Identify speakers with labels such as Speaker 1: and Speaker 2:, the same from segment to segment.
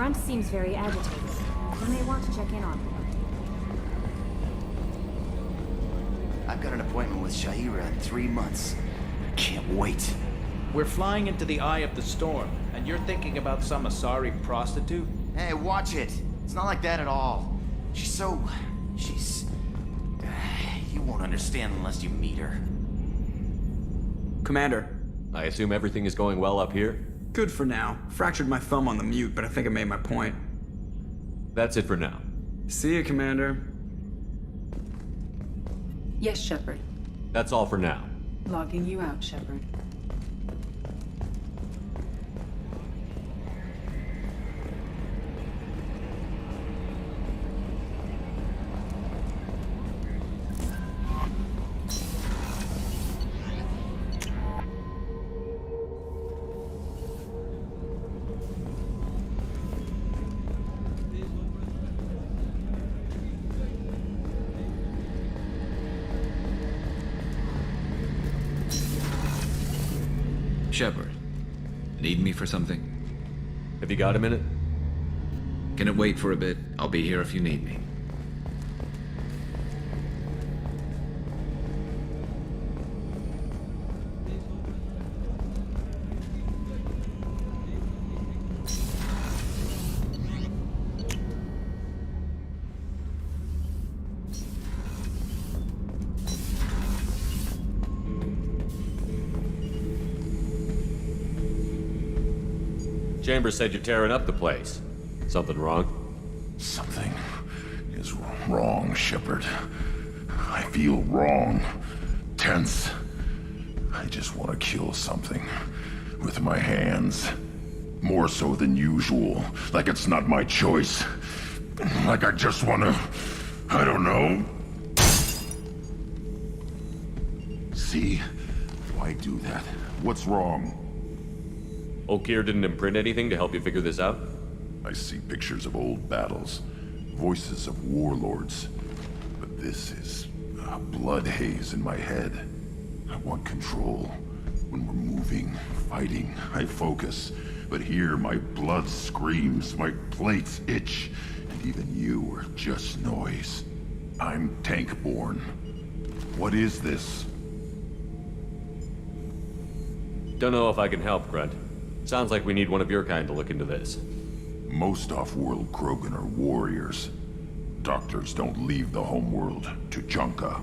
Speaker 1: Grunt seems very agitated. You may want to check in on him.
Speaker 2: I've got an appointment with Sha'ira in 3 months. Can't wait.
Speaker 3: We're flying into the eye of the storm, and you're thinking about some Asari prostitute?
Speaker 2: Hey, watch it. It's not like that at all. She's... You won't understand unless you meet her.
Speaker 4: Commander,
Speaker 5: I assume everything is going well up here?
Speaker 4: good for now. Fractured my thumb on the mute, but I think I made my point.
Speaker 5: That's it for now.
Speaker 4: See you, Commander.
Speaker 6: Yes, Shepard.
Speaker 5: That's all for now.
Speaker 6: Logging you out, Shepard.
Speaker 7: Shepard, need me for something?
Speaker 5: Have you got a minute?
Speaker 7: Can it wait for a bit? I'll be here if you need me.
Speaker 5: Chambers said you're tearing up the place. Something wrong?
Speaker 8: Something is wrong, Shepard. I feel wrong. Tense. I just want to kill something. With my hands. More so than usual. Like it's not my choice. Like I just want to... I don't know. See? Why do that? What's wrong?
Speaker 5: Okeer didn't imprint anything to help you figure this out?
Speaker 8: I see pictures of old battles, voices of warlords. But this is a blood haze in my head. I want control. When we're moving, fighting, I focus. But here my blood screams, my plates itch, and even you are just noise. I'm Tank-born. What is this?
Speaker 5: Don't know if I can help, Grunt. Sounds like we need one of your kind to look into this.
Speaker 8: Most off-world Krogan are warriors. Doctors don't leave the homeworld to Junka.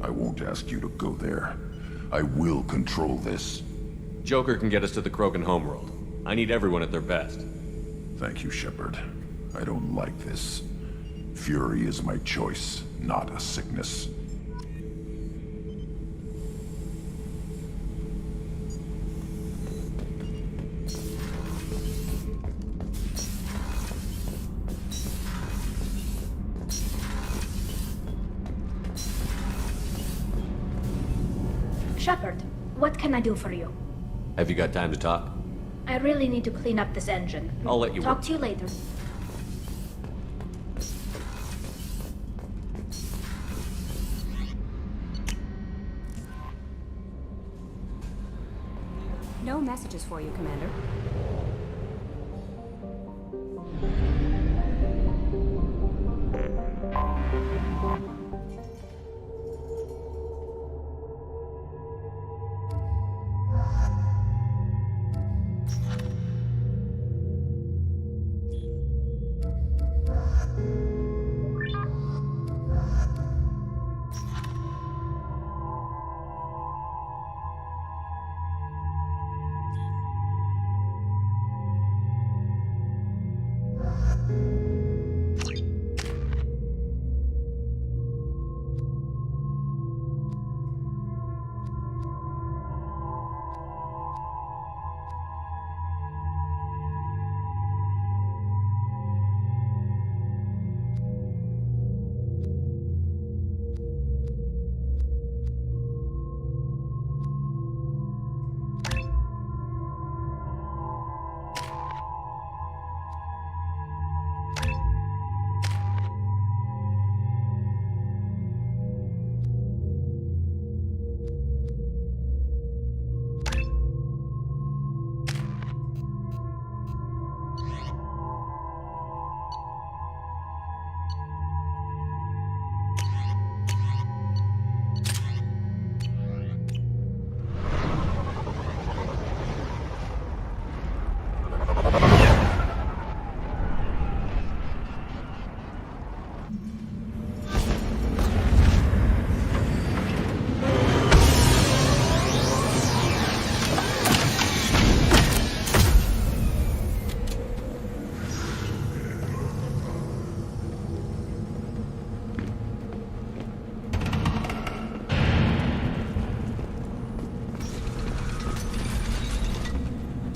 Speaker 8: I won't ask you to go there. I will control this.
Speaker 5: Joker can get us to the Krogan homeworld. I need everyone at their best.
Speaker 8: Thank you, Shepard. I don't like this. Fury is my choice, not a sickness.
Speaker 1: Shepard, what can I do for you?
Speaker 5: Have you got time to talk?
Speaker 1: I really need to clean up this engine.
Speaker 5: I'll let you
Speaker 1: Talk
Speaker 5: work.
Speaker 1: to you later. No messages for you, Commander.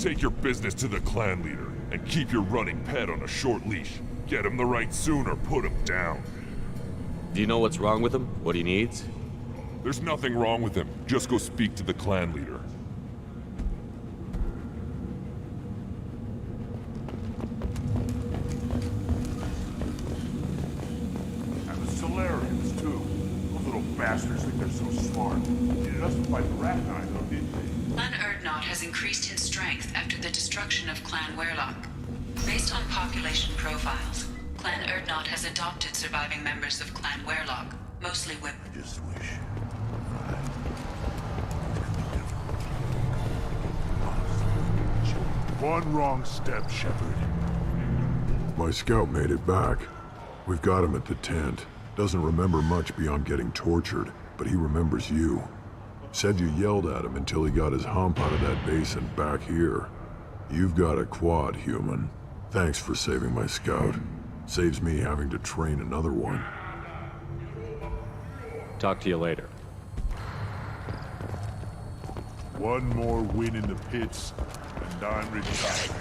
Speaker 9: Take your business to the clan leader, and keep your running pet on a short leash. Get him the right soon or put him down.
Speaker 5: Do you know what's wrong with him? What he needs?
Speaker 9: There's nothing wrong with him. Just go speak to the clan leader.
Speaker 8: And the Solarians, too. Those little bastards think they're so smart. Needed us to fight the Rat Nine, though, didn't they?
Speaker 6: Clan Erdnot has increased in strength after the destruction of Clan Werlock. Based on population profiles, Clan Erdnot has adopted surviving members of Clan Werlock, mostly women.
Speaker 8: Just wish. One wrong step, Shepard.
Speaker 10: My scout made it back. We've got him at the tent. Doesn't remember much beyond getting tortured, but he remembers you. Said you yelled at him until he got his hump out of that basin back here. You've got a quad, human. Thanks for saving my scout. Saves me having to train another one.
Speaker 5: Talk to you later.
Speaker 8: One more win in the pits, and I'm retired.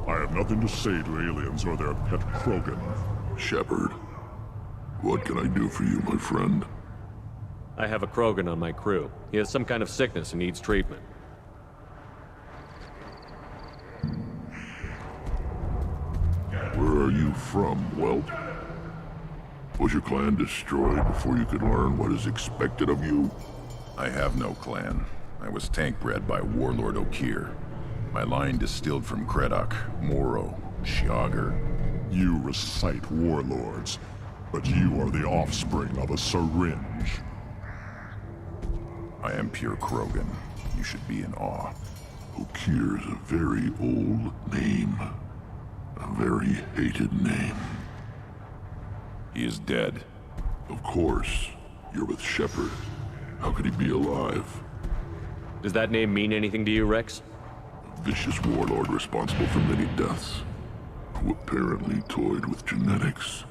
Speaker 8: I have nothing to say to aliens or their pet Krogan.
Speaker 10: Shepard, what can I do for you, my friend?
Speaker 5: I have a Krogan on my crew. He has some kind of sickness and needs treatment.
Speaker 10: Where are you from, whelp? Was your clan destroyed before you could learn what is expected of you?
Speaker 11: I have no clan. I was tank bred by Warlord Okeer. My line distilled from Kredok, Moro, Shiagar.
Speaker 8: You recite warlords, but you are the offspring of a syringe.
Speaker 11: I am pure Krogan. You should be in awe.
Speaker 10: Okeer is a very old name. A very hated name.
Speaker 11: He is dead.
Speaker 10: Of course. You're with Shepard. How could he be alive?
Speaker 5: Does that name mean anything to you, Rex?
Speaker 10: A vicious warlord responsible for many deaths, who apparently toyed with genetics.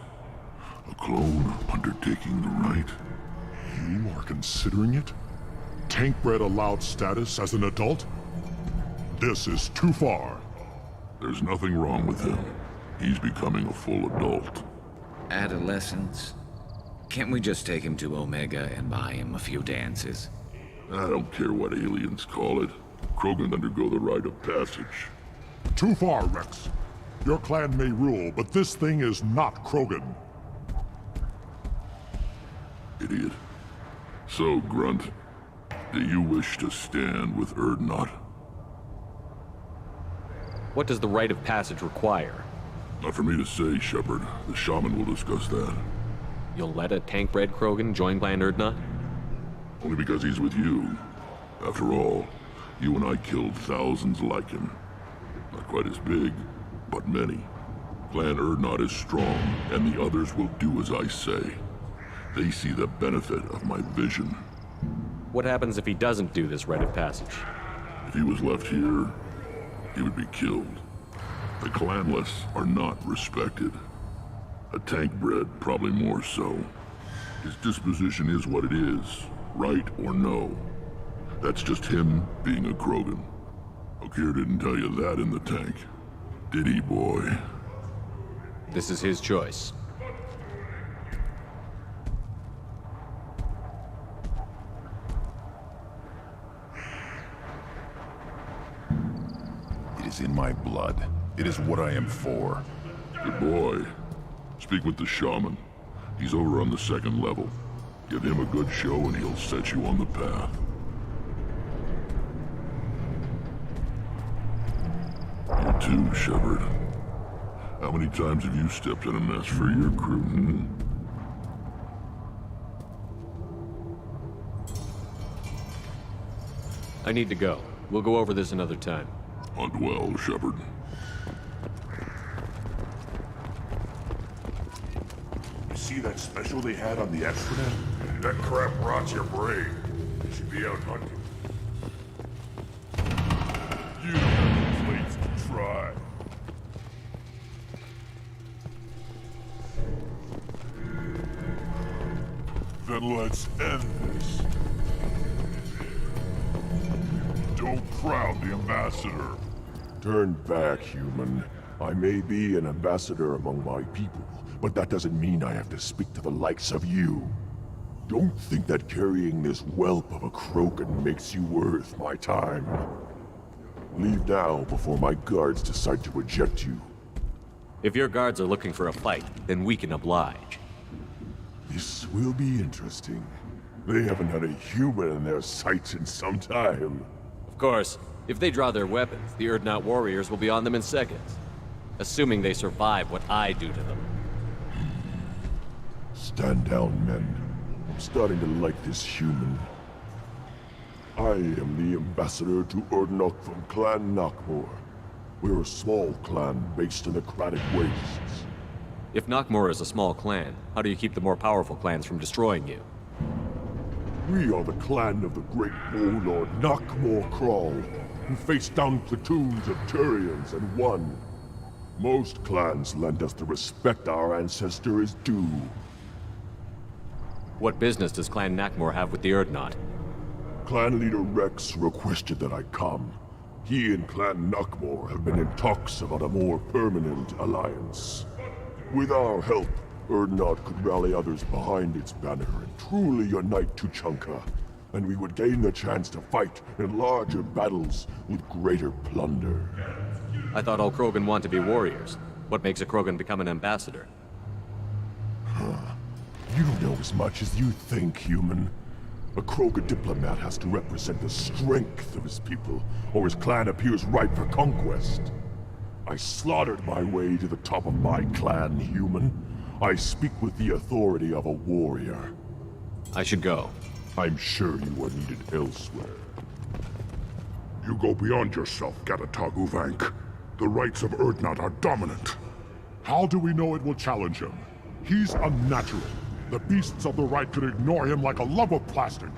Speaker 10: A clone undertaking the right.
Speaker 8: You are considering it? Tank-bred allowed status as an adult? This is too far.
Speaker 10: There's nothing wrong with him. He's becoming a full adult.
Speaker 7: Adolescence? Can't we just take him to Omega and buy him a few dances?
Speaker 10: I don't care what aliens call it. Krogan undergo the rite of passage.
Speaker 8: Too far, Rex. Your clan may rule, but this thing is not Krogan.
Speaker 10: Idiot. So, Grunt, do you wish to stand with Erdnot?
Speaker 5: What does the rite of passage require?
Speaker 10: Not for me to say, Shepard. The shaman will discuss that.
Speaker 5: You'll let a tank-bred Krogan join Clan Erdnot?
Speaker 10: Only because he's with you. After all, you and I killed thousands like him. Not quite as big, but many. Clan Erdnot is strong, and the others will do as I say. They see the benefit of my vision.
Speaker 5: What happens if he doesn't do this rite of passage?
Speaker 10: If he was left here, he would be killed. The clanless are not respected. A tank-bred, probably more so. His disposition is what it is, right or no. That's just him being a Krogan. Okeer didn't tell you that in the tank. Did he, boy?
Speaker 5: This is his choice.
Speaker 11: It is in my blood. It is what I am for.
Speaker 10: Good boy. Speak with the shaman. He's over on the second level. Give him a good show and he'll set you on the path. You too, Shepard. How many times have you stepped in a mess for your crew, hmm?
Speaker 5: I need to go. We'll go over this another time.
Speaker 10: Hunt well, Shepard.
Speaker 8: You see that special they had on the extranet? That crap rots your brain. You should be out hunting. You have plates to try.
Speaker 10: Then let's end this. Don't crowd the ambassador.
Speaker 8: Turn back, human. I may be an ambassador among my people, but that doesn't mean I have to speak to the likes of you. Don't think that carrying this whelp of a Krogan makes you worth my time. Leave now before my guards decide to eject you.
Speaker 5: If your guards are looking for a fight, then we can oblige.
Speaker 8: This will be interesting. They haven't had a human in their sights in some time.
Speaker 5: Of course, if they draw their weapons, the Urdnot warriors will be on them in seconds. Assuming they survive what I do to them.
Speaker 8: Stand down, men. I'm starting to like this human. I am the ambassador to Urdnot from Clan Nakmor. We're a small clan based in the Kratic Wastes.
Speaker 5: If Nakmor is a small clan, how do you keep the more powerful clans from destroying you?
Speaker 8: We are the clan of the great warlord Nakmor Kral, who faced down platoons of Turians and won. Most clans lend us the respect our ancestor is due.
Speaker 5: What business does Clan Nakmor have with the Urdnot?
Speaker 8: Clan leader Rex requested that I come. He and Clan Nakmor have been in talks about a more permanent alliance. With our help, Urdnot could rally others behind its banner and truly unite Tuchanka, and we would gain the chance to fight in larger battles with greater plunder.
Speaker 5: I thought all Krogan want to be warriors. What makes a Krogan become an ambassador?
Speaker 8: You don't know as much as you think, human. A Krogan diplomat has to represent the strength of his people, or his clan appears ripe for conquest. I slaughtered my way to the top of my clan, human. I speak with the authority of a warrior.
Speaker 5: I should go.
Speaker 8: I'm sure you are needed elsewhere.
Speaker 10: You go beyond yourself, Gatatog Uvank. The rights of Urdnot are dominant. How do we know it will challenge him? He's unnatural. The beasts of the right could ignore him like a lump of plastic.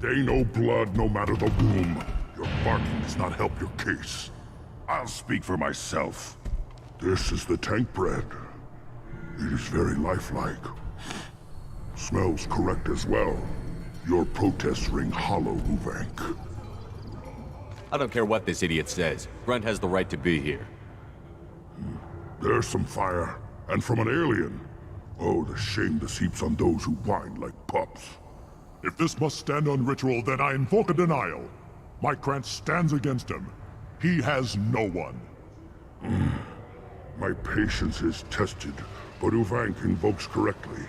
Speaker 10: They know blood no matter the womb. Your barking does not help your case. I'll speak for myself. This is the tank bread. It is very lifelike. Smells correct as well. Your protests ring hollow, Uvank.
Speaker 5: I don't care what this idiot says. Grunt has the right to be here.
Speaker 10: There's some fire, and from an alien. Oh, the shame this heaps on those who whine like pups. If this must stand on ritual, then I invoke a denial. My Krantz stands against him. He has no one. My patience is tested, but Uvank invokes correctly.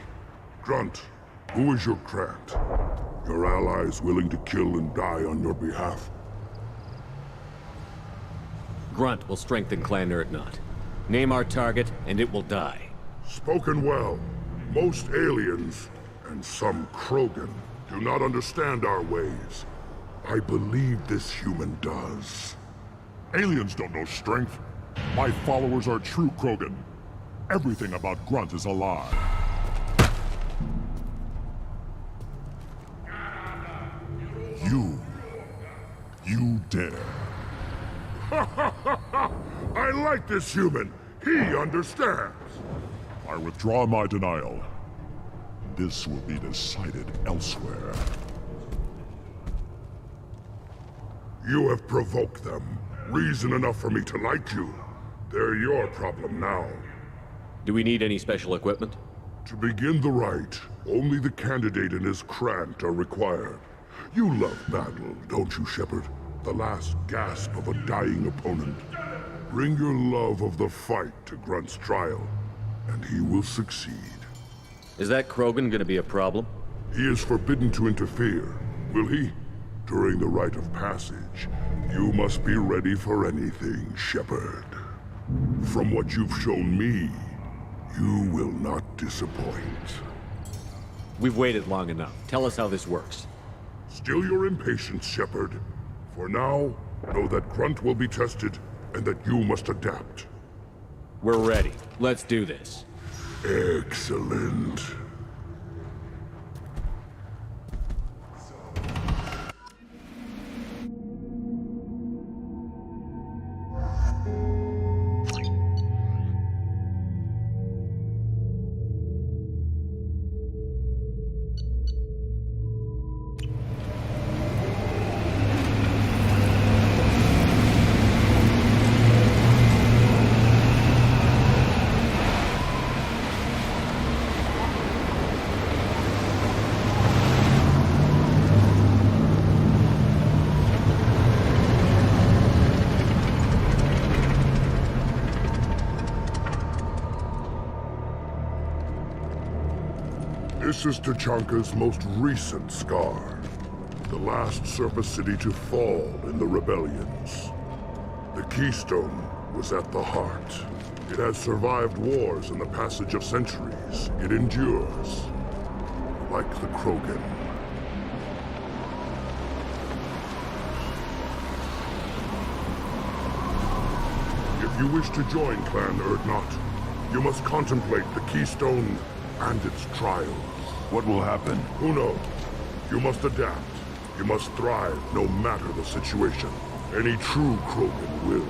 Speaker 10: Grunt, who is your Krant? Your allies willing to kill and die on your behalf?
Speaker 5: Grunt will strengthen Clan Urdnot. Name our target, and it will die.
Speaker 10: Spoken well. Most aliens, and some Krogan, do not understand our ways. I believe this human does. Aliens don't know strength. My followers are true Krogan. Everything about Grunt is a lie. You dare. I like this human. He understands. I withdraw my denial. This will be decided elsewhere. You have provoked them. Reason enough for me to like you. They're your problem now.
Speaker 5: Do we need any special equipment?
Speaker 10: To begin the rite, only the candidate and his Krant are required. You love battle, don't you, Shepard? The last gasp of a dying opponent. Bring your love of the fight to Grunt's trial, and he will succeed.
Speaker 5: Is that Krogan gonna be a problem?
Speaker 10: He is forbidden to interfere, will he? During the rite of passage, you must be ready for anything, Shepard. From what you've shown me, you will not disappoint.
Speaker 5: We've waited long enough. Tell us how this works.
Speaker 10: Still your impatience, Shepard. For now, know that Grunt will be tested, and that you must adapt.
Speaker 5: We're ready. Let's do this.
Speaker 10: Excellent. This is Tachanka's most recent scar. The last surface city to fall in the rebellions. The Keystone was at the heart. It has survived wars and the passage of centuries. It endures. Like the Krogan. If you wish to join Clan Urdnot, you must contemplate the Keystone and its trials.
Speaker 8: What will happen?
Speaker 10: Who knows? You must adapt. You must thrive no matter the situation. Any true Krogan will.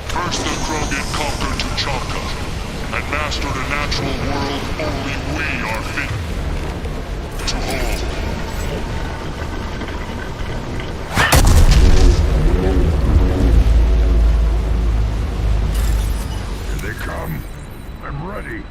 Speaker 9: First the Krogan conquered Tuchanka and mastered a natural world only we are fit to hold.
Speaker 10: Here they come. I'm ready.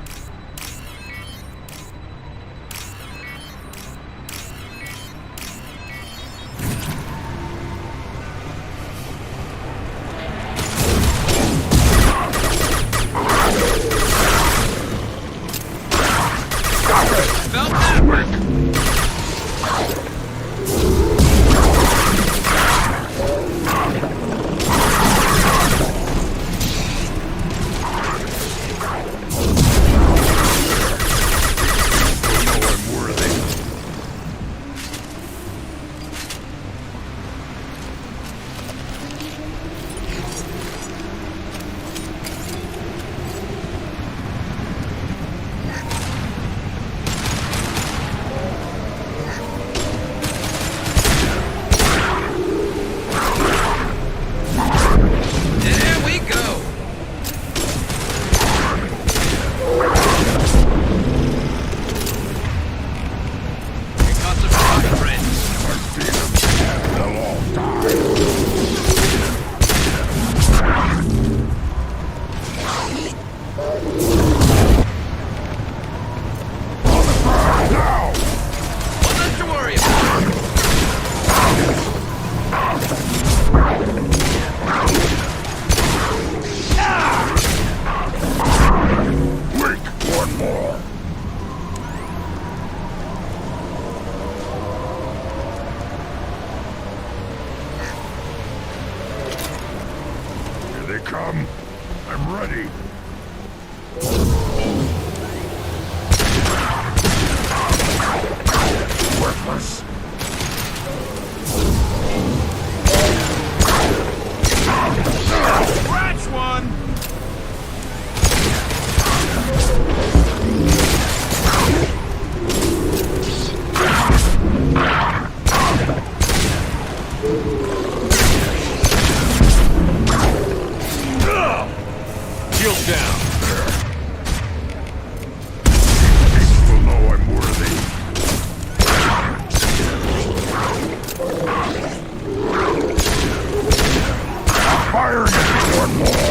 Speaker 10: They come. I'm ready. Worthless.
Speaker 3: Scratch one!
Speaker 9: Shield down.
Speaker 10: People know I'm worthy. Firing at one more.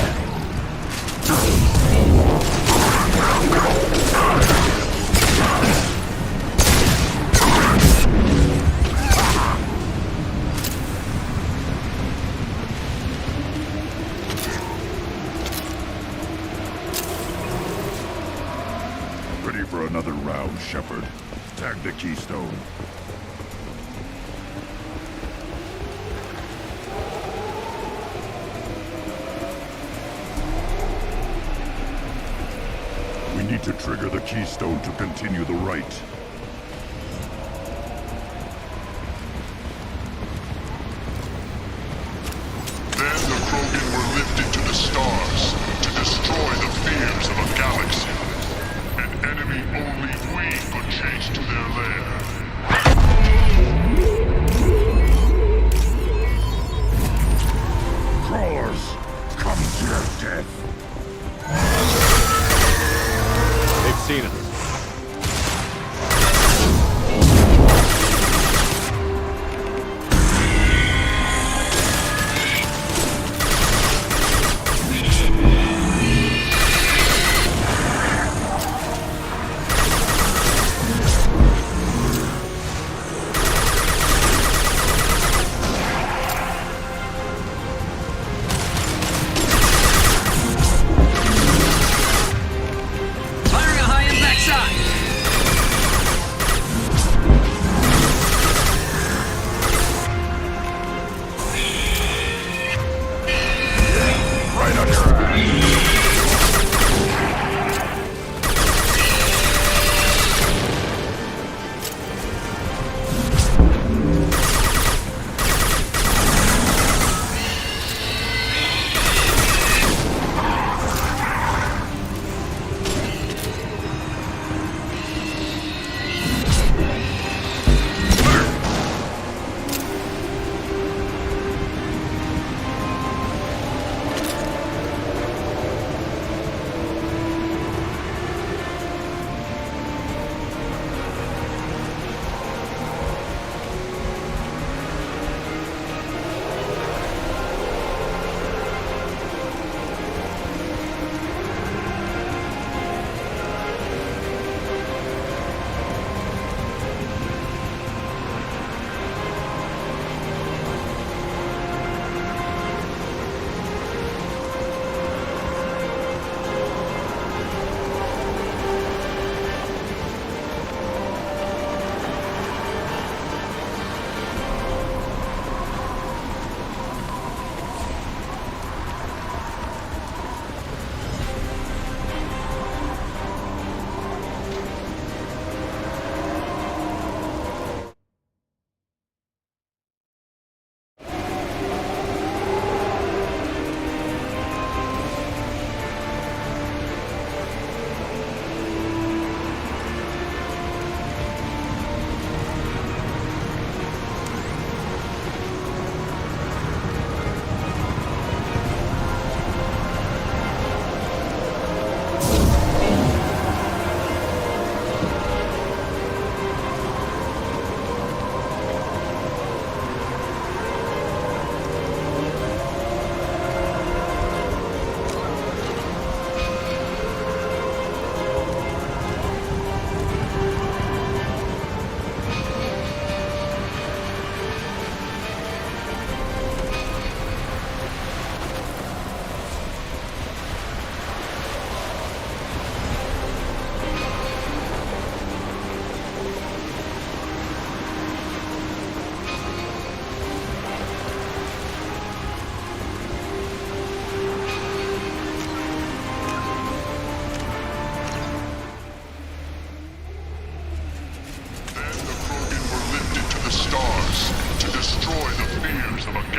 Speaker 10: Ready for another round, Shepard. Tag the Keystone. We need to trigger the Keystone to continue the rite.
Speaker 9: Then the Krogan were lifted to the stars to destroy the fears of a galaxy. An enemy only we could chase to their lair.
Speaker 10: Crawlers, come to your death.
Speaker 5: They've seen us.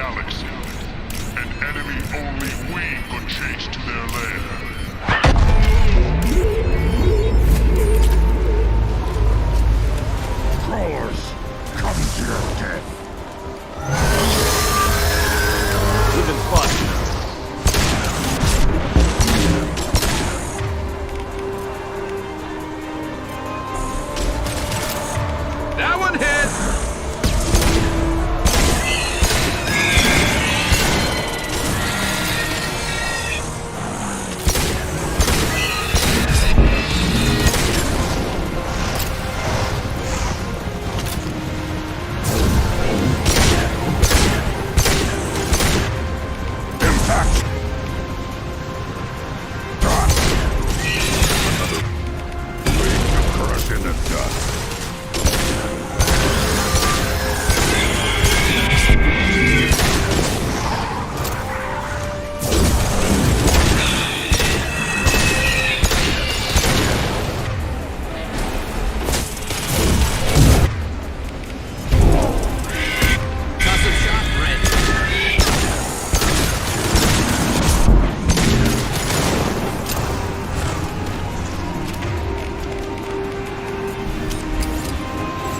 Speaker 9: galaxy. An enemy only we could chase to their lair.
Speaker 8: Crawlers, come to your death.
Speaker 5: Even fun. That one hit!
Speaker 8: Crush in the dust.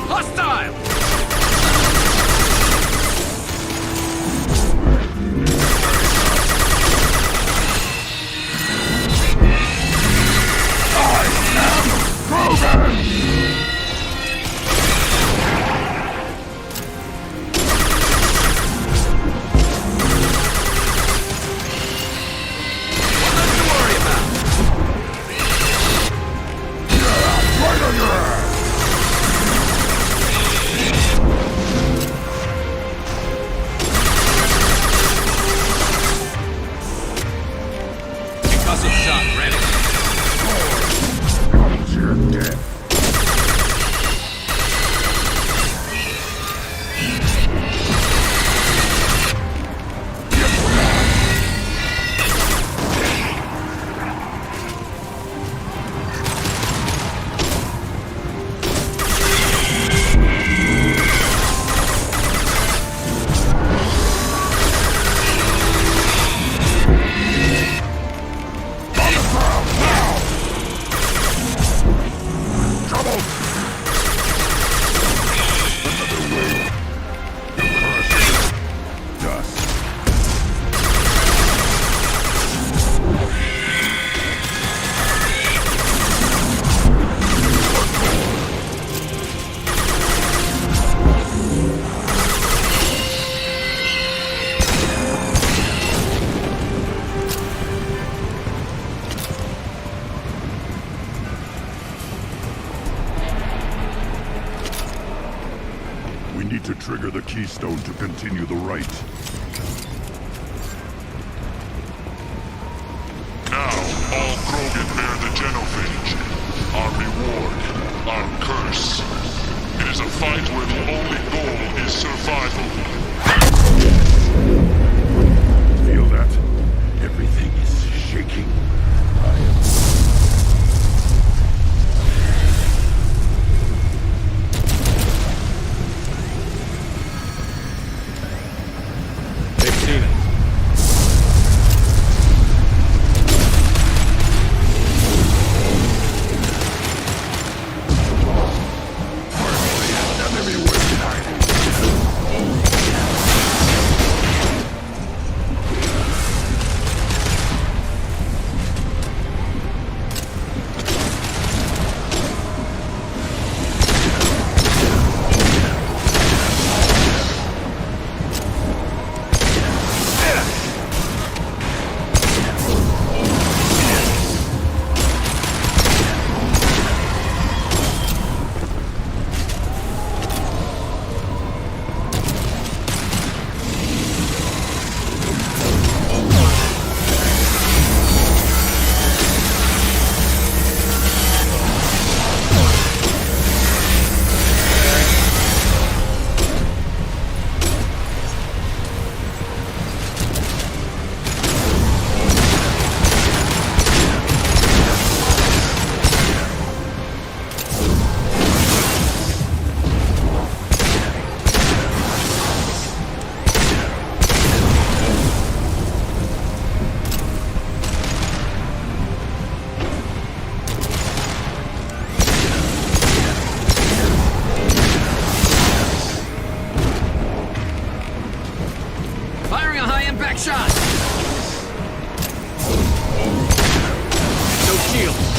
Speaker 5: Hostile!
Speaker 8: Right on your ass!
Speaker 5: Concussive shot ready.
Speaker 8: Come to your death. We need to trigger the keystone to continue the rite.
Speaker 9: Now, all Krogan bear the genophage. Our reward, our curse. It is a fight where the only goal is survival.
Speaker 8: Feel that? Everything is shaking. I am...
Speaker 5: They've seen us.
Speaker 8: Enemy was hiding.
Speaker 4: Headshot! No shields.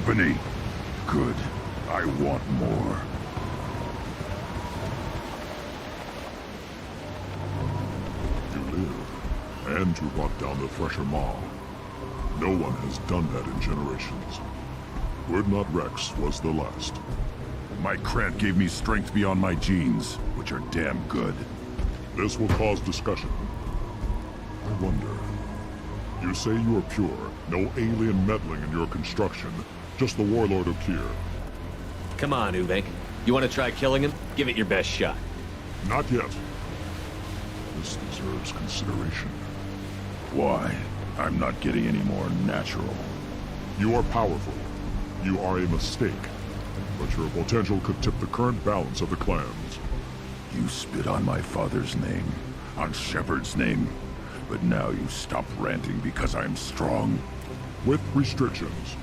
Speaker 10: company. Good. I want more.
Speaker 9: You live, and to rot down the Thresher Maw. No one has done that in generations. Urdnot Rex was the last.
Speaker 8: My Krant gave me strength beyond my genes, which are damn good.
Speaker 10: This will cause discussion. I wonder. You say you are pure, no alien meddling in your construction, just the Warlord Okeer.
Speaker 5: Come on, Uvek. You want to try killing him? Give it your best shot.
Speaker 10: Not yet. This deserves consideration.
Speaker 8: Why? I'm not getting any more natural.
Speaker 10: You are powerful. You are a mistake. But your potential could tip the current balance of the clans.
Speaker 8: You spit on my father's name, on Shepard's name, but now you stop ranting because I'm strong.
Speaker 10: With restrictions.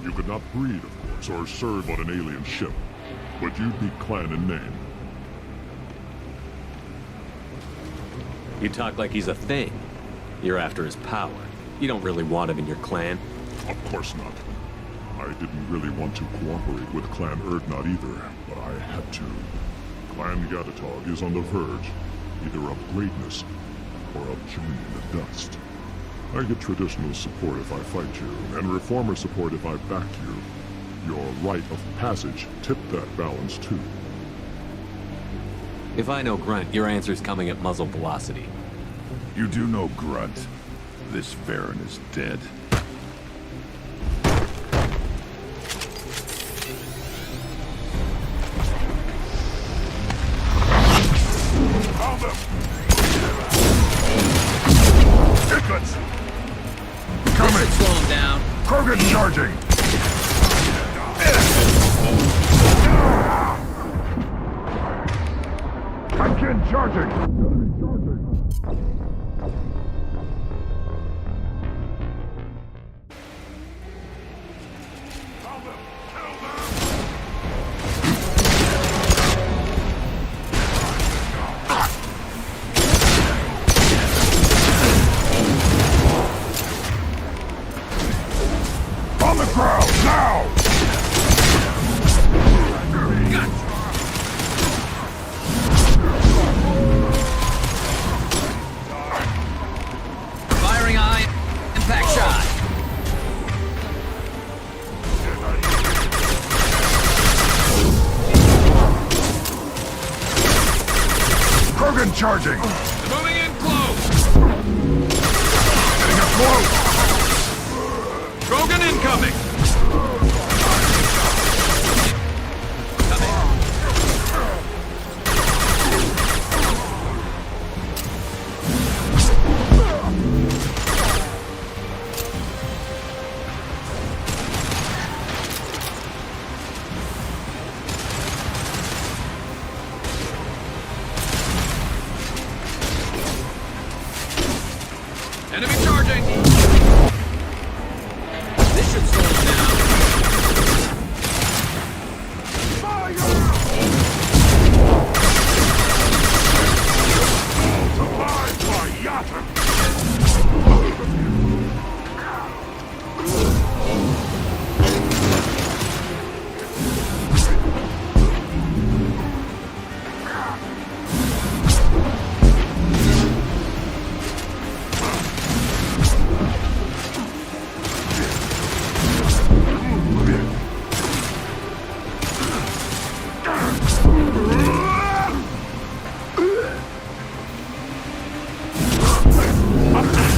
Speaker 10: You could not breed, of course, or serve on an alien ship. But you'd be clan in name.
Speaker 5: You talk like he's a thing. You're after his power. You don't really want him in your clan.
Speaker 10: Of course not. I didn't really want to cooperate with Clan Urdnot either, but I had to. Clan Gatatog is on the verge, either of greatness or of joining the dust. I get traditional support if I fight you, and reformer support if I back you. Your rite of passage tipped that balance too.
Speaker 5: If I know Grunt, your answer's coming at muzzle velocity.
Speaker 8: You do know Grunt. This Baron is dead. Found them! Hicklets! Coming!
Speaker 7: Slow him down.
Speaker 8: Krogan charging! Again charging! On the ground, now!
Speaker 7: Firing eye. Impact shot.
Speaker 8: Krogan charging!
Speaker 7: Moving in close.
Speaker 8: Getting up close!
Speaker 7: Krogan incoming. Enemy charging! This should slow him down.
Speaker 8: Alive by Yata!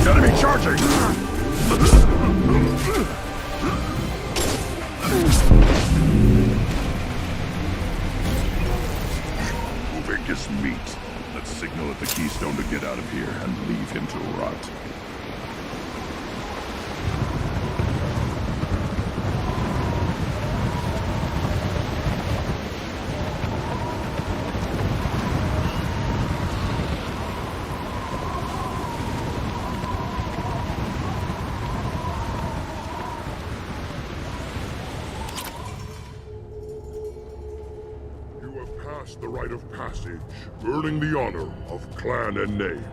Speaker 8: Enemy charging! Uvek is meat. Let's signal at the Keystone to get out of here and leave him to rot.
Speaker 10: The rite of passage, earning the honor of clan and name.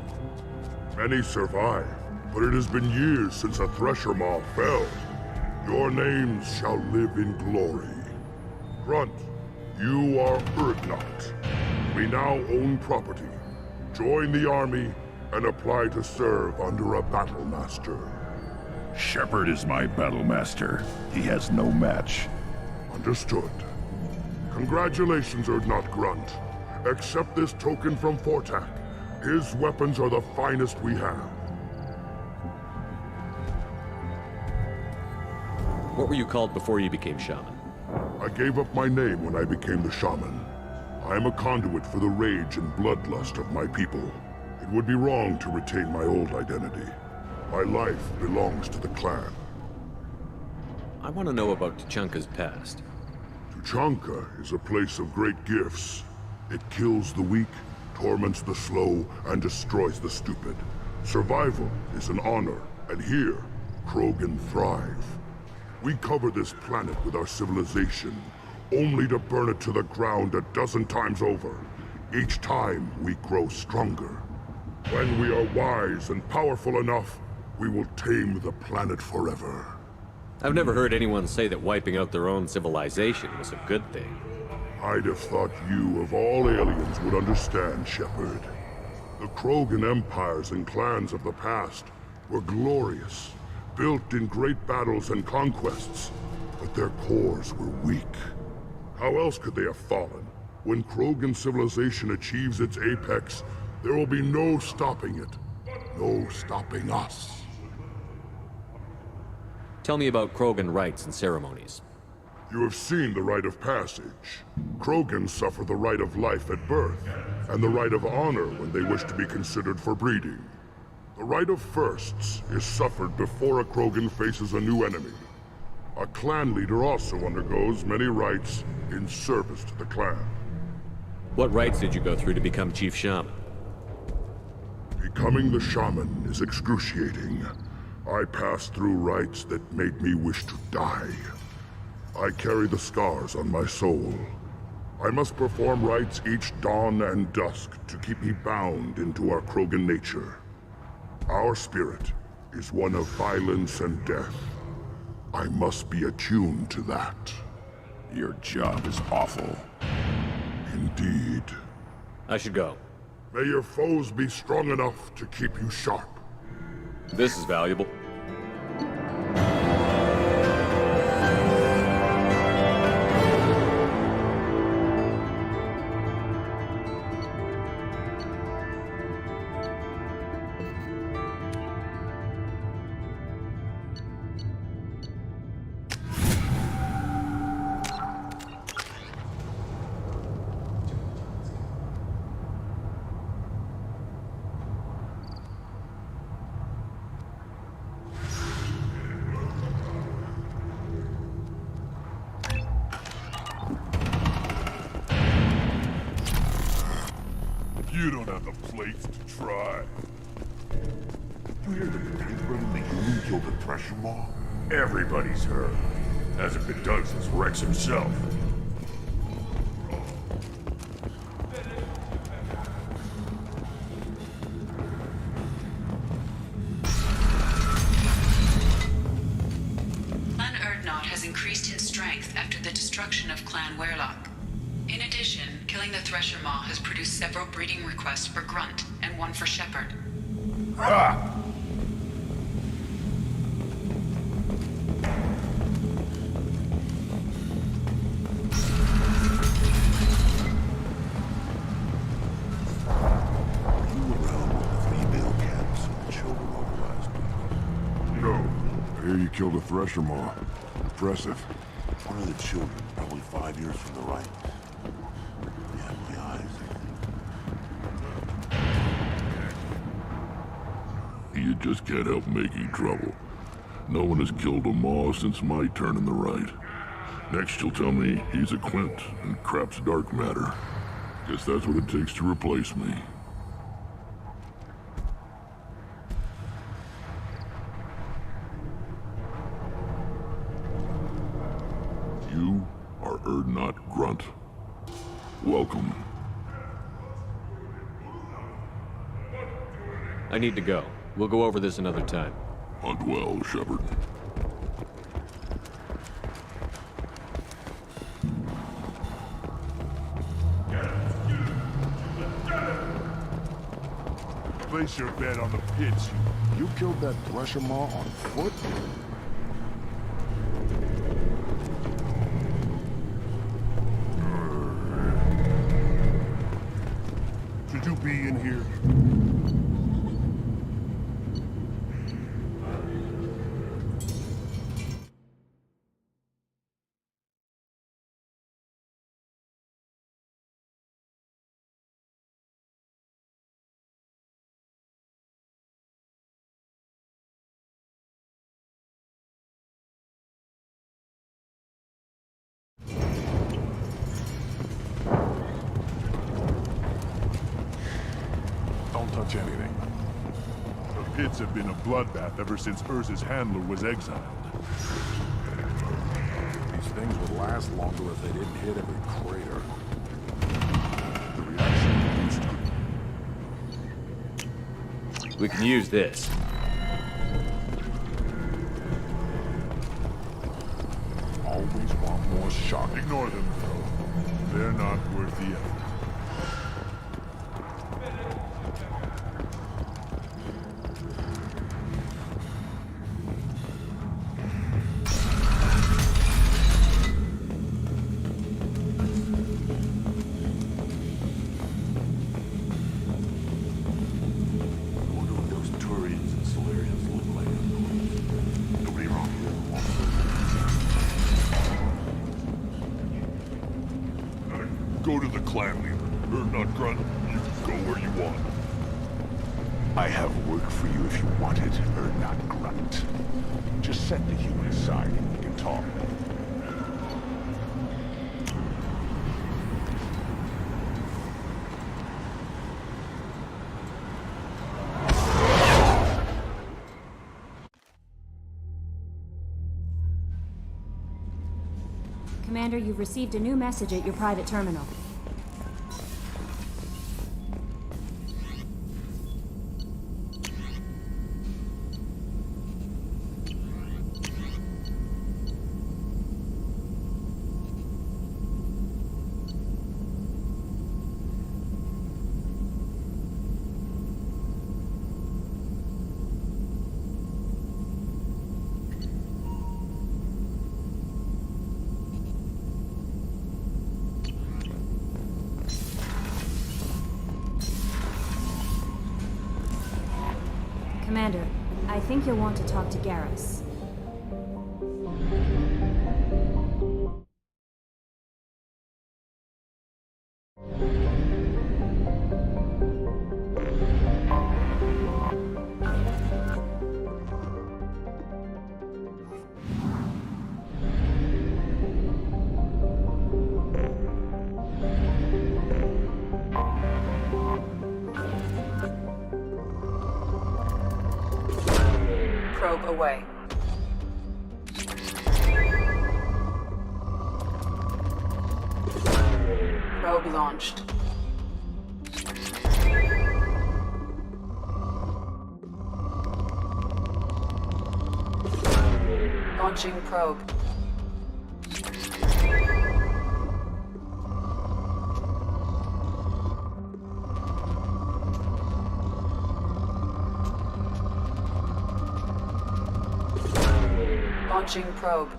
Speaker 10: Many survive, but it has been years since a Thresher Maw fell. Your names shall live in glory. Grunt, you are Urdnot. We now own property. Join the army and apply to serve under a battle master.
Speaker 8: Shepard is my battle master. He has no match.
Speaker 10: Understood. Congratulations, Urdnot Grunt. Accept this token from Fortak. His weapons are the finest we have.
Speaker 5: What were you called before you became shaman?
Speaker 10: I gave up my name when I became the shaman. I am a conduit for the rage and bloodlust of my people. It would be wrong to retain my old identity. My life belongs to the clan.
Speaker 5: I want to know about Tuchanka's past.
Speaker 10: Tuchanka is a place of great gifts. It kills the weak, torments the slow, and destroys the stupid. Survival is an honor, and here, Krogan thrive. We cover this planet with our civilization, only to burn it to the ground a dozen times over. Each time, we grow stronger. When we are wise and powerful enough, we will tame the planet forever.
Speaker 5: I've never heard anyone say that wiping out their own civilization was a good thing.
Speaker 10: I'd have thought you, of all aliens, would understand, Shepard. The Krogan empires and clans of the past were glorious, built in great battles and conquests, but their cores were weak. How else could they have fallen? When Krogan civilization achieves its apex, there will be no stopping it. No stopping us.
Speaker 5: Tell me about Krogan rites and ceremonies.
Speaker 10: You have seen the rite of passage. Krogans suffer the rite of life at birth, and the rite of honor when they wish to be considered for breeding. The rite of firsts is suffered before a Krogan faces a new enemy. A clan leader also undergoes many rites in service to the clan.
Speaker 5: What rites did you go through to become Chief Shaman?
Speaker 10: Becoming the shaman is excruciating. I passed through rites that made me wish to die. I carry the scars on my soul. I must perform rites each dawn and dusk to keep me bound into our Krogan nature. Our spirit is one of violence and death. I must be attuned to that.
Speaker 11: Your job is awful.
Speaker 10: Indeed.
Speaker 5: I should go.
Speaker 10: May your foes be strong enough to keep you sharp.
Speaker 5: This is valuable.
Speaker 10: You don't have the plates to try. You hear that the tank brother and the human killed the Thresher Maw? Everybody's heard. Hasn't been done since Rex himself.
Speaker 6: Clan Urdnot has increased in strength after the destruction of Clan Werlock. In addition, killing the Thresher Maw has produced several breeding requests for Grunt and one for Shepard.
Speaker 10: Ah! You killed a Thresher Maw. Impressive.
Speaker 9: One of the children, probably 5 years from the right. Yeah, my eyes, I think.
Speaker 10: You just can't help making trouble. No one has killed a Maw since my turn in the right. Next you'll tell me he's a Quint and crap's dark matter. Guess that's what it takes to replace me. You are Urdnot Grunt. Welcome.
Speaker 5: I need to go. We'll go over this another time.
Speaker 10: Hunt well, Shepard.
Speaker 9: Place your bet on the pitch. You killed that Thresher Maw on foot?
Speaker 10: pits have been a bloodbath ever since Urza's handler was exiled.
Speaker 9: These things would last longer if they didn't hit every crater. The reaction is instant.
Speaker 5: We can use this.
Speaker 9: Always want more shock. Ignore them, bro. They're not worth the effort. I wonder what those Turians and Solarians look like up close. Nobody around here wants to. Go to the clan leader. Not Grunt. You can go where you want.
Speaker 8: I have work for you if you want it, or not Grunt. Just set the human aside and we can talk.
Speaker 1: Commander, you've received a new message at your private terminal. Commander, I think you'll want to talk to Garrus.
Speaker 6: Probe away. Probe launched. Launching probe. Launching probe.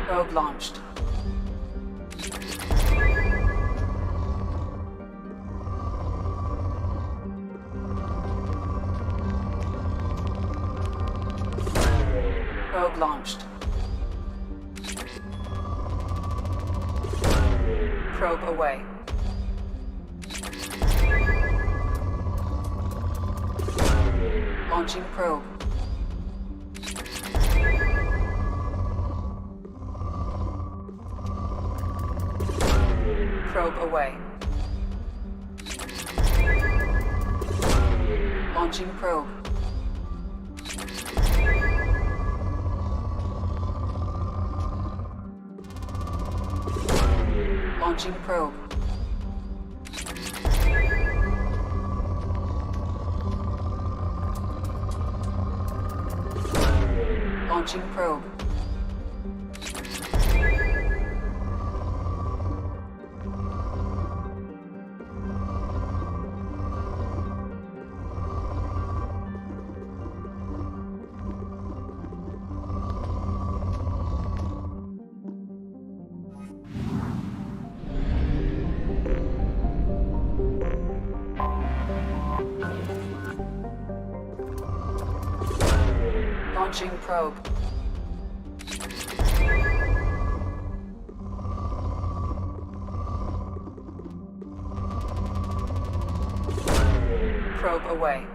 Speaker 6: Probe launched. Probe launched. Probe away. Launching probe. Probe away. Launching probe. Launching probe. Launching probe. Launching probe. Probe away.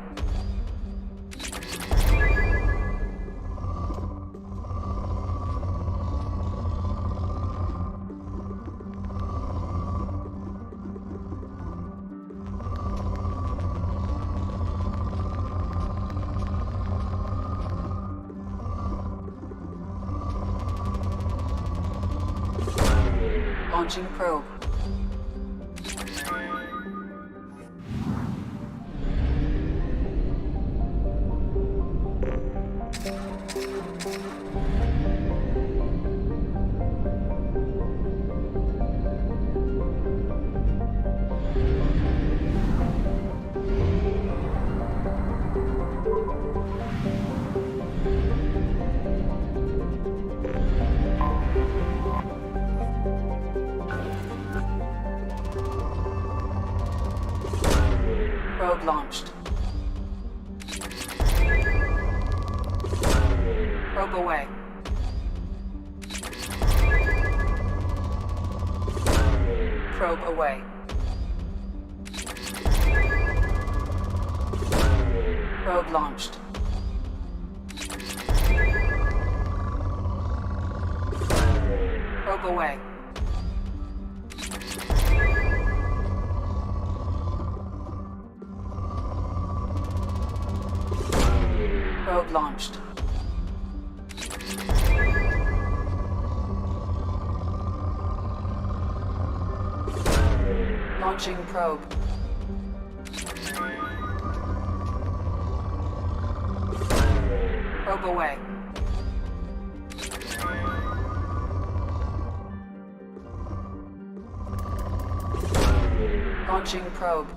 Speaker 6: Launching probe. Probe launched. Probe away. Probe away. Probe launched. Probe away. Probe launched. Launching probe. Probe away. Launching probe.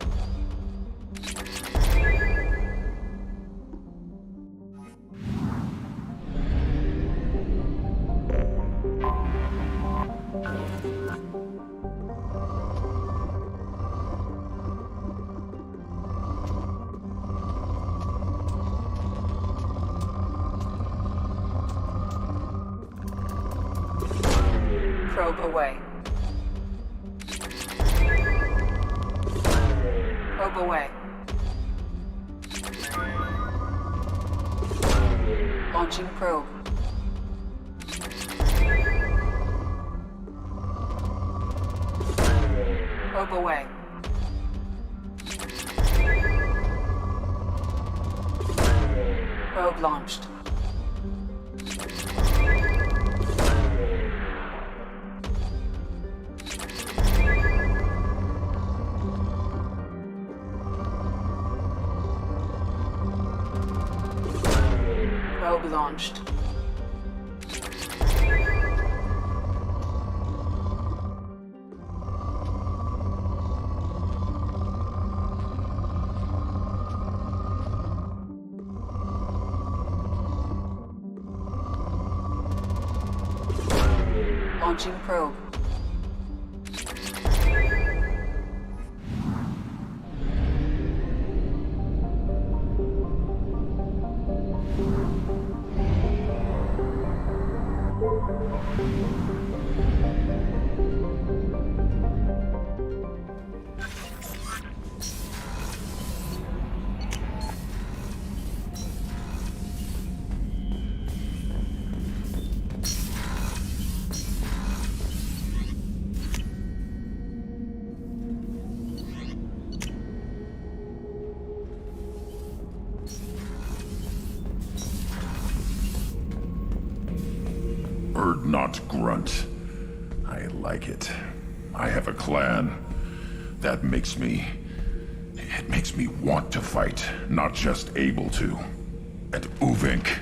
Speaker 6: Probe away. Probe away. Launching probe. Probe away. Probe launched. Probe launched. Launching probe.
Speaker 8: Not grunt. I like it. I have a clan. That makes me... It makes me want to fight, not just able to. And Uvink,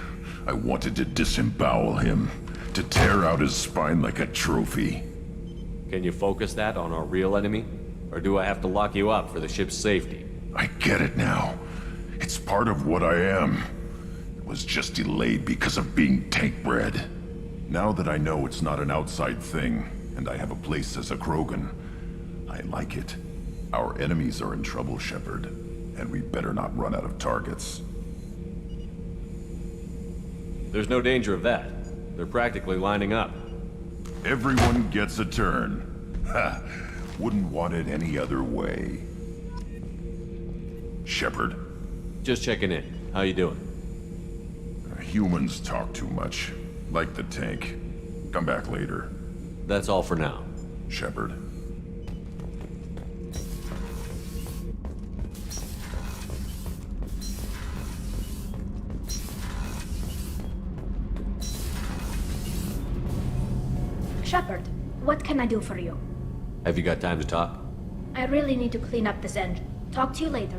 Speaker 8: I wanted to disembowel him, to tear out his spine like a trophy.
Speaker 5: Can you focus that on our real enemy? Or do I have to lock you up for the ship's safety?
Speaker 8: I get it now. It's part of what I am. It was just delayed because of being tank bred. Now that I know it's not an outside thing, and I have a place as a Krogan, I like it. Our enemies are in trouble, Shepard, and we better not run out of targets.
Speaker 5: There's no danger of that. They're practically lining up.
Speaker 8: Everyone gets a turn. Ha! Wouldn't want it any other way. Shepard?
Speaker 5: Just checking in. How you doing?
Speaker 8: Humans talk too much. Like the tank. Come back later.
Speaker 5: That's all for now.
Speaker 8: Shepard.
Speaker 12: Shepard, what can I do for you?
Speaker 5: Have you got time to talk?
Speaker 12: I really need to clean up this engine. Talk to you later.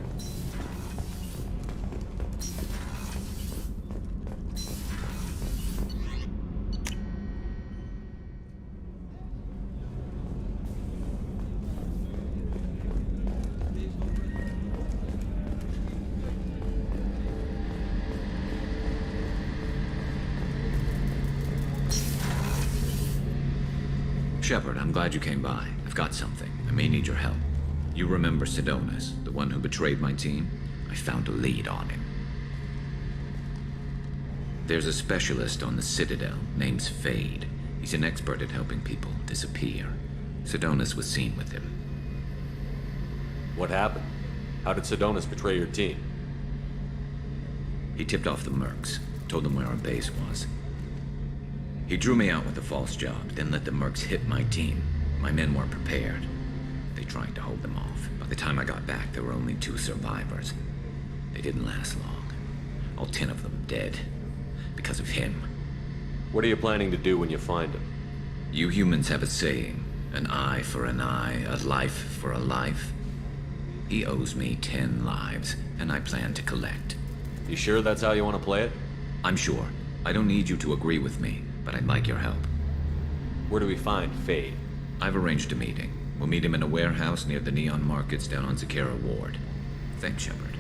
Speaker 7: Shepard, I'm glad you came by. I've got something. I may need your help. You remember Sidonus, the one who betrayed my team? I found a lead on him. There's a specialist on the Citadel named Fade. He's an expert at helping people disappear. Sidonus was seen with him.
Speaker 5: What happened? How did Sidonus betray your team?
Speaker 7: He tipped off the mercs, told them where our base was. He drew me out with a false job, then let the mercs hit my team. My men weren't prepared. They tried to hold them off. By the time I got back, there were only 2 survivors. They didn't last long. All 10 of them dead. Because of him.
Speaker 5: What are you planning to do when you find him?
Speaker 7: You humans have a saying, an eye for an eye, a life for a life. He owes me 10 lives, and I plan to collect.
Speaker 5: You sure that's how you want to play it?
Speaker 7: I'm sure. I don't need you to agree with me, but I'd like your help.
Speaker 5: Where do we find Fade?
Speaker 7: I've arranged a meeting. We'll meet him in a warehouse near the Neon Markets down on Zakera Ward. Thanks, Shepard.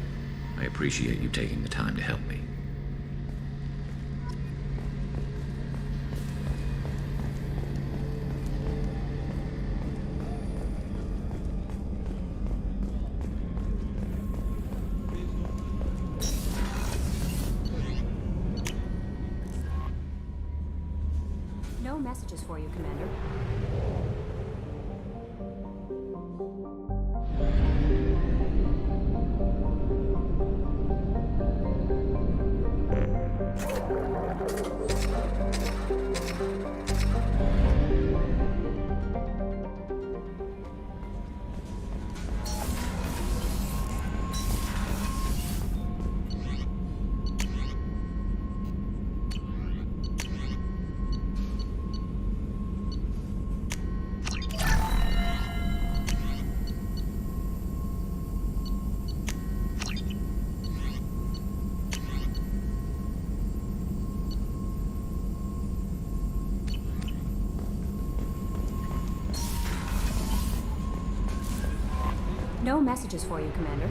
Speaker 7: I appreciate you taking the time to help me.
Speaker 1: No messages for you, Commander. No messages for you, Commander.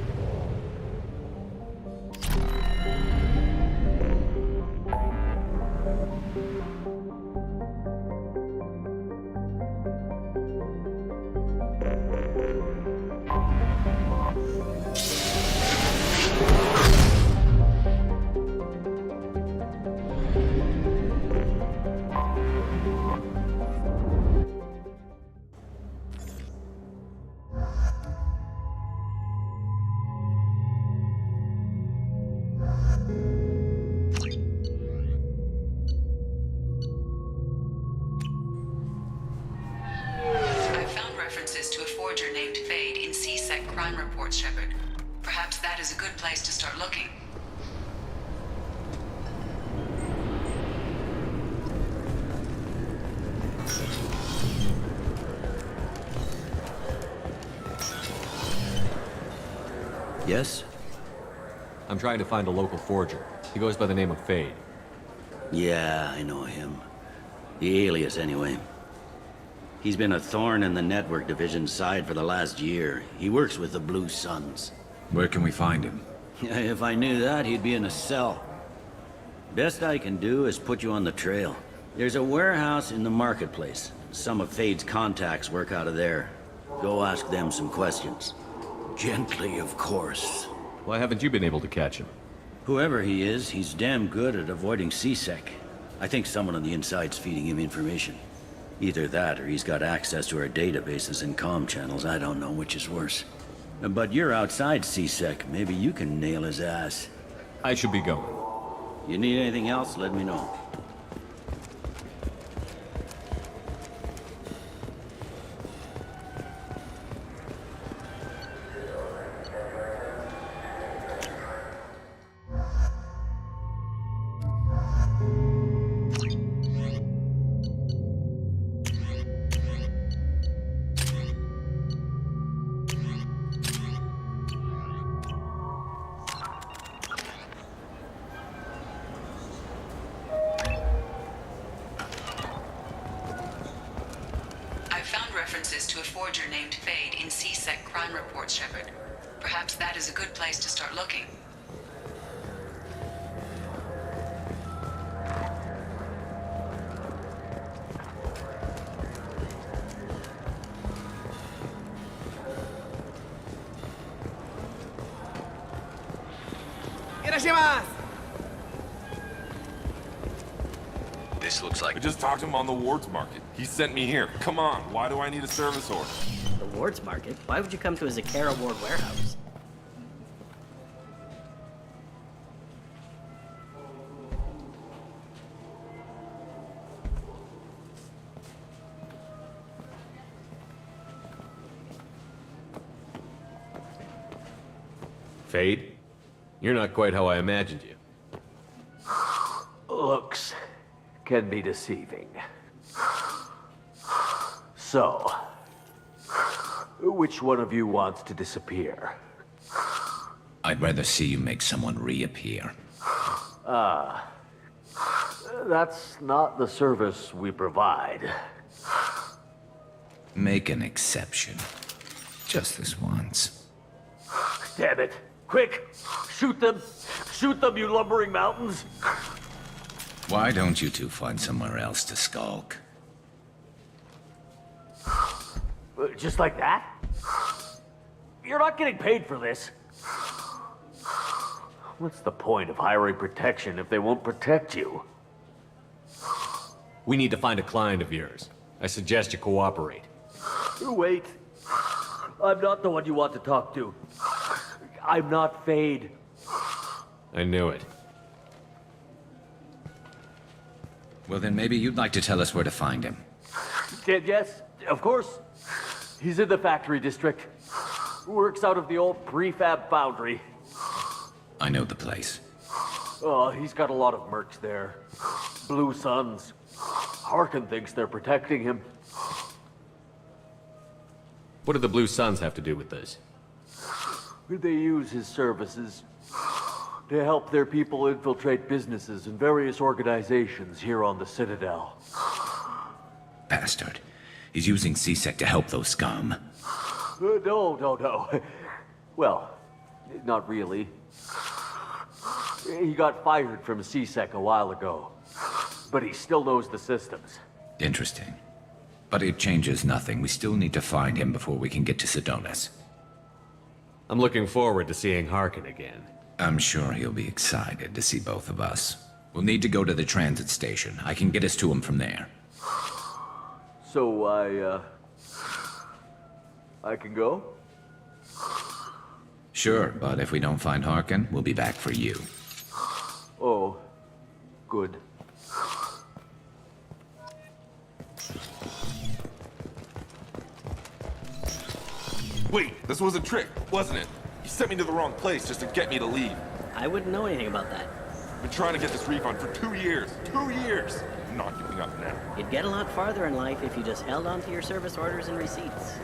Speaker 6: Crime reports, Shepard. Perhaps that is a good place to start looking.
Speaker 2: Yes?
Speaker 5: I'm trying to find a local forger. He goes by the name of Fade.
Speaker 2: Yeah, I know him. The alias, anyway. He's been a thorn in the network division's side for the last year. He works with the Blue Suns.
Speaker 7: Where can we find him?
Speaker 2: If I knew that, he'd be in a cell. Best I can do is put you on the trail. There's a warehouse in the marketplace. Some of Fade's contacts work out of there. Go ask them some questions. Gently, of course.
Speaker 5: Why haven't you been able to catch him?
Speaker 2: Whoever he is, he's damn good at avoiding CSEC. I think someone on the inside's feeding him information. Either that, or he's got access to our databases and comm channels. I don't know which is worse. But you're outside CSEC. Maybe you can nail his ass.
Speaker 5: I should be going.
Speaker 2: You need anything else, let me know.
Speaker 6: references to a forger named Fade in C-Sec crime reports, Shepard. Perhaps that is a good place to start looking.
Speaker 7: This looks like...
Speaker 13: I just talked to him on the Wards Market. He sent me here. Come on, why do I need a service order?
Speaker 14: The Wards Market? Why would you come to a Zakera Ward warehouse?
Speaker 5: Fade? You're not quite how I imagined you.
Speaker 15: Looks can be deceiving. So, which one of you wants to disappear?
Speaker 7: I'd rather see you make someone reappear.
Speaker 15: That's not the service we provide.
Speaker 7: Make an exception. Just this once.
Speaker 15: Damn it! Quick! Shoot them! Shoot them, you lumbering mountains!
Speaker 7: Why don't you two find somewhere else to skulk?
Speaker 15: Just like that? You're not getting paid for this. What's the point of hiring protection if they won't protect you?
Speaker 5: We need to find a client of yours. I suggest you cooperate.
Speaker 15: Wait. I'm not the one you want to talk to. I'm not Fade.
Speaker 5: I knew it.
Speaker 7: Well, then maybe you'd like to tell us where to find him.
Speaker 15: Yes, of course. He's in the factory district. Works out of the old prefab foundry.
Speaker 7: I know the place.
Speaker 15: Oh, he's got a lot of mercs there. Blue Suns. Harkin thinks they're protecting him.
Speaker 5: What do the Blue Suns have to do with this?
Speaker 15: They use his services to help their people infiltrate businesses and various organizations here on the Citadel.
Speaker 7: Bastard. He's using C-Sec to help those scum.
Speaker 15: No. Well, not really. He got fired from C-Sec a while ago, but he still knows the systems.
Speaker 7: Interesting. But it changes nothing. We still need to find him before we can get to Sidonis.
Speaker 5: I'm looking forward to seeing Harkin again.
Speaker 7: I'm sure he'll be excited to see both of us. We'll need to go to the transit station. I can get us to him from there.
Speaker 15: So I can go?
Speaker 7: Sure, but if we don't find Harkin, we'll be back for you.
Speaker 15: Oh, good.
Speaker 13: Wait, this was a trick, wasn't it? You sent me to the wrong place just to get me to leave.
Speaker 14: I wouldn't know anything about that.
Speaker 13: I've been trying to get this refund for 2 years. 2 years! I'm not giving up now.
Speaker 14: You'd get a lot farther in life if you just held on to your service orders and receipts.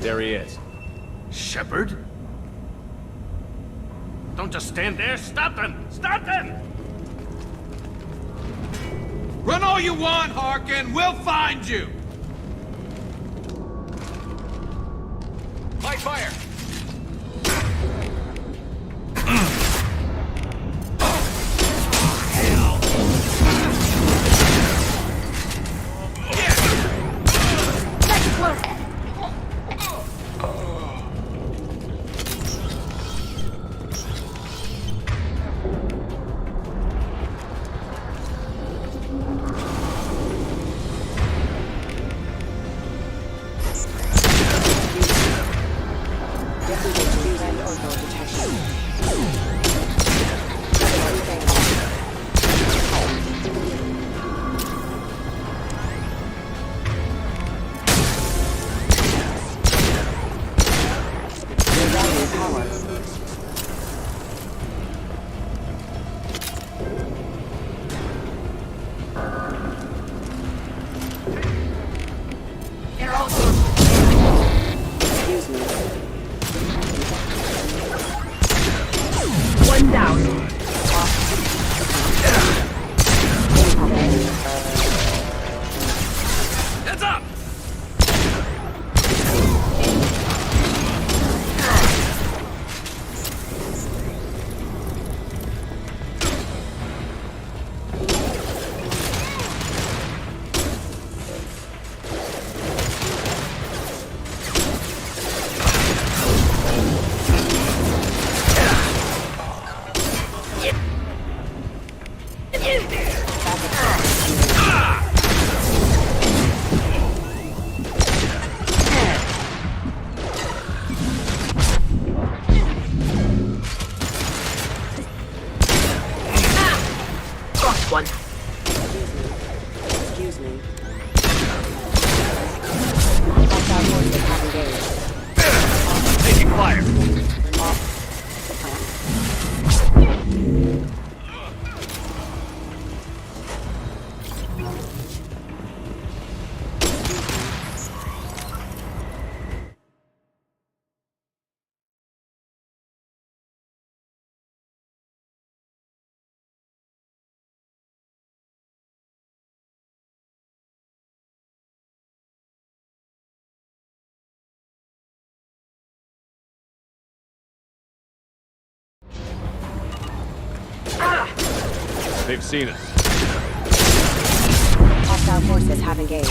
Speaker 5: There he is.
Speaker 16: Shepard? Don't just stand there. Stop them! Stop them!
Speaker 3: Run all you want, Harkin! We'll find you!
Speaker 13: Light fire!
Speaker 17: Lost one.
Speaker 14: Excuse me.
Speaker 16: Taking fire.
Speaker 5: They've seen us.
Speaker 17: Hostile forces have engaged.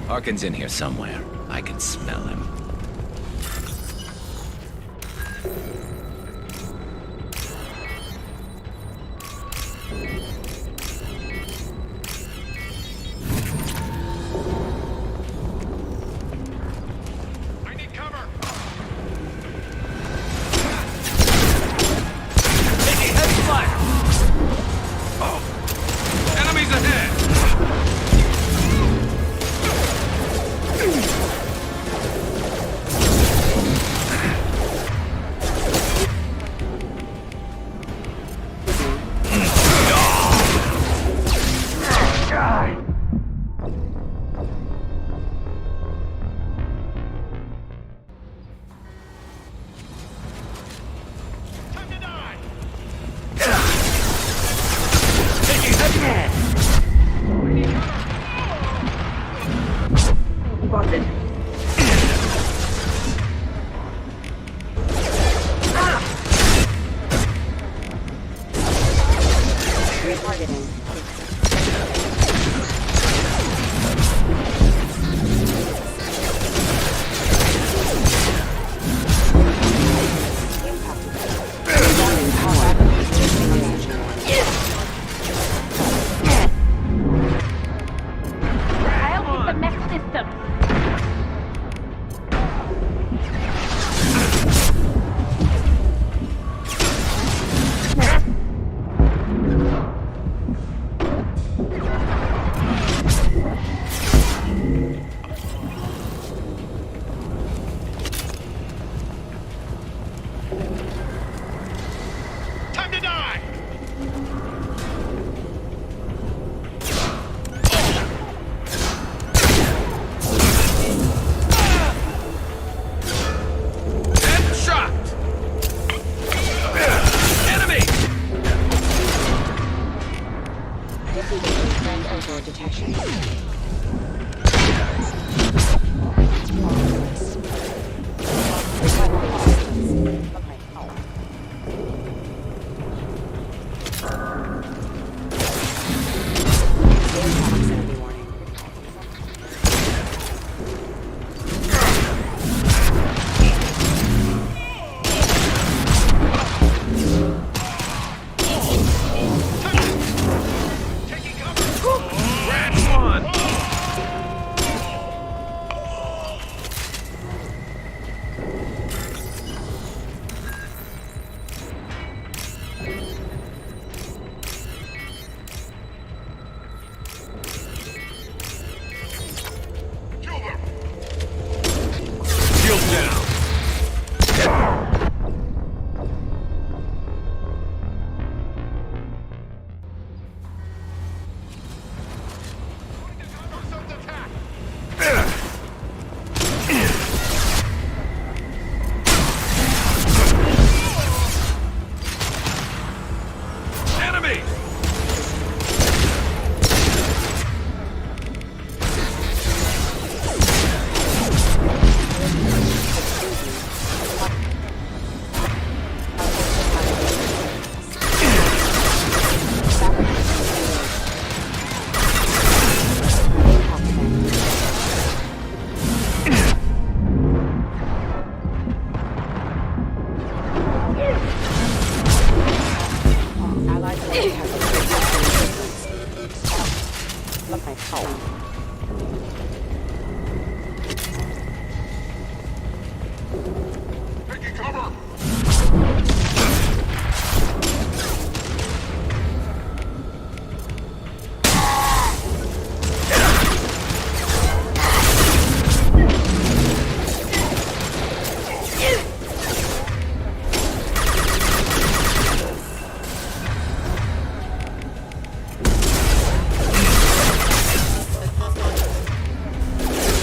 Speaker 7: Harkin's in here somewhere. I can smell him.
Speaker 16: I need cover. Taking heavy fire. Oh. Enemies ahead.
Speaker 17: Spotted. Retargeting.
Speaker 12: I'll hit the next system.
Speaker 16: Time to die. Shot! Enemy!
Speaker 17: Disengaging friend overlord detection.
Speaker 16: Taking cover. Rat one. Enemy!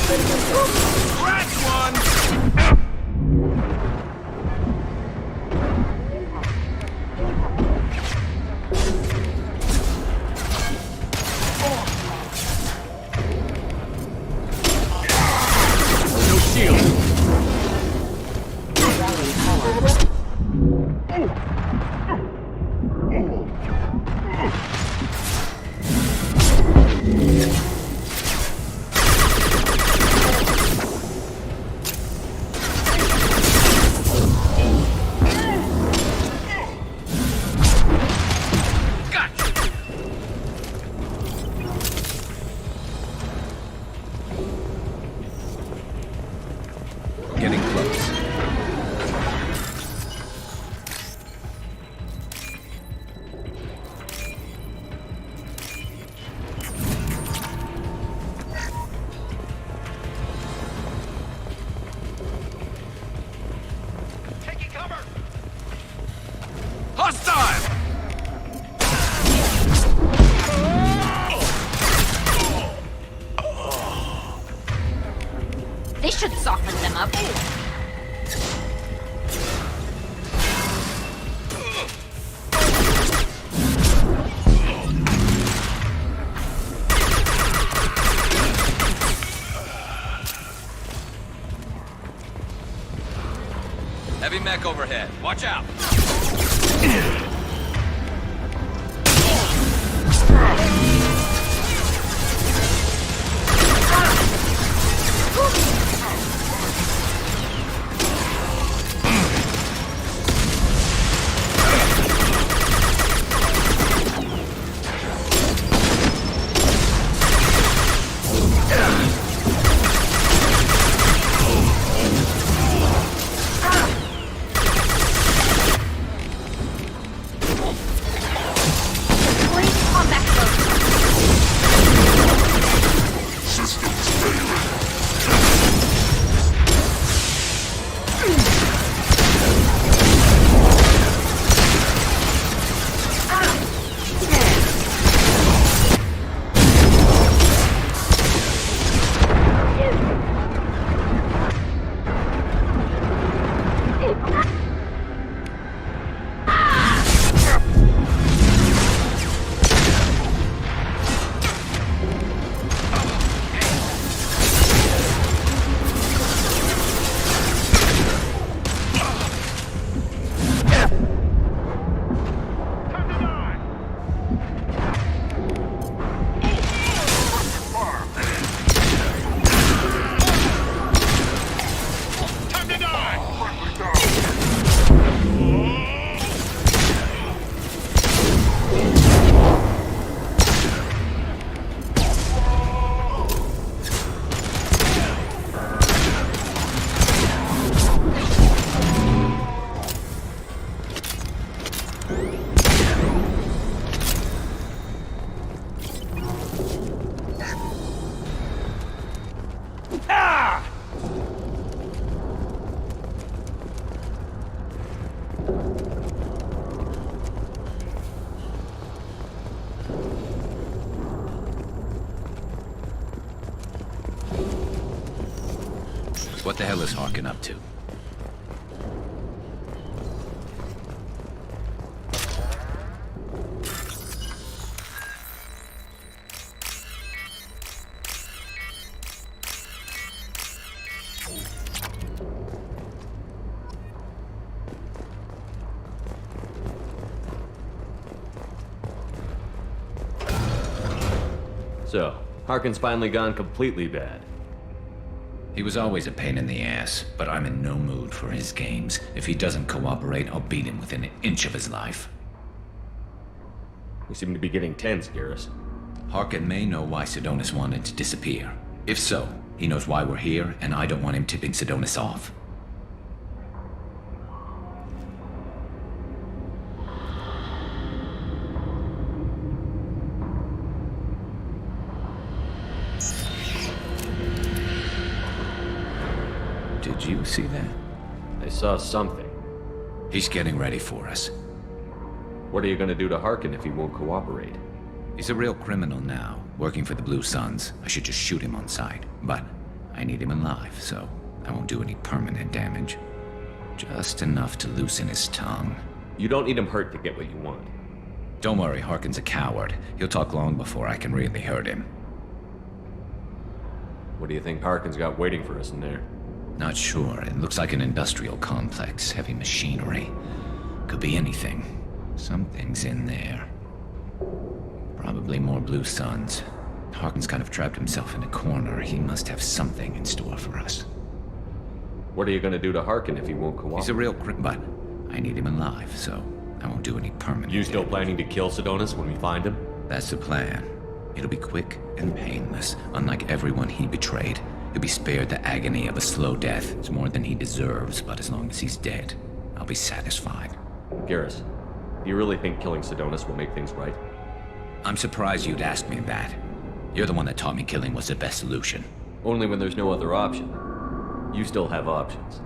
Speaker 9: Taking cover!
Speaker 16: Scratch one!
Speaker 5: No shield.
Speaker 16: Gotcha!
Speaker 7: Getting close.
Speaker 16: Taking cover! Hostile!
Speaker 12: They should soften them up.
Speaker 16: Heavy mech overhead. Watch out!
Speaker 12: Great combat mode.
Speaker 9: Systems failing. Time to die! Friendly down.
Speaker 7: What the hell is Hawken up to?
Speaker 5: So, Harkin's finally gone completely bad.
Speaker 7: He was always a pain in the ass, but I'm in no mood for his games. If he doesn't cooperate, I'll beat him within an inch of his life.
Speaker 5: We seem to be getting tense, Garrus.
Speaker 7: Harkin may know why Sidonis wanted to disappear. If so, he knows why we're here, and I don't want him tipping Sidonis off. Did you see that?
Speaker 5: I saw something.
Speaker 7: He's getting ready for us.
Speaker 5: What are you gonna do to Harkin if he won't cooperate?
Speaker 7: He's a real criminal now, working for the Blue Suns. I should just shoot him on sight. But I need him alive, so I won't do any permanent damage. Just enough to loosen his tongue.
Speaker 5: You don't need him hurt to get what you want.
Speaker 7: Don't worry, Harkin's a coward. He'll talk long before I can really hurt him.
Speaker 5: What do you think Harkin's got waiting for us in there?
Speaker 7: Not sure. It looks like an industrial complex. Heavy machinery. Could be anything. Something's in there. Probably more Blue Suns. Harkin's kind of trapped himself in a corner. He must have something in store for us.
Speaker 5: What are you gonna do to Harkin if he won't cooperate?
Speaker 7: He's a real but I need him alive, so I won't do any permanent.
Speaker 5: You still planning to kill Sidonis when we find him?
Speaker 7: That's the plan. It'll be quick and painless. Unlike everyone he betrayed, he'll be spared the agony of a slow death. It's more than he deserves, but as long as he's dead, I'll be satisfied.
Speaker 5: Garrus, do you really think killing Sidonis will make things right?
Speaker 7: I'm surprised you'd ask me that. You're the one that taught me killing was the best solution.
Speaker 5: Only when there's no other option. You still have options.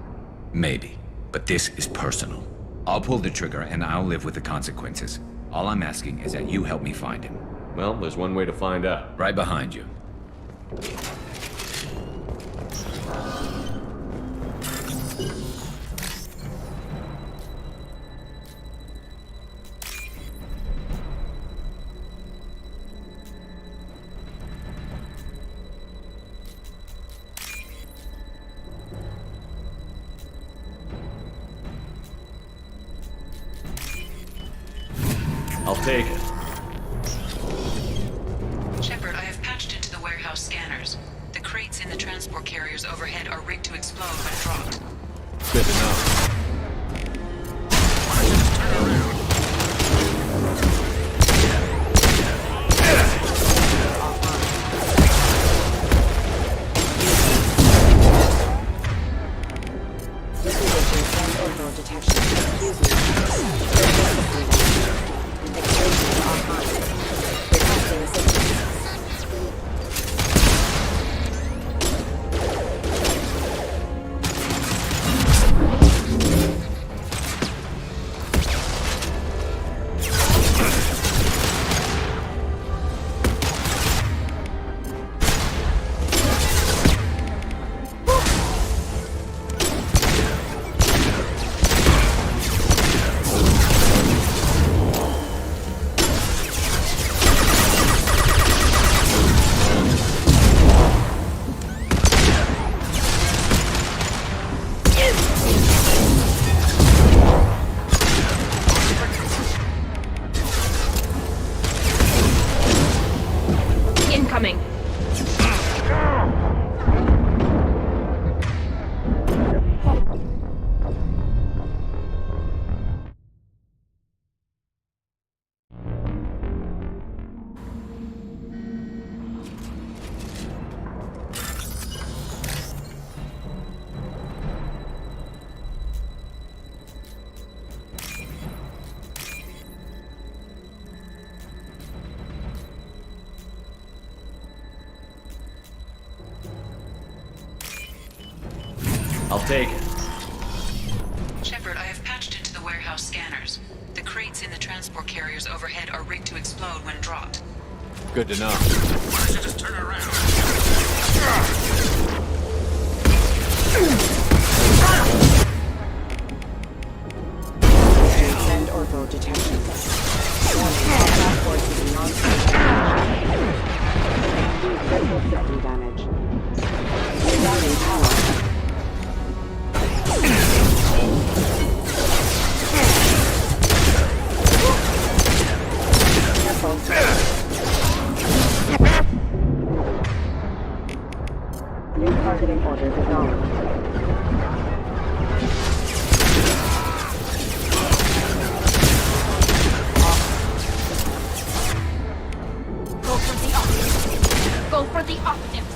Speaker 7: Maybe, but this is personal. I'll pull the trigger and I'll live with the consequences. All I'm asking is that you help me find him.
Speaker 5: Well, there's one way to find out.
Speaker 7: Right behind you.
Speaker 5: I'll take it.
Speaker 6: Shepard, I have patched into the warehouse scanners. The crates in the transport carriers overhead are rigged to explode when dropped.
Speaker 5: Good to know. I'll take it.
Speaker 6: Shepard, I have patched into the warehouse scanners. The crates in the transport carriers overhead are rigged to explode when dropped.
Speaker 5: Good to know.
Speaker 16: Why don't you just turn around?
Speaker 17: Send orbital detection. Critical system damage. Regarding power. Careful. Marketing order dissolved.
Speaker 18: Go for the optics. Go for the optics.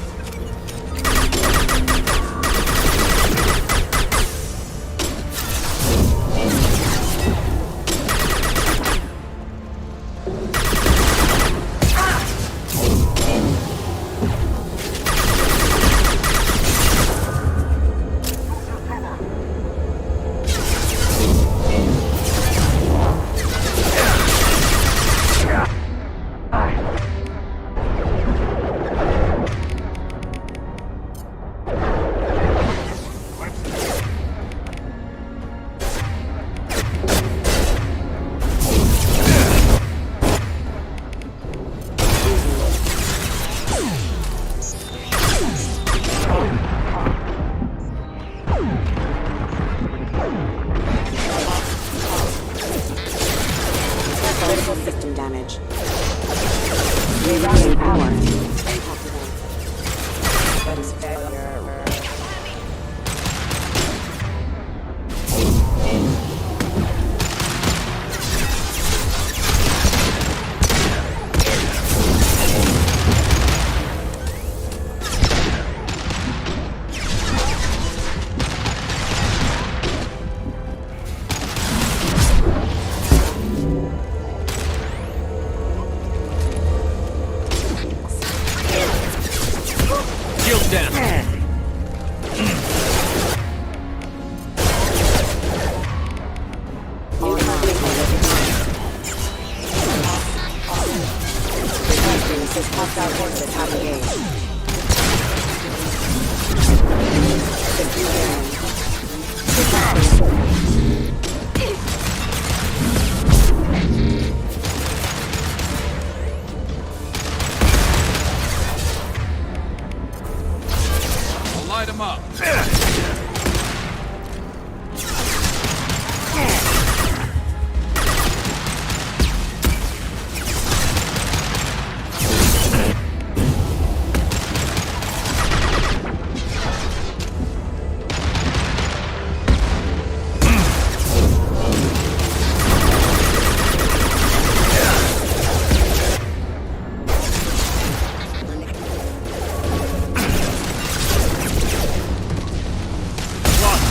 Speaker 17: Critical system damage. Rerouting power. That is failure.
Speaker 5: Shield down.
Speaker 17: Hostile forces have engaged.
Speaker 5: We'll light them up.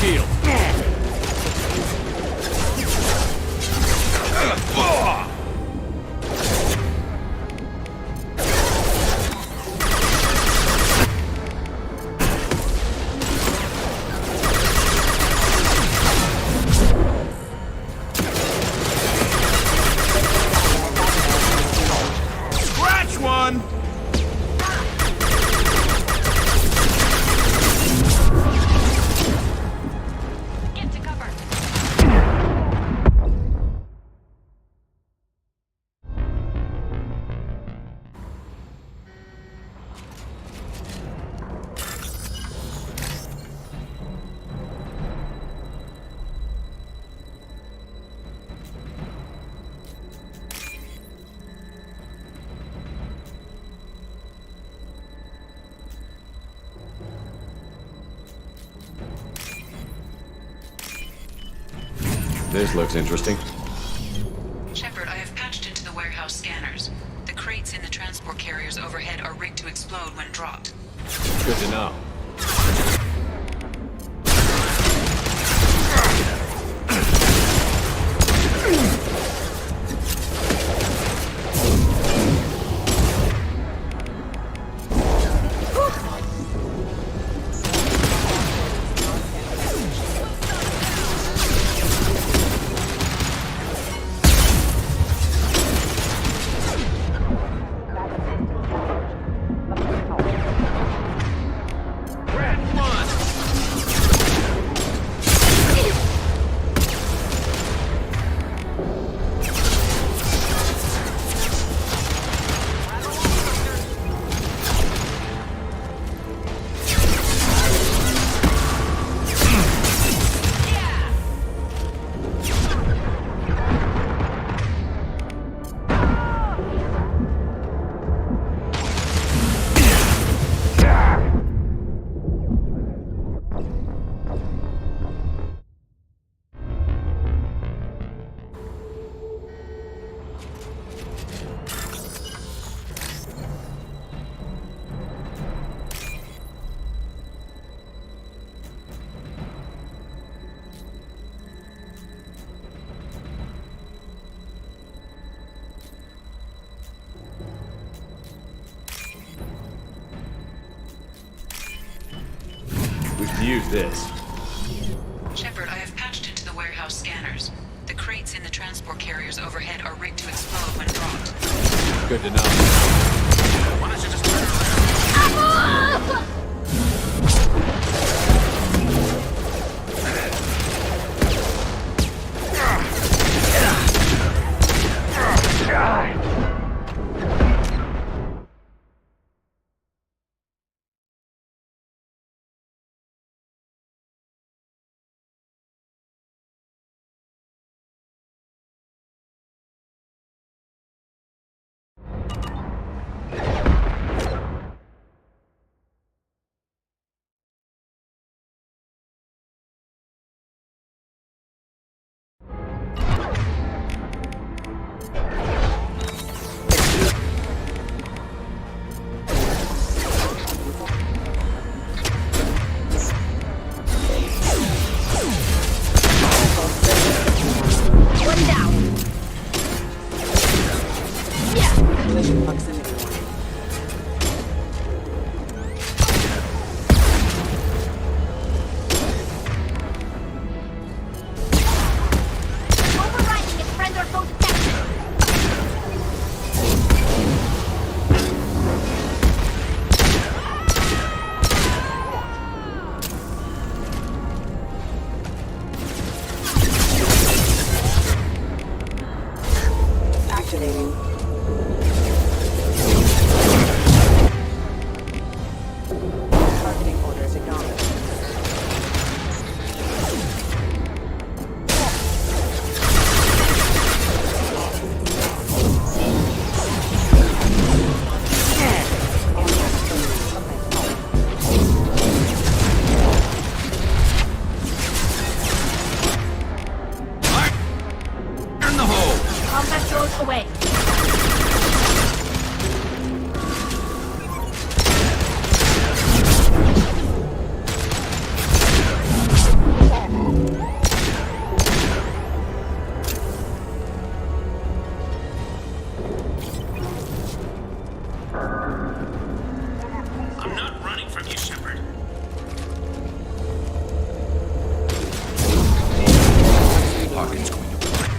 Speaker 5: Shield.
Speaker 3: Scratch one!
Speaker 18: Get to cover.
Speaker 5: This looks interesting.
Speaker 6: Shepard, I have patched into the warehouse scanners. The crates in the transport carriers overhead are rigged to explode when dropped.
Speaker 5: Good to know. use this.
Speaker 6: Shepard, I have patched into the warehouse scanners. The crates in the transport carriers overhead are rigged to explode when dropped.
Speaker 5: Good to know.
Speaker 16: Why don't you just turn around?
Speaker 18: Away.
Speaker 16: I'm not running from you, Shepard.
Speaker 11: Hawkins going to play.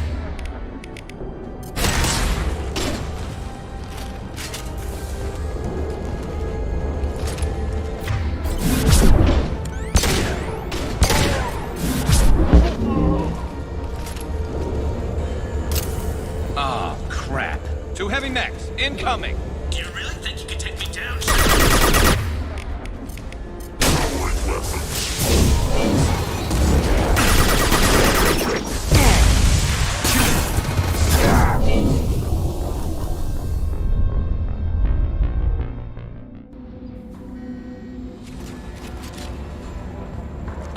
Speaker 3: Ah, crap. Two heavy mechs, incoming!
Speaker 16: Do you really think you can take me down, Shepard?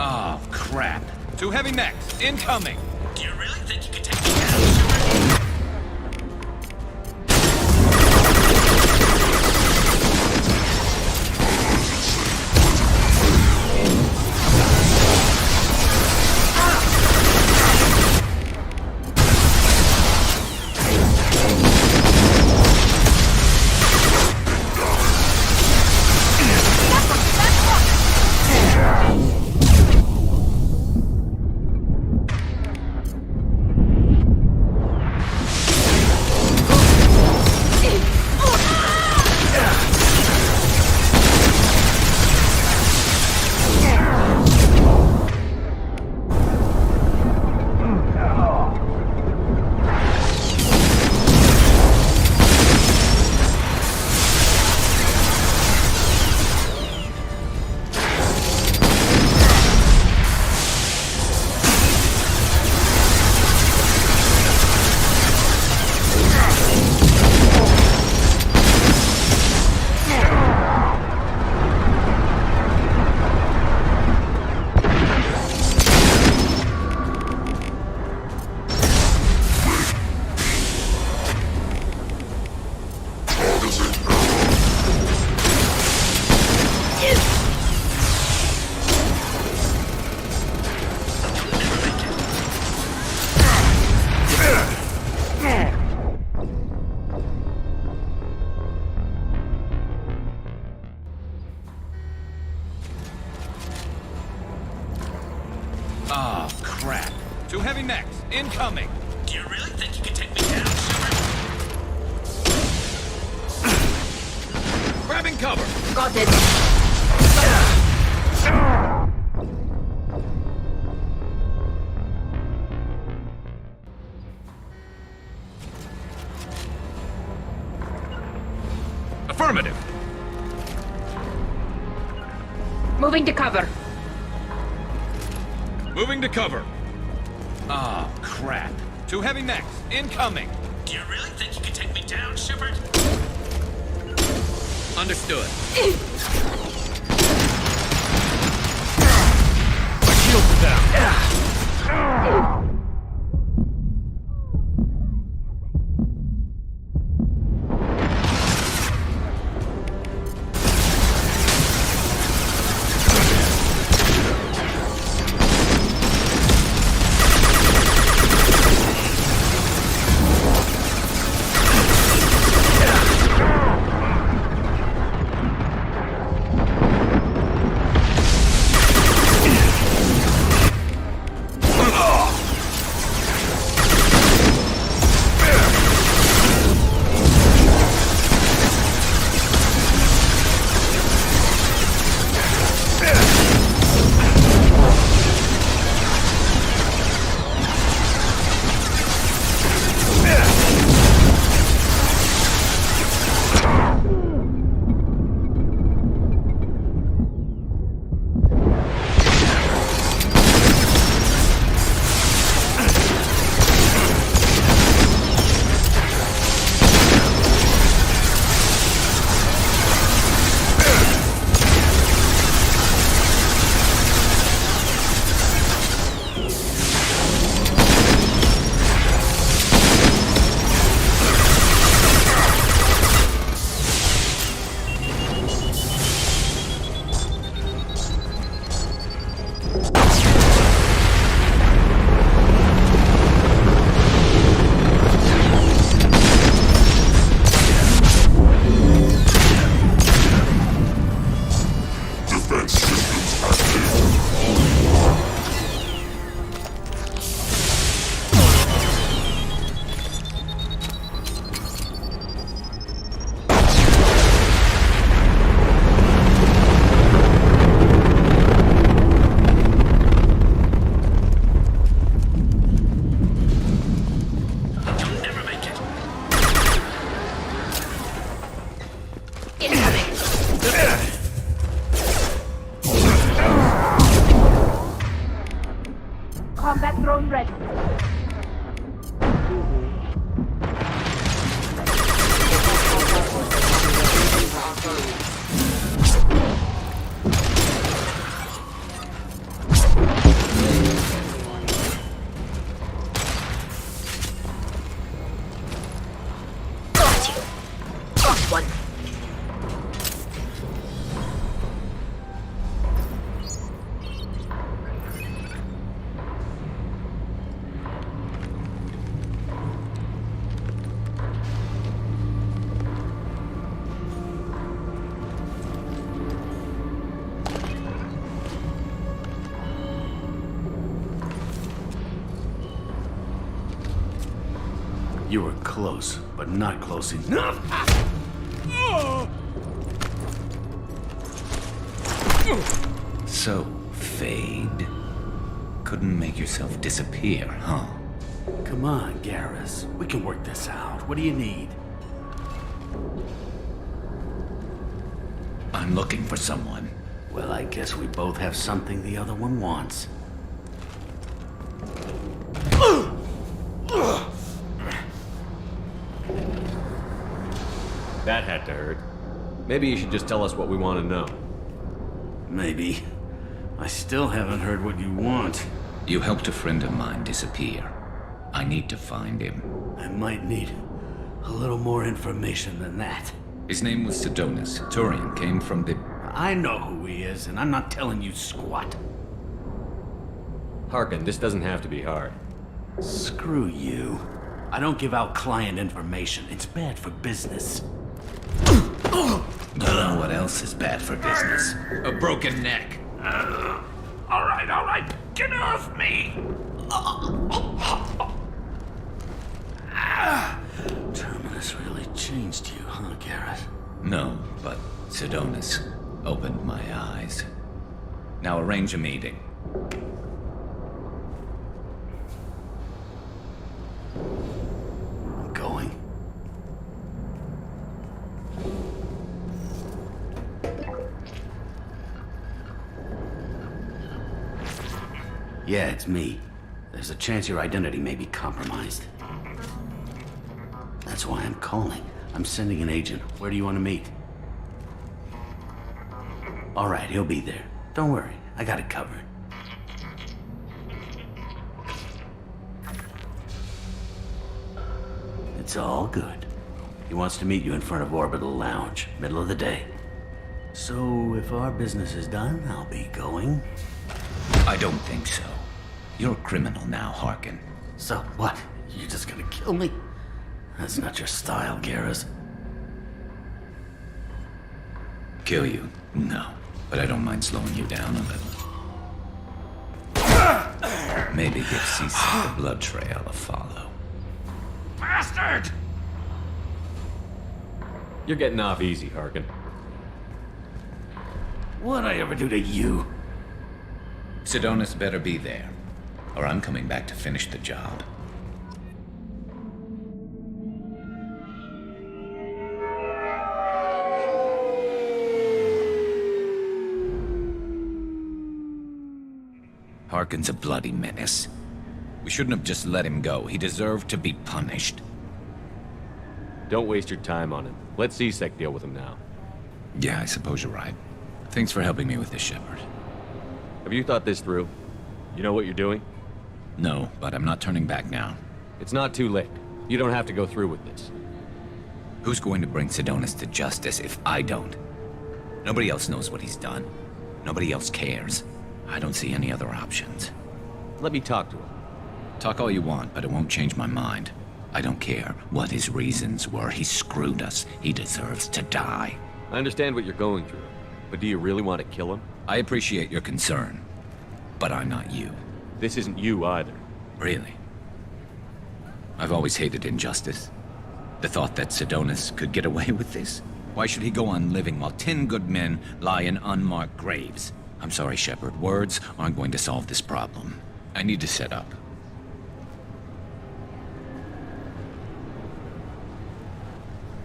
Speaker 3: Ah, crap. Two heavy mechs, incoming!
Speaker 16: Do you really think you can take me down, Shepard? mechs, incoming! Do you really think you can take me down, Shepard? Grabbing cover!
Speaker 18: Got it.
Speaker 16: Affirmative!
Speaker 18: Moving to cover.
Speaker 16: Moving to cover. Ah, crap. 2 heavy mechs, incoming! Do you really think you can take me down, Shepard? Understood. My shields are down.
Speaker 18: Combat drone ready. Got you. Got one.
Speaker 19: You were close, but not close enough.
Speaker 7: So, Fade. Couldn't make yourself disappear, huh?
Speaker 19: Come on, Garrus. We can work this out. What do you need?
Speaker 7: I'm looking for someone.
Speaker 19: Well, I guess we both have something the other one wants.
Speaker 5: That had to hurt. Maybe you should just tell us what we want to know.
Speaker 19: Maybe. I still haven't heard what you want.
Speaker 7: You helped a friend of mine disappear. I need to find him.
Speaker 19: I might need a little more information than that.
Speaker 7: His name was Sidonus. Turian came from the...
Speaker 19: I know who he is, and I'm not telling you squat.
Speaker 5: Harkin, this doesn't have to be hard.
Speaker 19: Screw you. I don't give out client information. It's bad for business.
Speaker 7: You know what else is bad for business? A broken neck.
Speaker 19: All right. Get off me! Terminus really changed you, huh, Garrett?
Speaker 7: No, but Sidonis opened my eyes. Now arrange a meeting.
Speaker 19: I'm going. Yeah, it's me. There's a chance your identity may be compromised. That's why I'm calling. I'm sending an agent. Where do you want to meet? All right, he'll be there. Don't worry, I got it covered. It's all good. He wants to meet you in front of Orbital Lounge, middle of the day. So, if our business is done, I'll be going.
Speaker 7: I don't think so. You're a criminal now, Harkin.
Speaker 19: So what? You just gonna kill me? That's not your style, Garrus.
Speaker 7: Kill you? No. But I don't mind slowing you down a little. Maybe give CC the blood trail a follow.
Speaker 16: Bastard!
Speaker 5: You're getting off easy, Harkin.
Speaker 19: What'd I ever do to you?
Speaker 7: Sidonis better be there, or I'm coming back to finish the job. Harkin's a bloody menace. We shouldn't have just let him go. He deserved to be punished.
Speaker 5: Don't waste your time on him. Let C-Sec deal with him now.
Speaker 7: Yeah, I suppose you're right. Thanks for helping me with this, Shepard.
Speaker 5: Have you thought this through? You know what you're doing?
Speaker 7: No, but I'm not turning back now.
Speaker 5: It's not too late. You don't have to go through with this.
Speaker 7: Who's going to bring Sidonis to justice if I don't? Nobody else knows what he's done. Nobody else cares. I don't see any other options.
Speaker 5: Let me talk to him.
Speaker 7: Talk all you want, but it won't change my mind. I don't care what his reasons were. He screwed us. He deserves to die.
Speaker 5: I understand what you're going through, but do you really want to kill him?
Speaker 7: I appreciate your concern, but I'm not you.
Speaker 5: This isn't you either.
Speaker 7: Really? I've always hated injustice. The thought that Sidonis could get away with this? Why should he go on living while 10 good men lie in unmarked graves? I'm sorry, Shepard. Words aren't going to solve this problem. I need to set up.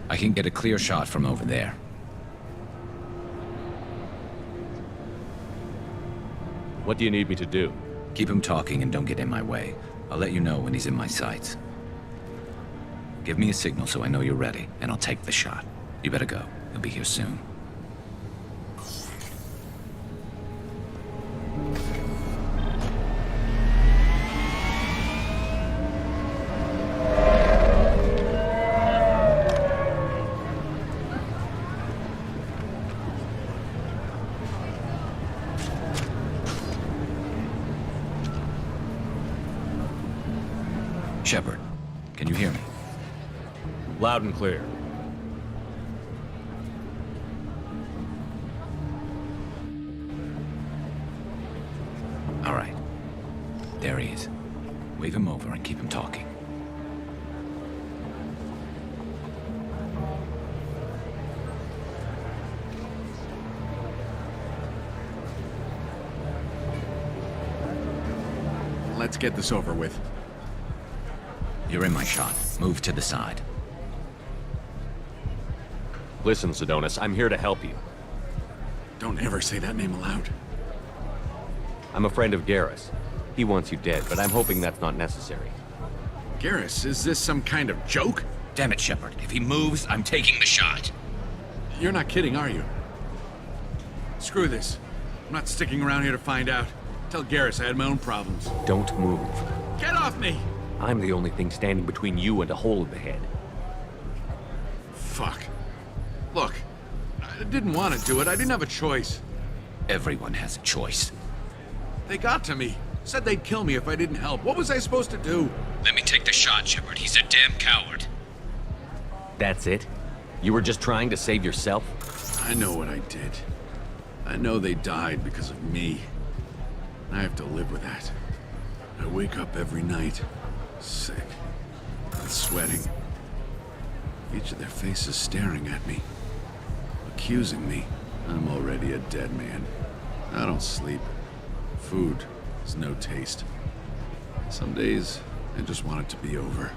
Speaker 7: I can get a clear shot from over there.
Speaker 5: What do you need me to do?
Speaker 7: Keep him talking and don't get in my way. I'll let you know when he's in my sights. Give me a signal so I know you're ready, and I'll take the shot. You better go. He'll be here soon. Shepard, can you hear me?
Speaker 5: Loud and clear.
Speaker 7: All right. There he is. Wave him over and keep him talking.
Speaker 4: Let's get this over with.
Speaker 7: You're in my shot. Move to the side.
Speaker 5: Listen, Sidonis, I'm here to help you.
Speaker 4: Don't ever say that name aloud.
Speaker 5: I'm a friend of Garrus. He wants you dead, but I'm hoping that's not necessary.
Speaker 4: Garrus, is this some kind of joke?
Speaker 7: Damn it, Shepard. If he moves, I'm taking the shot.
Speaker 4: You're not kidding, are you? Screw this. I'm not sticking around here to find out. Tell Garrus I had my own problems.
Speaker 5: Don't move.
Speaker 4: Get off me!
Speaker 5: I'm the only thing standing between you and a hole in the head.
Speaker 4: Fuck. Look, I didn't want to do it. I didn't have a choice.
Speaker 7: Everyone has a choice.
Speaker 4: They got to me. Said they'd kill me if I didn't help. What was I supposed to do?
Speaker 7: Let me take the shot, Shepard. He's a damn coward.
Speaker 5: That's it? You were just trying to save yourself?
Speaker 4: I know what I did. I know they died because of me. I have to live with that. I wake up every night, sick, and sweating. Each of their faces staring at me, accusing me. I'm already a dead man. I don't sleep. Food has no taste. Some days, I just want it to be over.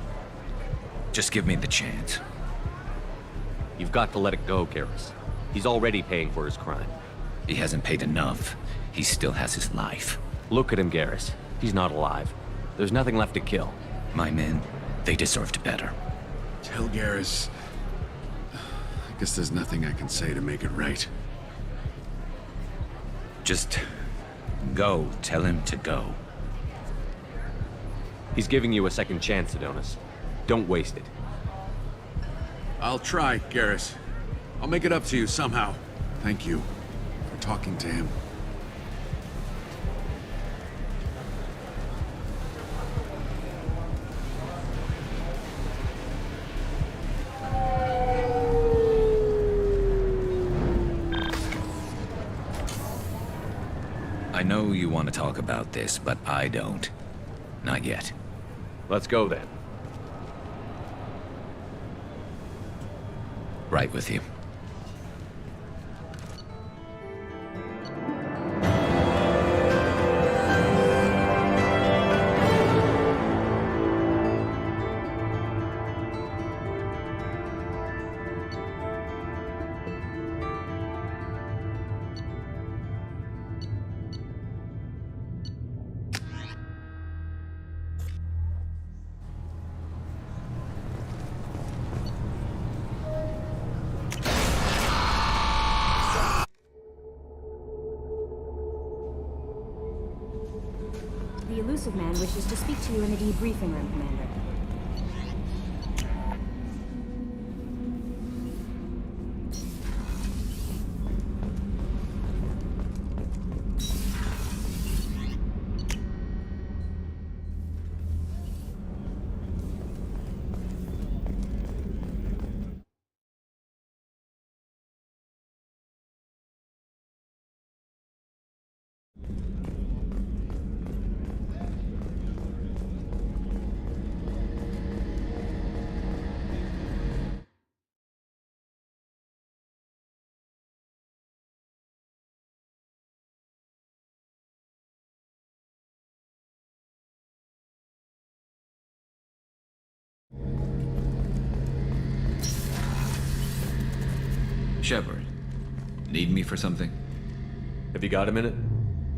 Speaker 7: Just give me the chance.
Speaker 5: You've got to let it go, Garrus. He's already paying for his crime.
Speaker 7: He hasn't paid enough. He still has his life.
Speaker 5: Look at him, Garrus. He's not alive. There's nothing left to kill.
Speaker 7: My men, they deserved better.
Speaker 4: Tell Garrus... I guess there's nothing I can say to make it right.
Speaker 7: Just... go. Tell him to go.
Speaker 5: He's giving you a second chance, Adonis. Don't waste it.
Speaker 4: I'll try, Garrus. I'll make it up to you somehow. Thank you for talking to him.
Speaker 7: I know you want to talk about this, but I don't. Not yet.
Speaker 5: Let's go then.
Speaker 7: Right with you.
Speaker 1: The Illusive Man wishes to speak to you in the debriefing room, Commander.
Speaker 7: Shepard, need me for something?
Speaker 5: Have you got a minute?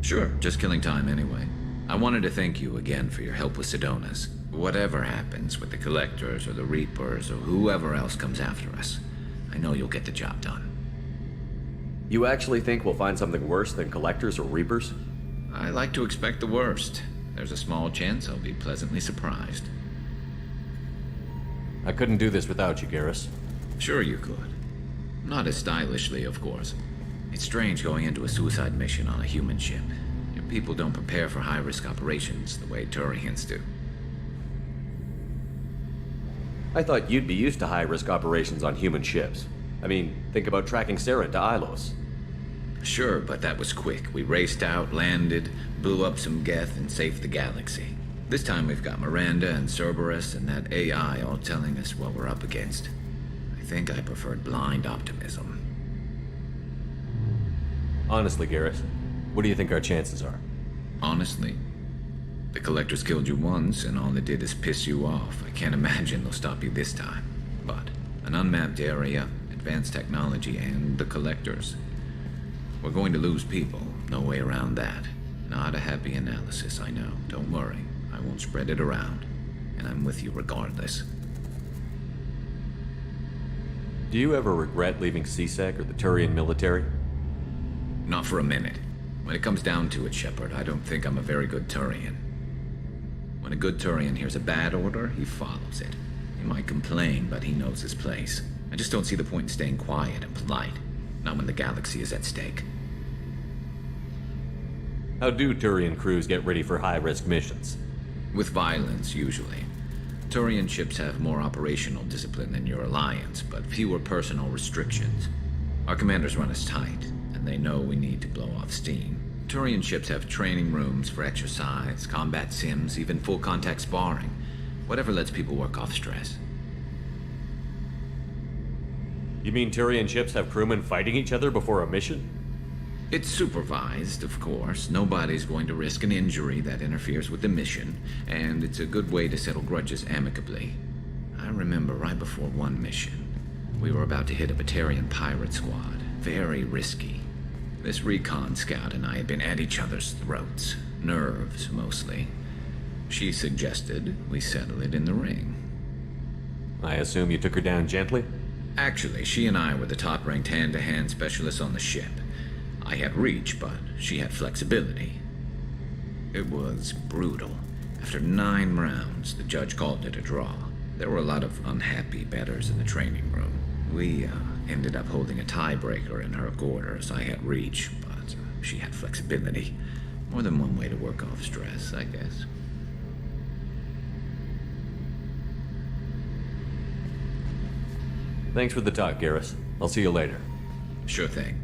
Speaker 7: Sure, just killing time anyway. I wanted to thank you again for your help with Sidonis. Whatever happens with the Collectors or the Reapers or whoever else comes after us, I know you'll get the job done.
Speaker 5: You actually think we'll find something worse than Collectors or Reapers?
Speaker 7: I like to expect the worst. There's a small chance I'll be pleasantly surprised.
Speaker 5: I couldn't do this without you, Garrus.
Speaker 7: Sure you could. Not as stylishly, of course. It's strange going into a suicide mission on a human ship. Your people don't prepare for high-risk operations the way Turians do.
Speaker 5: I thought you'd be used to high-risk operations on human ships. I mean, think about tracking Sarah to Ilos.
Speaker 7: Sure, but that was quick. We raced out, landed, blew up some Geth, and saved the galaxy. This time we've got Miranda and Cerberus and that AI all telling us what we're up against. I think I preferred blind optimism.
Speaker 5: Honestly, Garrus, what do you think our chances are?
Speaker 7: Honestly? The Collectors killed you once, and all they did is piss you off. I can't imagine they'll stop you this time. But an unmapped area, advanced technology, and the Collectors. We're going to lose people. No way around that. Not a happy analysis, I know. Don't worry. I won't spread it around. And I'm with you regardless.
Speaker 5: Do you ever regret leaving C-Sec or the Turian military?
Speaker 7: Not for a minute. When it comes down to it, Shepard, I don't think I'm a very good Turian. When a good Turian hears a bad order, he follows it. He might complain, but he knows his place. I just don't see the point in staying quiet and polite. Not when the galaxy is at stake.
Speaker 5: How do Turian crews get ready for high-risk missions?
Speaker 7: With violence, usually. Turian ships have more operational discipline than your alliance, but fewer personal restrictions. Our commanders run us tight, and they know we need to blow off steam. Turian ships have training rooms for exercise, combat sims, even full-contact sparring. Whatever lets people work off stress.
Speaker 5: You mean Turian ships have crewmen fighting each other before a mission?
Speaker 7: It's supervised, of course. Nobody's going to risk an injury that interferes with the mission, and it's a good way to settle grudges amicably. I remember right before one mission, we were about to hit a Batarian pirate squad. Very risky. This recon scout and I had been at each other's throats. Nerves, mostly. She suggested we settle it in the ring.
Speaker 5: I assume you took her down gently?
Speaker 7: Actually, she and I were the top-ranked hand-to-hand specialists on the ship. I had reach, but she had flexibility. It was brutal. After 9 rounds, the judge called it a draw. There were a lot of unhappy bettors in the training room. We ended up holding a tiebreaker in her quarters. I had reach, but she had flexibility. More than one way to work off stress, I guess.
Speaker 5: Thanks for the talk, Garrus. I'll see you later.
Speaker 7: Sure thing.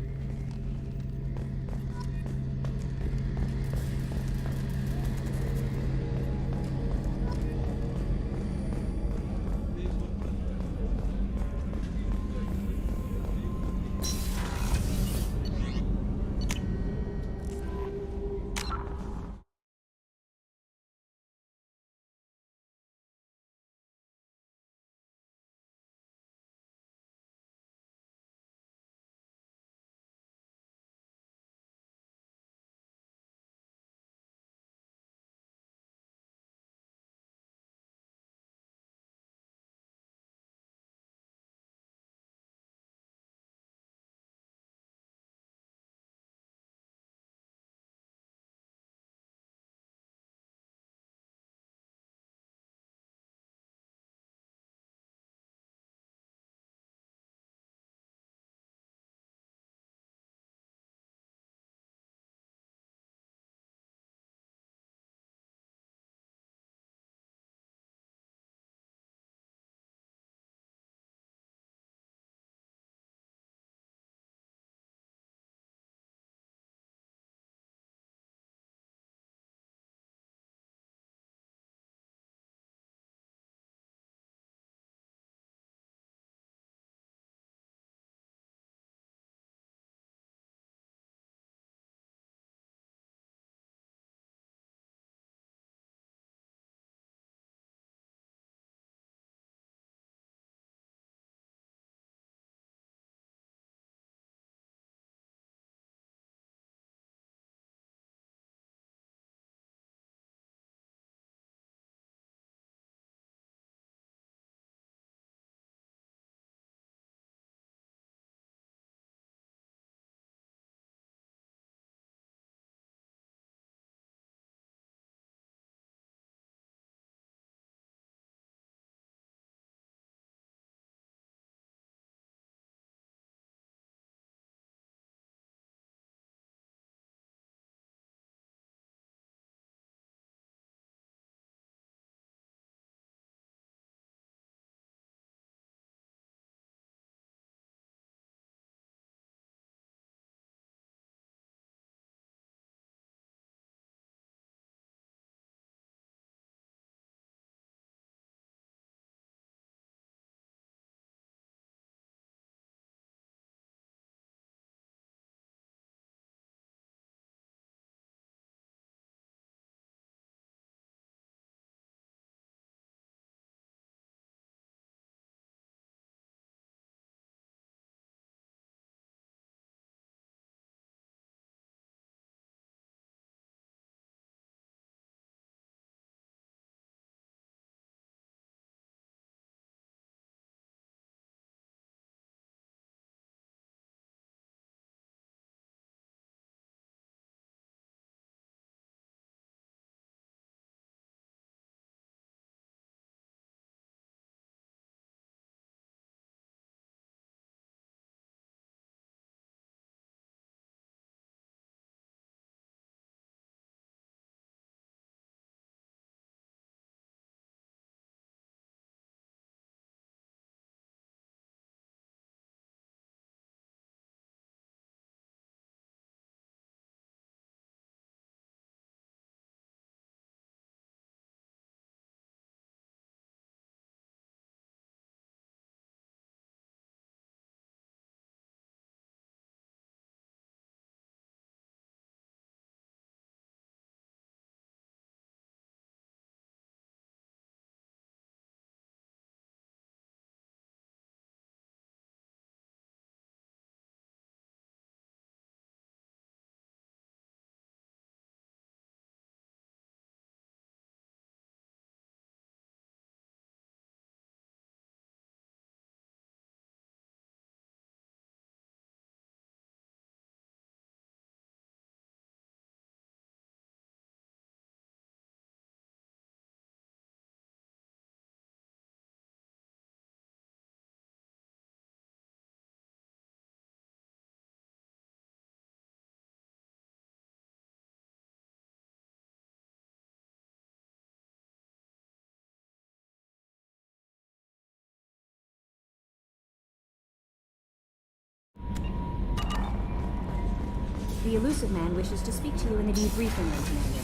Speaker 1: The elusive man wishes to speak to you in the debriefing room, Commander.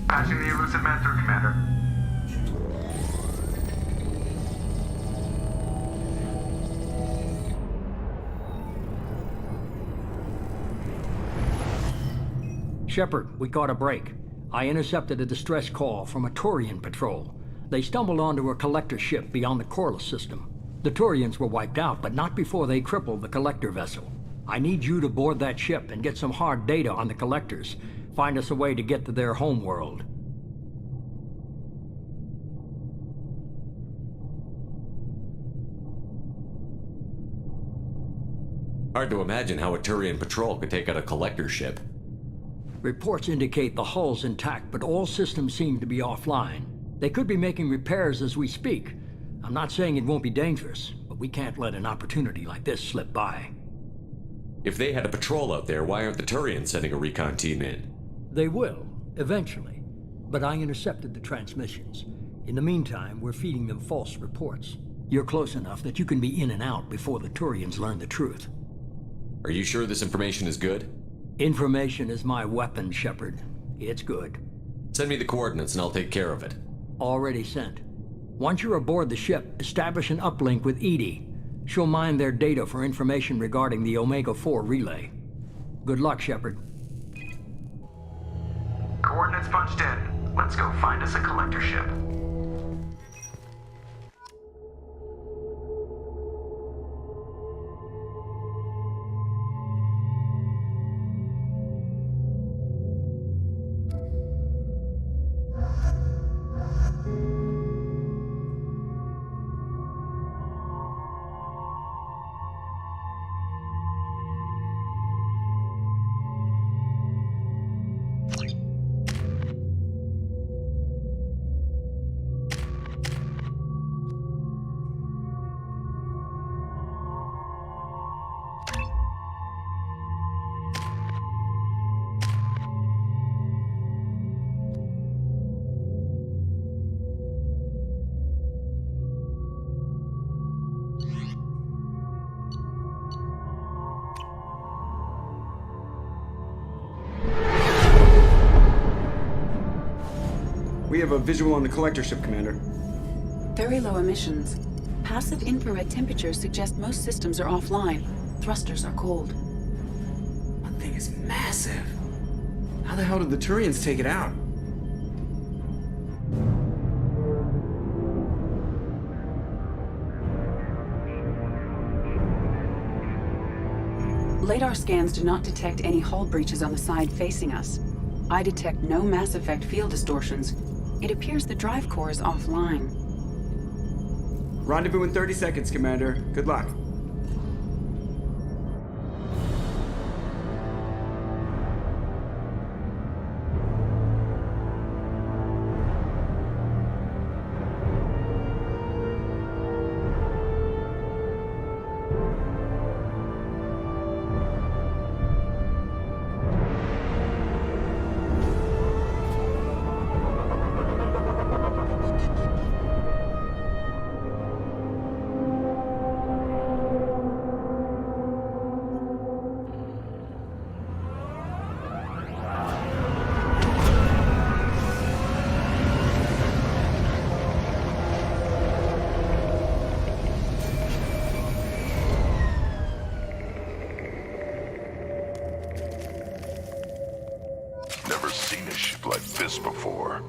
Speaker 20: Patching the elusive man through, Commander.
Speaker 21: Shepard, we caught a break. I intercepted a distress call from a Turian patrol. They stumbled onto a collector ship beyond the Corliss system. The Turians were wiped out, but not before they crippled the collector vessel. I need you to board that ship and get some hard data on the collectors. Find us a way to get to their homeworld.
Speaker 5: Hard to imagine how a Turian patrol could take out a collector ship.
Speaker 21: Reports indicate the hull's intact, but all systems seem to be offline. They could be making repairs as we speak. I'm not saying it won't be dangerous, but we can't let an opportunity like this slip by.
Speaker 5: If they had a patrol out there, why aren't the Turians sending a recon team in?
Speaker 21: They will, eventually. But I intercepted the transmissions. In the meantime, we're feeding them false reports. You're close enough that you can be in and out before the Turians learn the truth.
Speaker 5: Are you sure this information is good?
Speaker 21: Information is my weapon, Shepard. It's good.
Speaker 5: Send me the coordinates and I'll take care of it.
Speaker 21: Already sent. Once you're aboard the ship, establish an uplink with EDI. She'll mine their data for information regarding the Omega-4 relay. Good luck, Shepard.
Speaker 20: Coordinates punched in. Let's go find us a collector ship.
Speaker 22: We have a visual on the collector ship, Commander.
Speaker 6: Very low emissions. Passive infrared temperatures suggest most systems are offline. Thrusters are cold.
Speaker 22: That thing is massive. How the hell did the Turians take it out?
Speaker 6: Radar scans do not detect any hull breaches on the side facing us. I detect no Mass Effect field distortions. It appears the drive core is offline.
Speaker 22: Rendezvous in 30 seconds, Commander. Good luck.
Speaker 9: Never seen a ship like this before.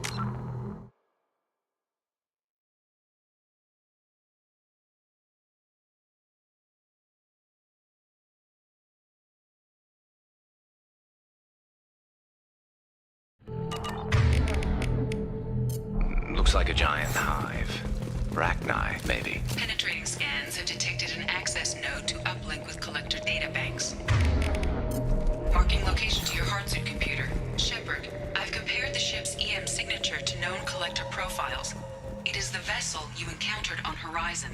Speaker 7: Looks like a giant hive. Rachni, maybe.
Speaker 6: Penetrating scans have detected an access node to uplink with collector databanks. Marking location to your hardsuit computer. Shell vessel you encountered on Horizon.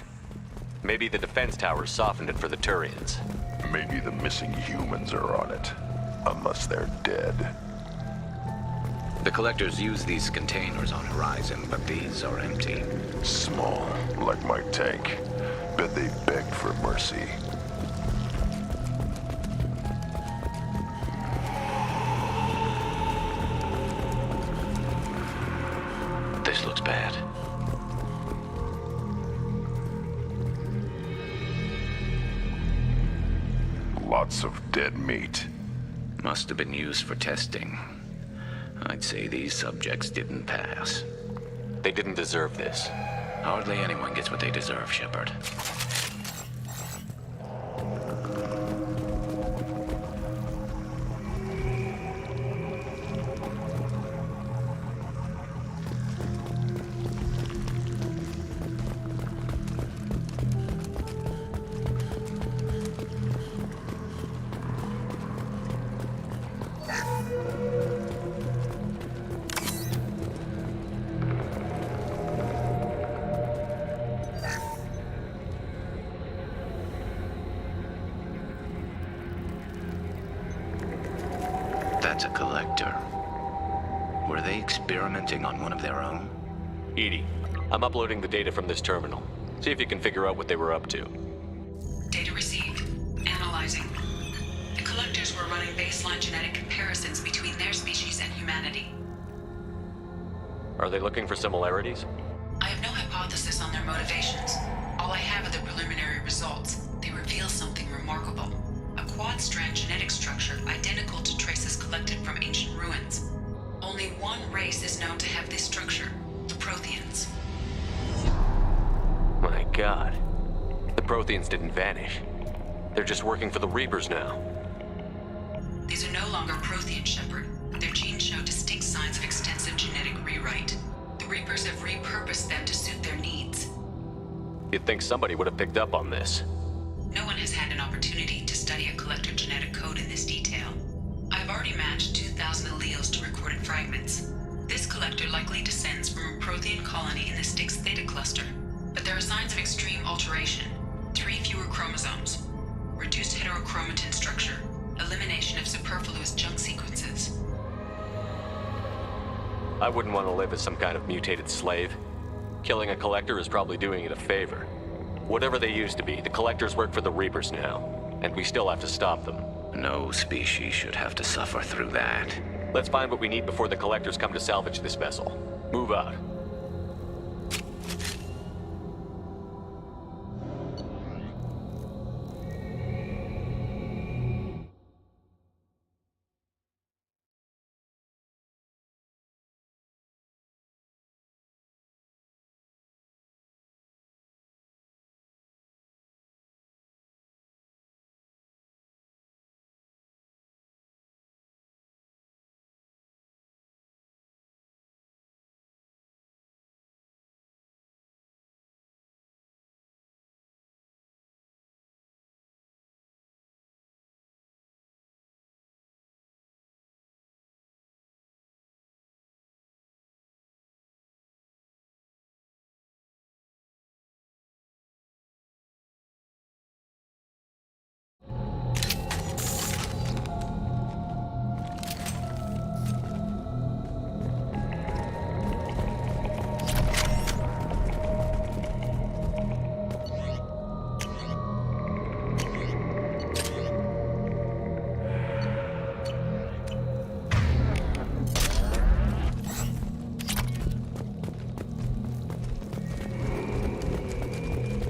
Speaker 5: Maybe the defense towers softened it for the Turians.
Speaker 11: Maybe the missing humans are on it. Unless they're dead.
Speaker 7: The Collectors use these containers on Horizon, but these are empty.
Speaker 11: Small, like my tank. Bet they begged for mercy.
Speaker 7: This looks bad.
Speaker 11: Lots of dead meat.
Speaker 7: Must have been used for testing. I'd say these subjects didn't pass.
Speaker 5: They didn't deserve this.
Speaker 7: Hardly anyone gets what they deserve, Shepard. That's a Collector. Were they experimenting on one of their own?
Speaker 5: EDI, I'm uploading the data from this terminal. See if you can figure out what they were up to.
Speaker 6: Data received. Analyzing. The Collectors were running baseline genetic comparisons between their species and humanity.
Speaker 5: Are they looking for similarities?
Speaker 6: I have no hypothesis on their motivations. All I have are the preliminary results. They reveal something remarkable. A quad-strand genetic structure identical to traces collected from ancient ruins. Only one race is known to have this structure, the Protheans.
Speaker 5: My God. The Protheans didn't vanish. They're just working for the Reapers now.
Speaker 6: These are no longer Prothean, Shepard. Their genes show distinct signs of extensive genetic rewrite. The Reapers have repurposed them to suit their needs.
Speaker 5: You'd think somebody would have picked up on this.
Speaker 6: No one has had an opportunity to study a Collector genetic code in this detail. I've already matched 2,000 alleles to recorded fragments. This Collector likely descends from a Prothean colony in the Styx Theta cluster, but there are signs of extreme alteration. 3 fewer chromosomes, reduced heterochromatin structure, elimination of superfluous junk sequences.
Speaker 5: I wouldn't want to live as some kind of mutated slave. Killing a Collector is probably doing it a favor. Whatever they used to be, the Collectors work for the Reapers now, and we still have to stop them.
Speaker 7: No species should have to suffer through that.
Speaker 5: Let's find what we need before the Collectors come to salvage this vessel. Move out.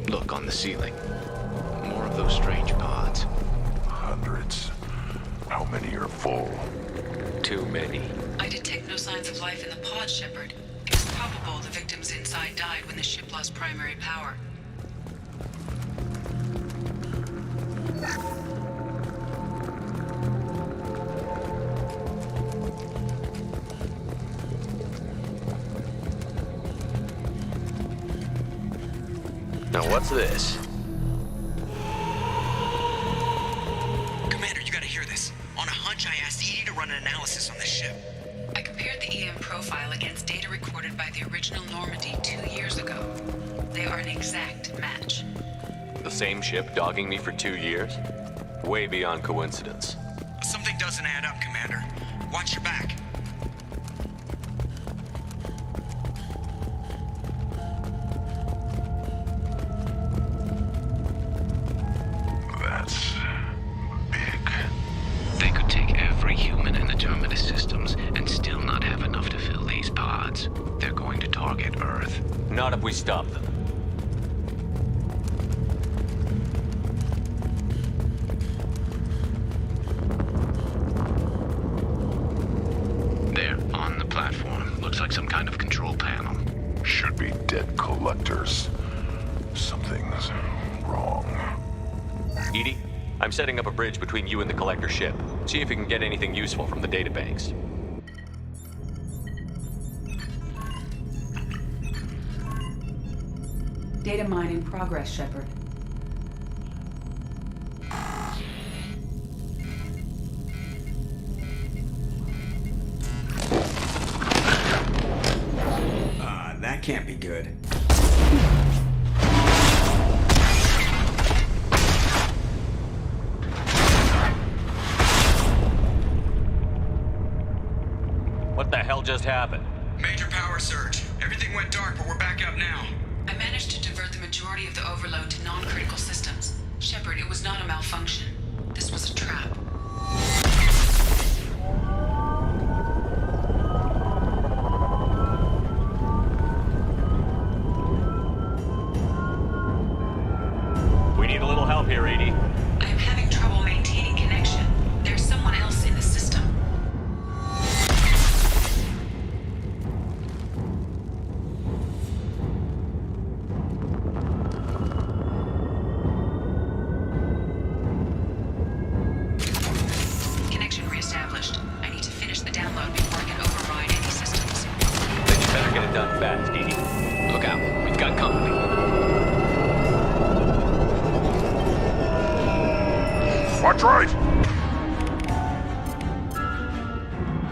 Speaker 7: Look on the ceiling. More of those strange pods.
Speaker 11: Hundreds. How many are full?
Speaker 5: Too many.
Speaker 6: I detect no signs of life in the pod, Shepard. It's probable the victims inside died when the ship lost primary power.
Speaker 5: Now what's this?
Speaker 8: Commander, you gotta hear this. On a hunch, I asked EDI to run an analysis on this ship.
Speaker 6: I compared the EM profile against data recorded by the original Normandy 2 years ago. They are an exact match.
Speaker 5: The same ship dogging me for 2 years? Way beyond coincidence.
Speaker 22: Something doesn't add up, Commander. Watch your back.
Speaker 11: That's big.
Speaker 8: They could take every human in the Terminus systems and still not have enough to fill these pods. They're going to target Earth.
Speaker 5: Not if we stop them.
Speaker 8: They're on the platform. Looks like some kind of control panel.
Speaker 11: Should be dead collectors. Something's wrong.
Speaker 5: EDI, I'm setting up a bridge between you and the Collector ship. See if you can get anything useful from the databanks.
Speaker 6: Data mine in progress, Shepard.
Speaker 22: That can't be good.
Speaker 5: What the hell just happened?
Speaker 22: Major power surge. Everything went dark, but we're back up now.
Speaker 6: I managed to divert the majority of the overload to non-critical systems. Shepard, it was not a malfunction. This was a trap.
Speaker 5: We need a little help here, EDI.
Speaker 6: I am having trouble maintaining connection. There's someone else in the system. Connection reestablished. I need to finish the download before I can override any systems.
Speaker 5: Then you better get it done fast, EDI.
Speaker 8: Look out. We've got company.
Speaker 11: Watch right!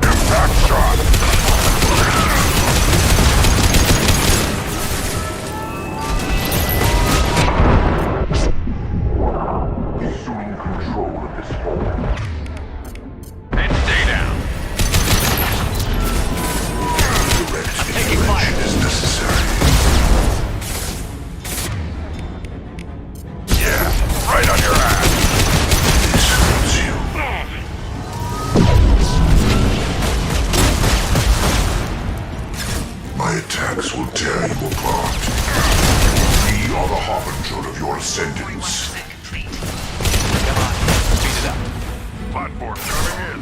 Speaker 11: Impact shot! Assuming control of this hole. And stay down. Direct intervention is necessary. Yeah, right on your ass. My attacks will tear you apart. We are the harbinger of your ascendance.
Speaker 5: Come on, speed it up.
Speaker 11: Platform coming in.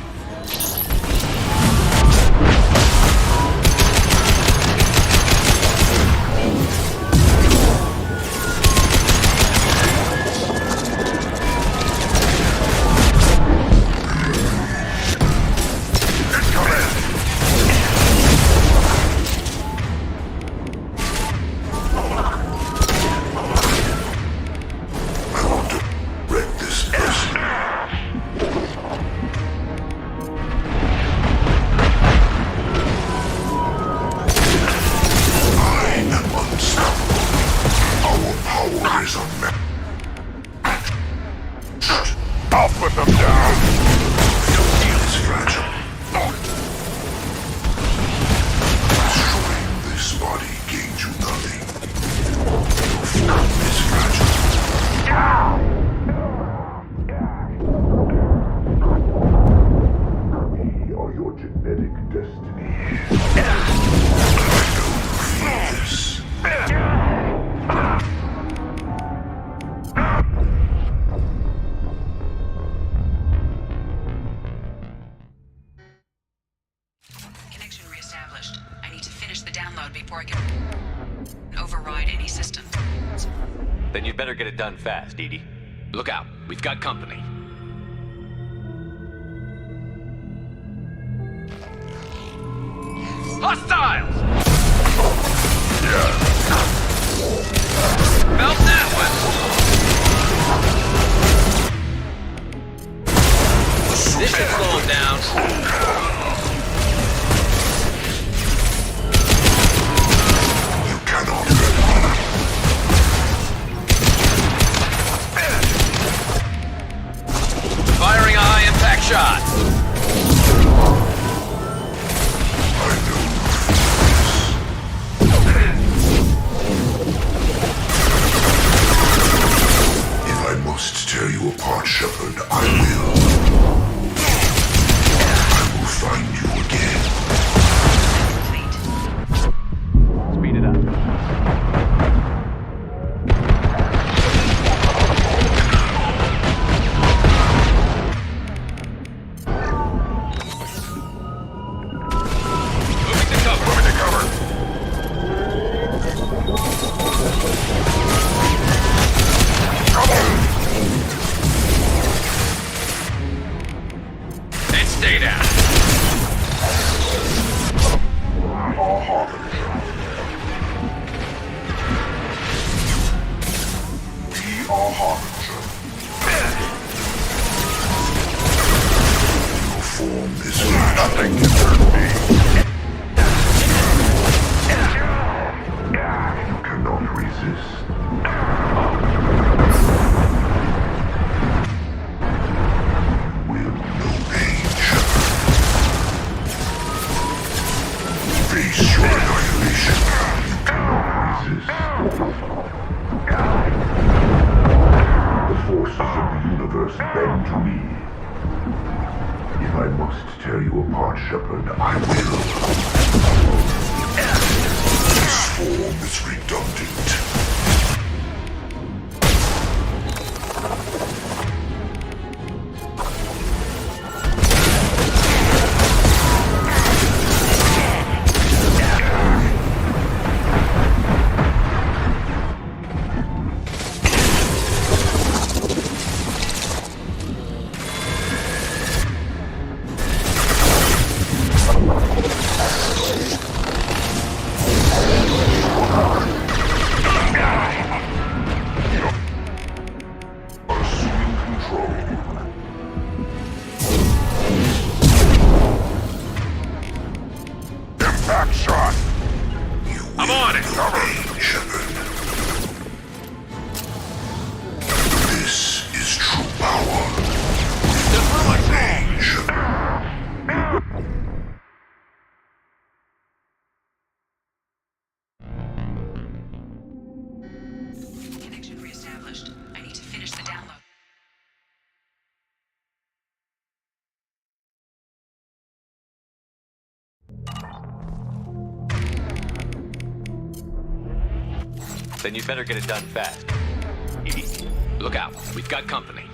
Speaker 11: I'll put them down! Your deal is fragile. Destroying this body gains you nothing. Your form is fragile. We are your genetic destiny. I don't feel this.
Speaker 6: Connection reestablished. I need to finish the download before I can override any system.
Speaker 5: Then you'd better get it done fast, EDI.
Speaker 8: Look out. We've got company. Hostiles! Felt that one! This should slow them down.
Speaker 16: shot!
Speaker 9: If I must tear you apart, Shepard, I will. I will find you again.
Speaker 5: Speed it up. Then you'd better get it done fast.
Speaker 16: Look out. We've got company.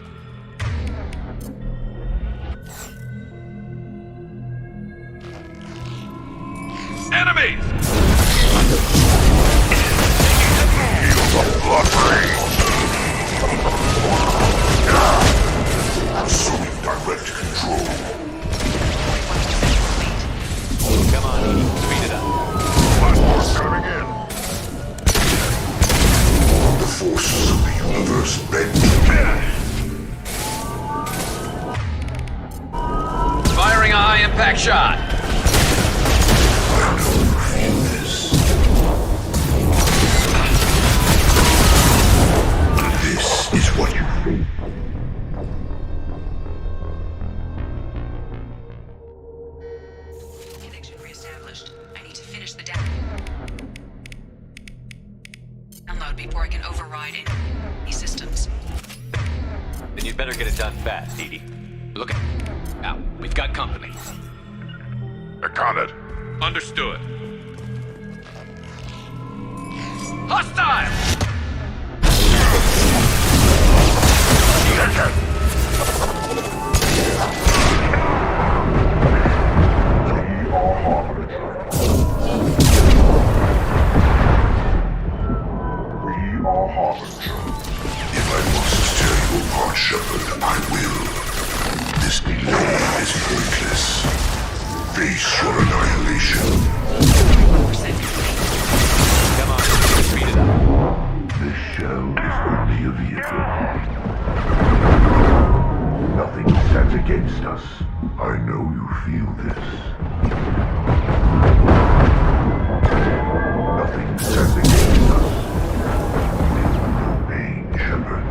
Speaker 16: Enemies!
Speaker 9: Assuming direct control.
Speaker 5: Come on, Edie. Speed it up.
Speaker 9: Platforms coming in. The forces of the universe bend to me.
Speaker 16: Firing a high-impact shot.
Speaker 9: I know you feel this. This is what you think.
Speaker 6: Connection reestablished. I need to finish the download before I can override any systems.
Speaker 5: Then you'd better get it done fast, Edie.
Speaker 16: Look out. We've got company.
Speaker 9: I got it.
Speaker 16: Understood. Hostile!
Speaker 9: If I must tear you apart, Shepard, I will. This delay is pointless. Face your annihilation.
Speaker 5: Come on, speed it up.
Speaker 9: This shell is only a vehicle. Nothing stands against us. I know you feel this. Nothing stands against us. No pain, Shepard.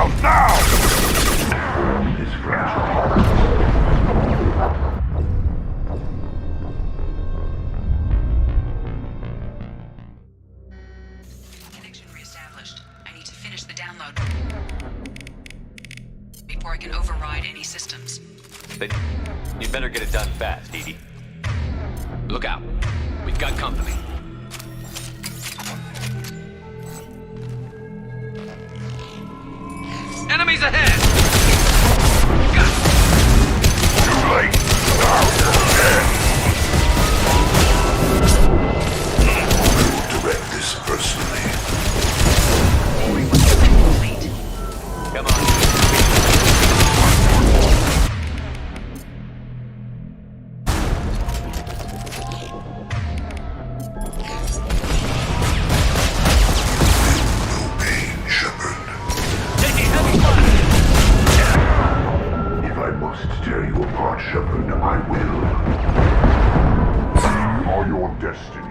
Speaker 9: Down now! Is fragile.
Speaker 6: Connection reestablished. I need to finish the download before I can override any systems.
Speaker 5: Then you better get it done fast, Edie. Look out. We've got company. Enemies ahead!
Speaker 9: Too late. Now you're dead. I will direct this personally.
Speaker 5: Come on.
Speaker 9: If I must tear you apart, Shepard, I will. You are your destiny.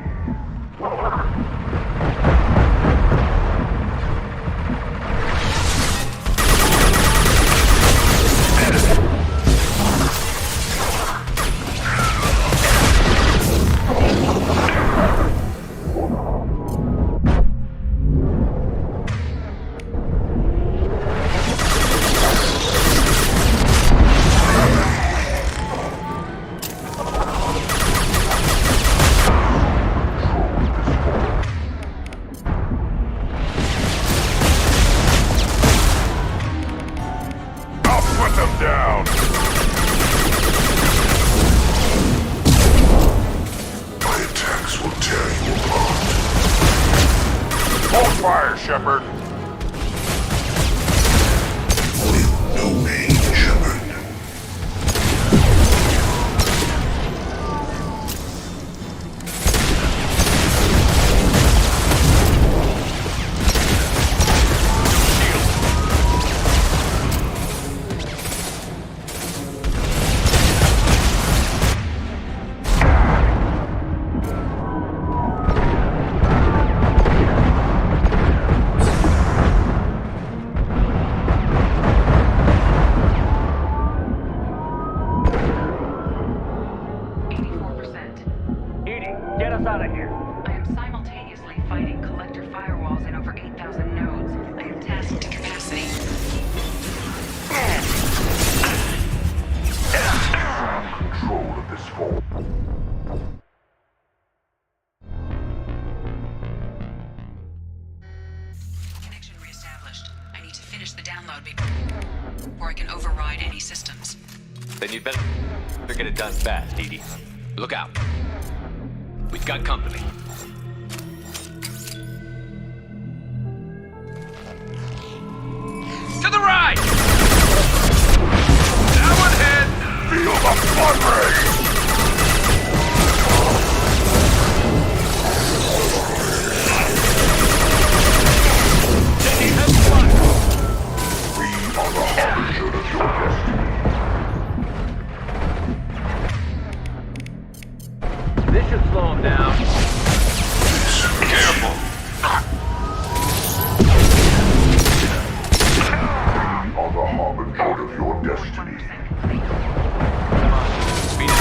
Speaker 9: Shepard. With no pain, Shepard.
Speaker 6: Before I can override any systems.
Speaker 5: Then you'd better get it done fast, Edie. Look out. We've got company. To the right! Now ahead! Feel the blood rage! Taking heavy fire! We are the harbinger of your destiny. This should slow him down.
Speaker 9: Careful! We are the harbinger of your destiny.
Speaker 5: Come on, speed up.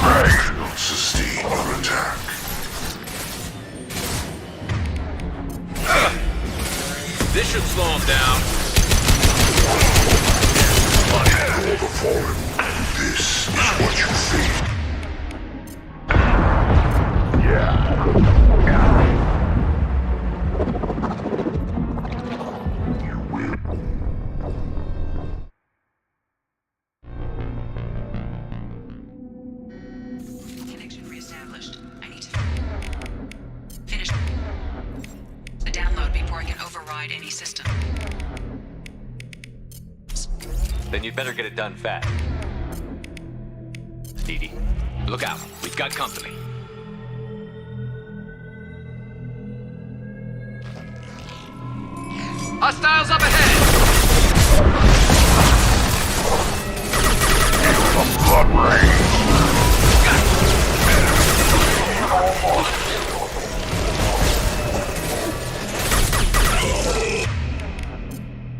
Speaker 9: cannot sustain your attack.
Speaker 16: This should slow him down.
Speaker 9: You're the fallen. This is what you fear.
Speaker 6: Connection reestablished. I need to finish the download before I can override any system.
Speaker 5: Then you'd better get it done fast. Dee, look out. We've got company.
Speaker 16: Hostiles up ahead!
Speaker 9: Blood rain.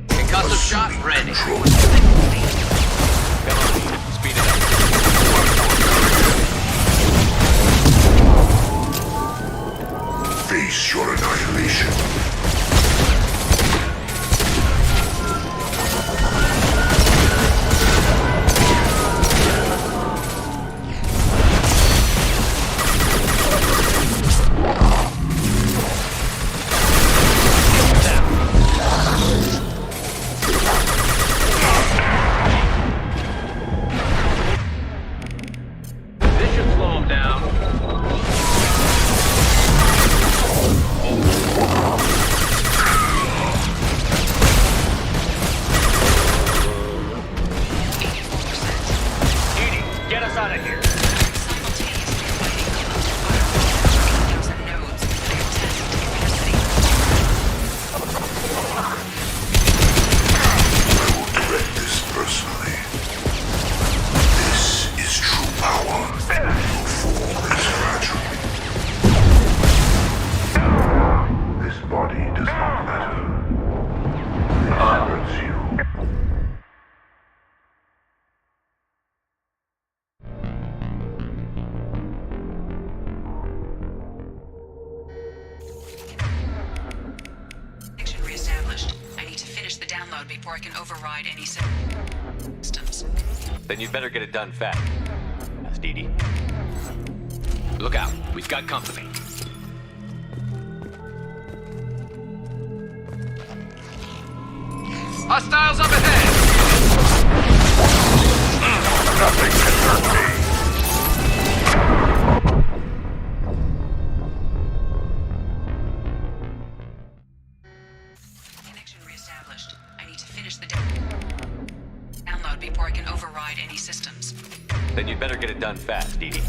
Speaker 16: Concussive shot ready.
Speaker 5: Come on, speed it up.
Speaker 9: Face your annihilation.
Speaker 16: This should slow him down.
Speaker 5: Edie, get us out of here.
Speaker 9: This personally. This is true power. Your form is fragile. This body does not matter. This hurts you.
Speaker 6: Connection reestablished. I need to finish the download before I can override any systems.
Speaker 5: Then you'd better get it done fast. Dee. Look out. We've got company.
Speaker 16: Hostiles up ahead!
Speaker 9: Nothing can hurt me.
Speaker 6: Connection reestablished. I need to finish the download before I can override any systems.
Speaker 5: Then you'd better get it done fast, Dee.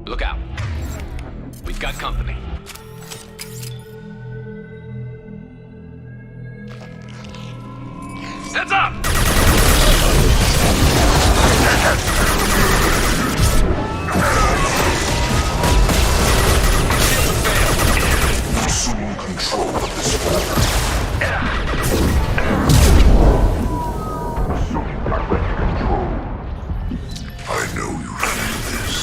Speaker 5: Look out. We've got company.
Speaker 16: Heads up!
Speaker 9: Assume control of this form. Assume direct control. I know you feel this.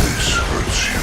Speaker 9: This hurts you.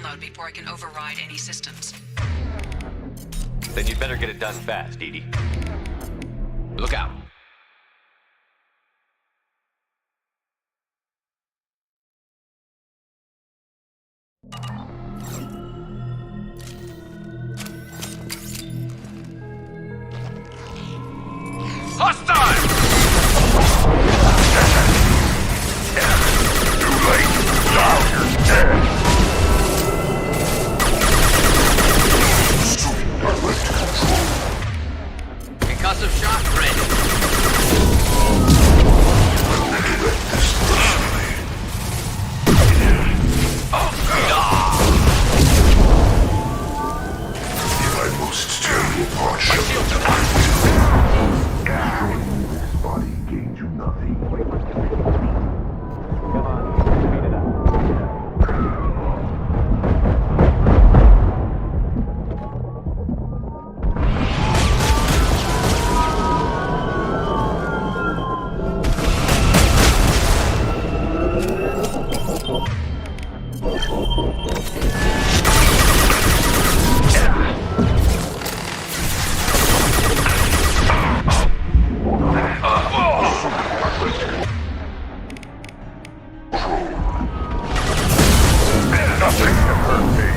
Speaker 6: download before I can override any systems.
Speaker 5: Then you'd better get it done fast, Edie. Look out.
Speaker 8: Concussive shot ready.
Speaker 9: If I must tear you apart, Shepard, I will. Destroying this body gains you nothing. Nothing can hurt me.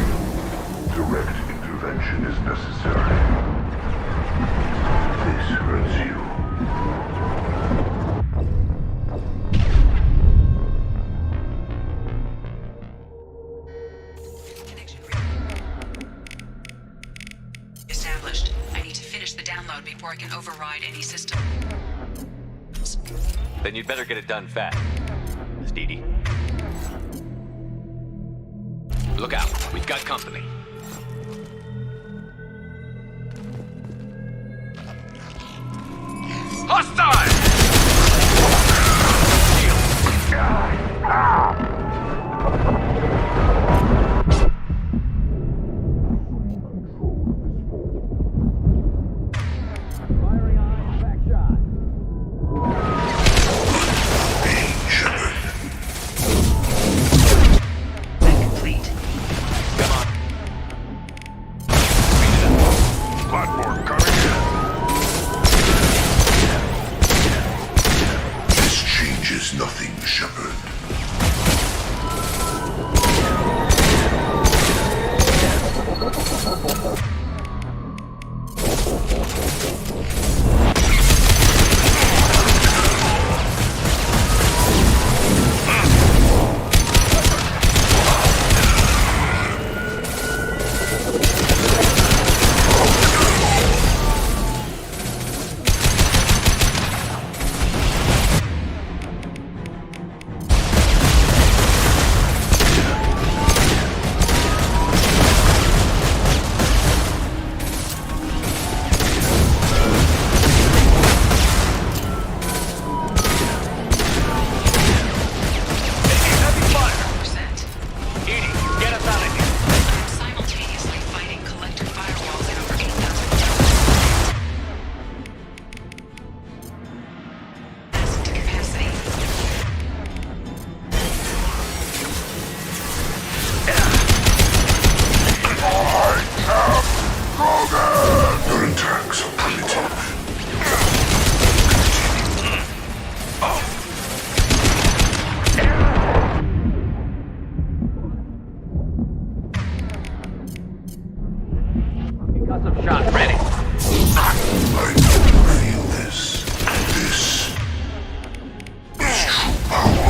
Speaker 9: Direct intervention is necessary. This hurts you.
Speaker 6: Established. I need to finish the download before I can override any system.
Speaker 5: Then you'd better get it done fast, Edie.
Speaker 8: Look out. We've got company. Hostile!
Speaker 9: Platform coming in. This changes nothing, Shepard. Your attacks are primitive.
Speaker 8: Concussive shot ready.
Speaker 9: I don't feel this. This is true power.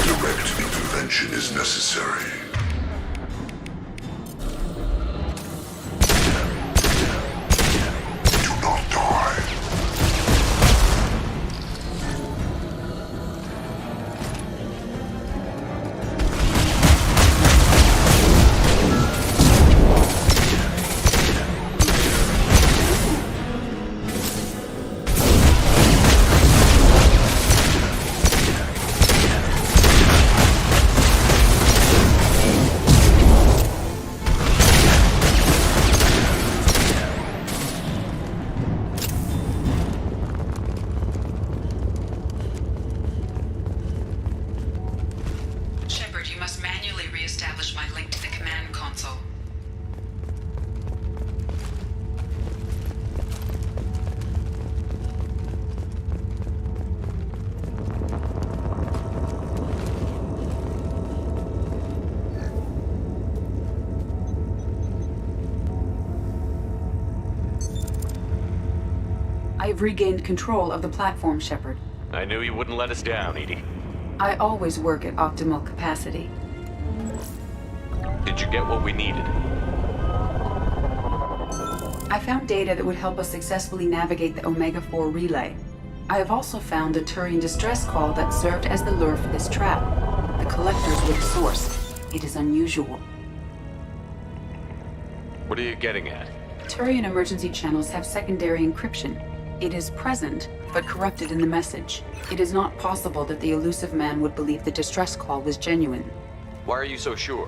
Speaker 9: Direct intervention is necessary.
Speaker 6: I've regained control of the platform, Shepard.
Speaker 5: I knew you wouldn't let us down, Edie.
Speaker 6: I always work at optimal capacity.
Speaker 5: Did you get what we needed?
Speaker 6: I found data that would help us successfully navigate the Omega-4 relay. I have also found a Turian distress call that served as the lure for this trap. The Collectors were the source. It is unusual.
Speaker 5: What are you getting at?
Speaker 6: Turian emergency channels have secondary encryption. It is present, but corrupted in the message. It is not possible that the elusive man would believe the distress call was genuine.
Speaker 5: Why are you so sure?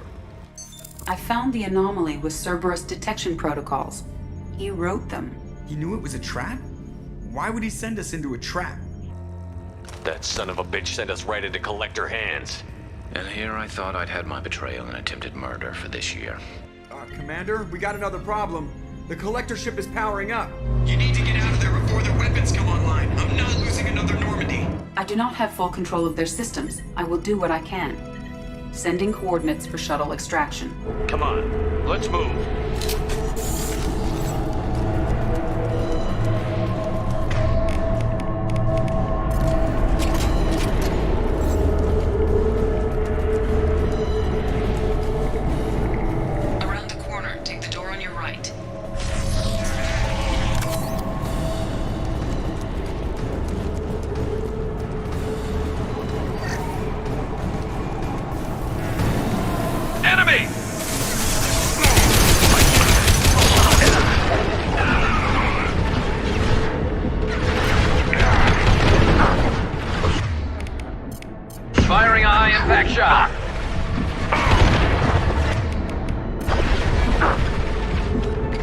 Speaker 6: I found the anomaly with Cerberus detection protocols. He wrote them.
Speaker 22: He knew it was a trap? Why would he send us into a trap?
Speaker 5: That son of a bitch sent us right into Collector hands.
Speaker 7: And here I thought I'd had my betrayal and attempted murder for this year.
Speaker 22: Commander, we got another problem. The Collector ship is powering up.
Speaker 20: You need to get out of there before their weapons come online. I'm not losing another Normandy.
Speaker 6: I do not have full control of their systems. I will do what I can. Sending coordinates for shuttle extraction.
Speaker 5: Come on, let's move.
Speaker 6: Around the corner, take the door on your right.
Speaker 16: Enemy! Firing a high impact shot.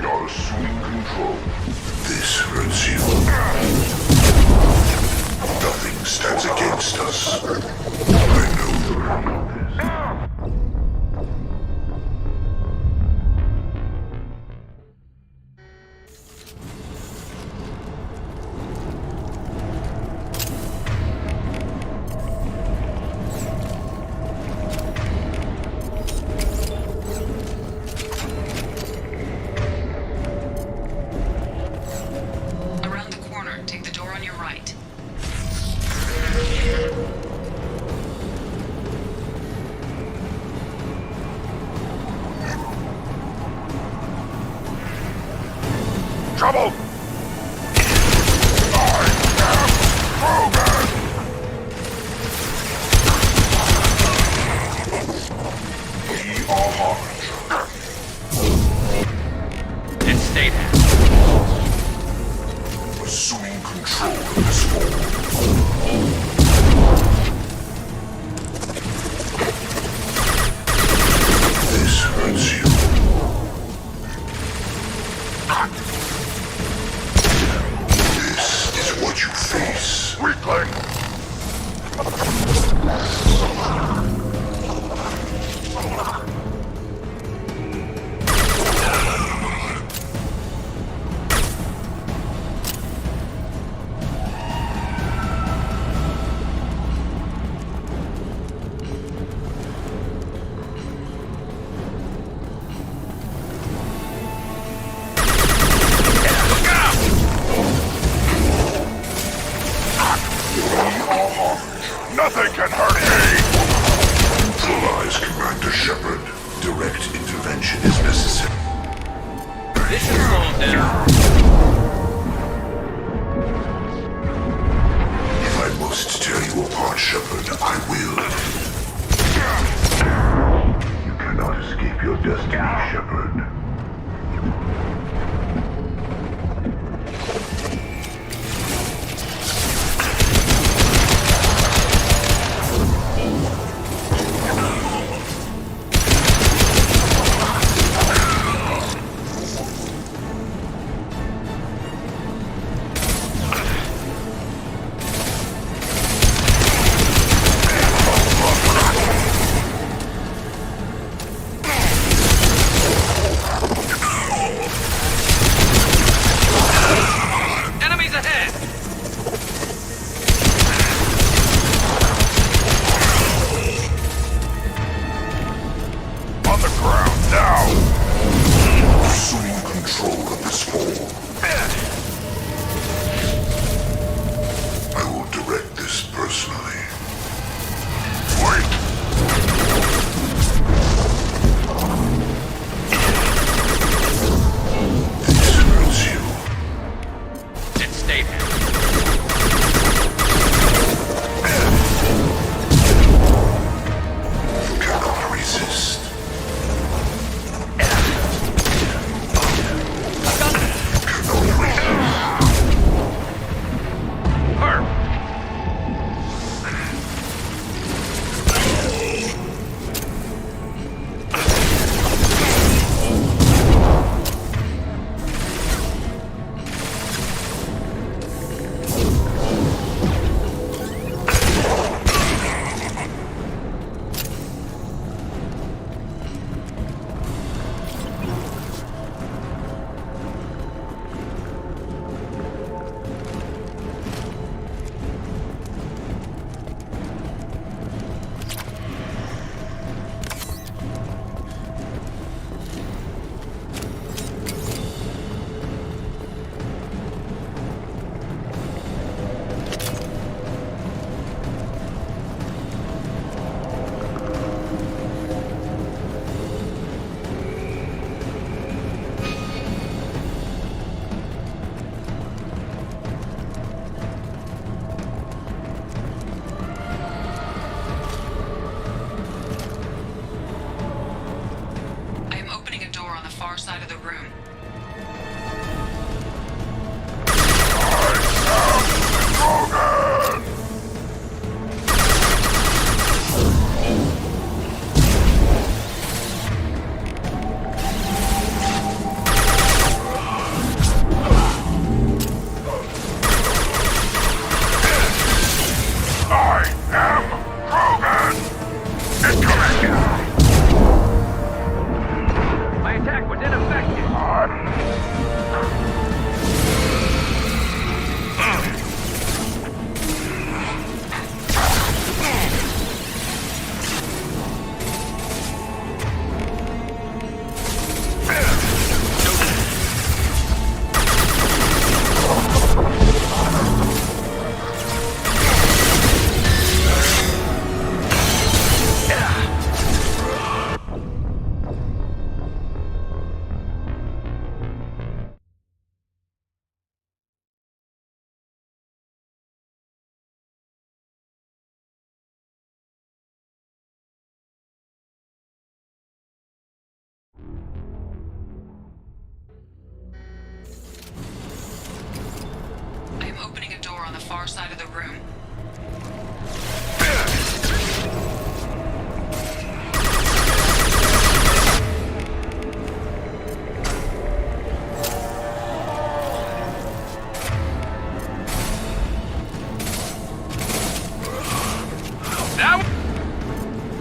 Speaker 9: You're assuming control. This hurts you. Nothing stands against us. I know you feel this.
Speaker 6: Around the corner, take the door on your right.
Speaker 9: Trouble! We are Harbinger.
Speaker 16: And stay there.
Speaker 9: Assuming control of this form. This hurts you. This is what you face. Weakling! Nothing can hurt me! Neutralize Commander Shepard. Direct intervention is necessary.
Speaker 16: This should slow him down.
Speaker 9: If I must tear you apart, Shepard, I will. You cannot escape your destiny, Shepard. am Krogan! Incoming!
Speaker 16: My attack was ineffective.
Speaker 6: I am opening a door on the far side of the room.
Speaker 16: Now,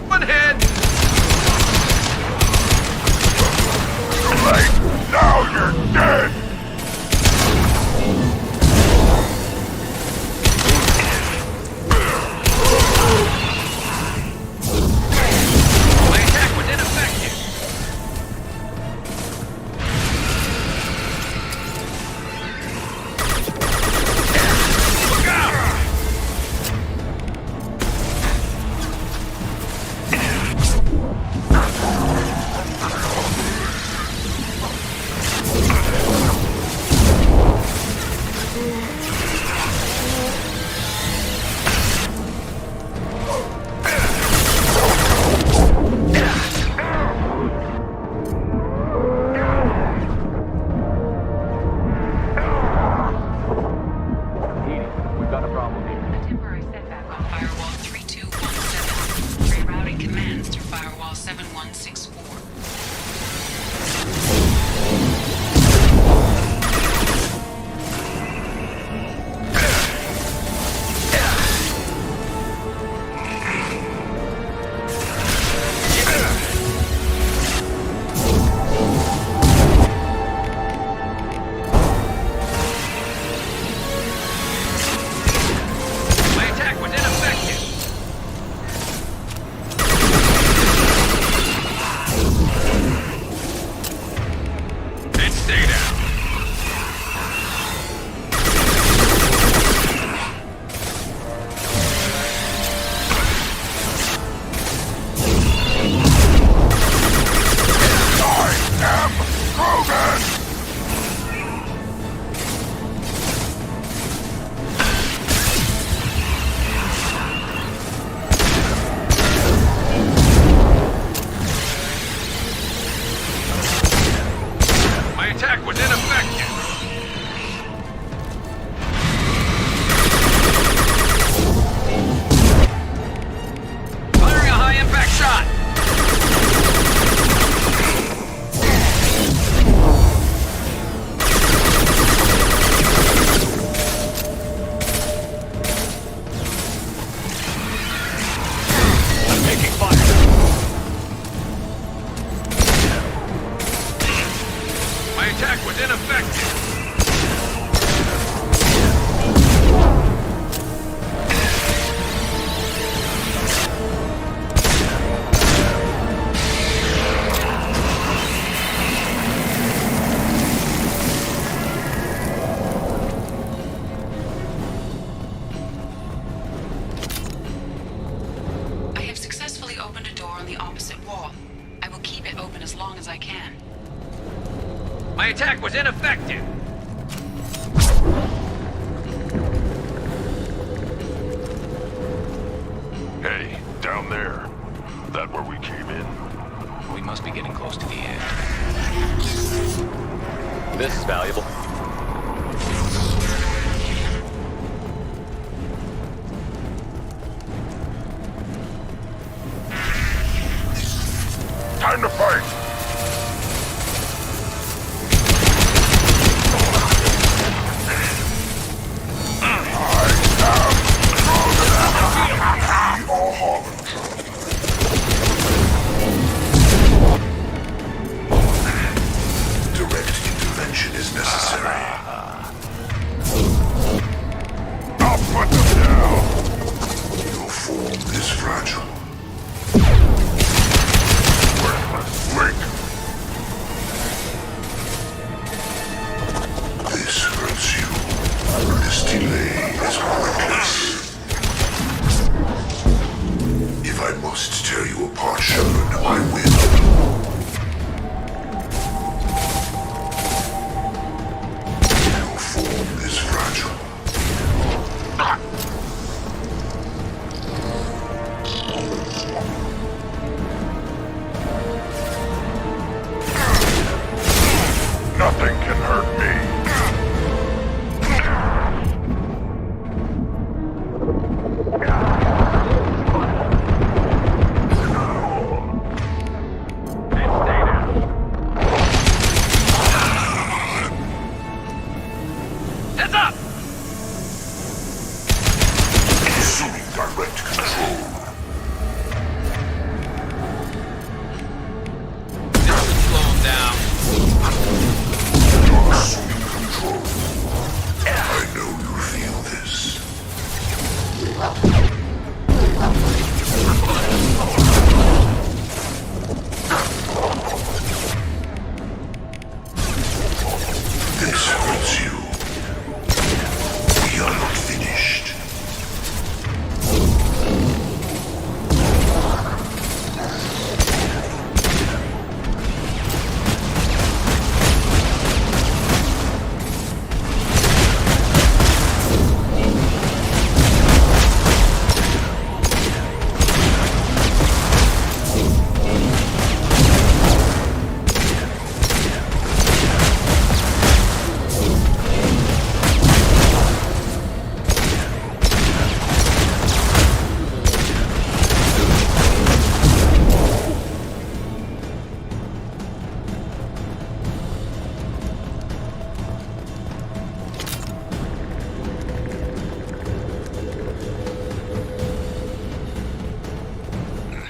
Speaker 16: one hit.
Speaker 9: Right now you're dead!
Speaker 16: My attack was ineffective. Look out!
Speaker 15: We've got a problem here.
Speaker 6: A temporary setback on Firewall 3217. Rerouting commands through Firewall 7164.
Speaker 16: My attack was ineffective. And stay down.
Speaker 9: I am Krogan!
Speaker 16: My attack was ineffective. Firing a high-impact shot. I'm taking fire. My attack was ineffective.
Speaker 6: I have successfully opened a door on the opposite wall. I will keep it open as long as I can.
Speaker 16: My attack was ineffective.
Speaker 9: Hey, down there. That where we came in?
Speaker 8: We must be getting close to the end.
Speaker 5: This is valuable.
Speaker 9: Time to fight! I am Krogan! fragile. Worthless link. This hurts you. This delay is pointless. If I must tear you apart, Shepard, I will. Your form is fragile. Nothing can hurt me.
Speaker 16: Heads up!
Speaker 9: Assuming direct control.
Speaker 16: This should slow him down.
Speaker 9: You're assuming control. I know you feel this. This hurts you. We are not finished.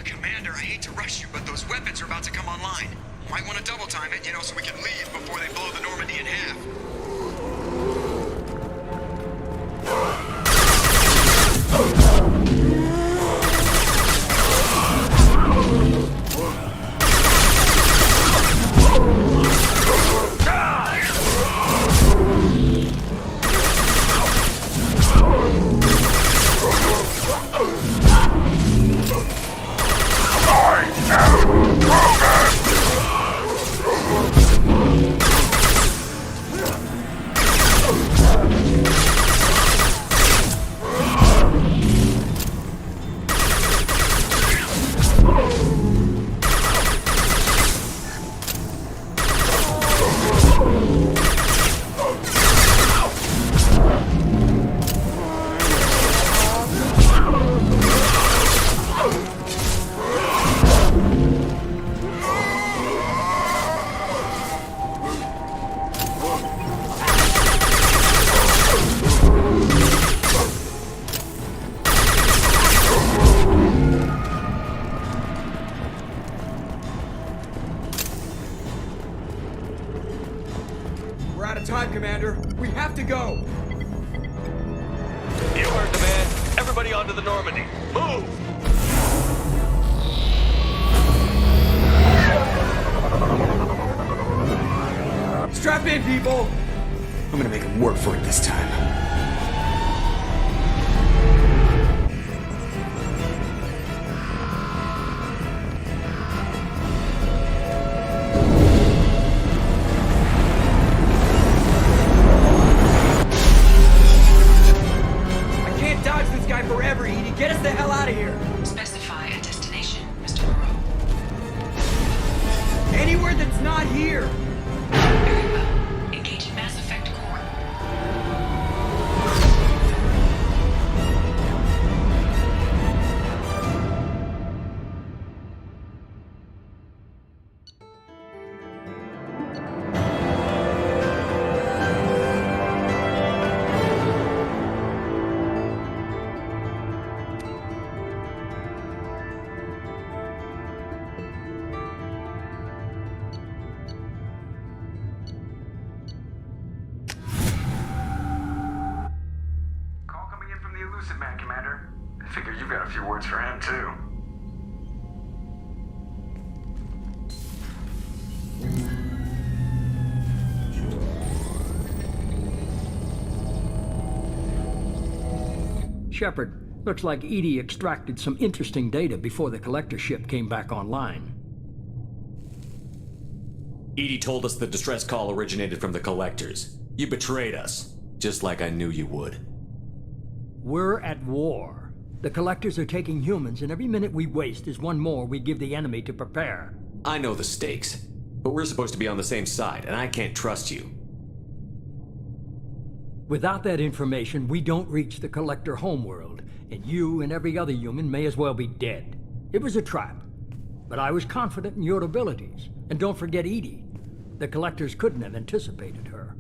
Speaker 20: Commander, I hate to rush you, but those weapons are about to come online. Might want to double time it, so we can leave before they blow the Normandy in half.
Speaker 22: We're out of time, Commander. We have to go.
Speaker 5: You heard the man. Everybody onto the Normandy. Move!
Speaker 22: Strap in, people. I'm gonna make him work for it this time. I can't dodge this guy forever, Edie. Get us the hell out of here.
Speaker 6: Specify a destination, Mr. Moreau.
Speaker 22: Anywhere that's not here.
Speaker 6: Very well. Engaging Mass Effect Core.
Speaker 2: rewards for him, too.
Speaker 21: Shepard, looks like EDI extracted some interesting data before the collector ship came back online.
Speaker 5: EDI told us the distress call originated from the collectors. You betrayed us, just like I knew you would.
Speaker 21: We're at war. The collectors are taking humans, and every minute we waste is one more we give the enemy to prepare.
Speaker 5: I know the stakes, but we're supposed to be on the same side, and I can't trust you.
Speaker 21: Without that information, we don't reach the collector homeworld, and you and every other human may as well be dead. It was a trap, but I was confident in your abilities. And don't forget EDI. The collectors couldn't have anticipated her.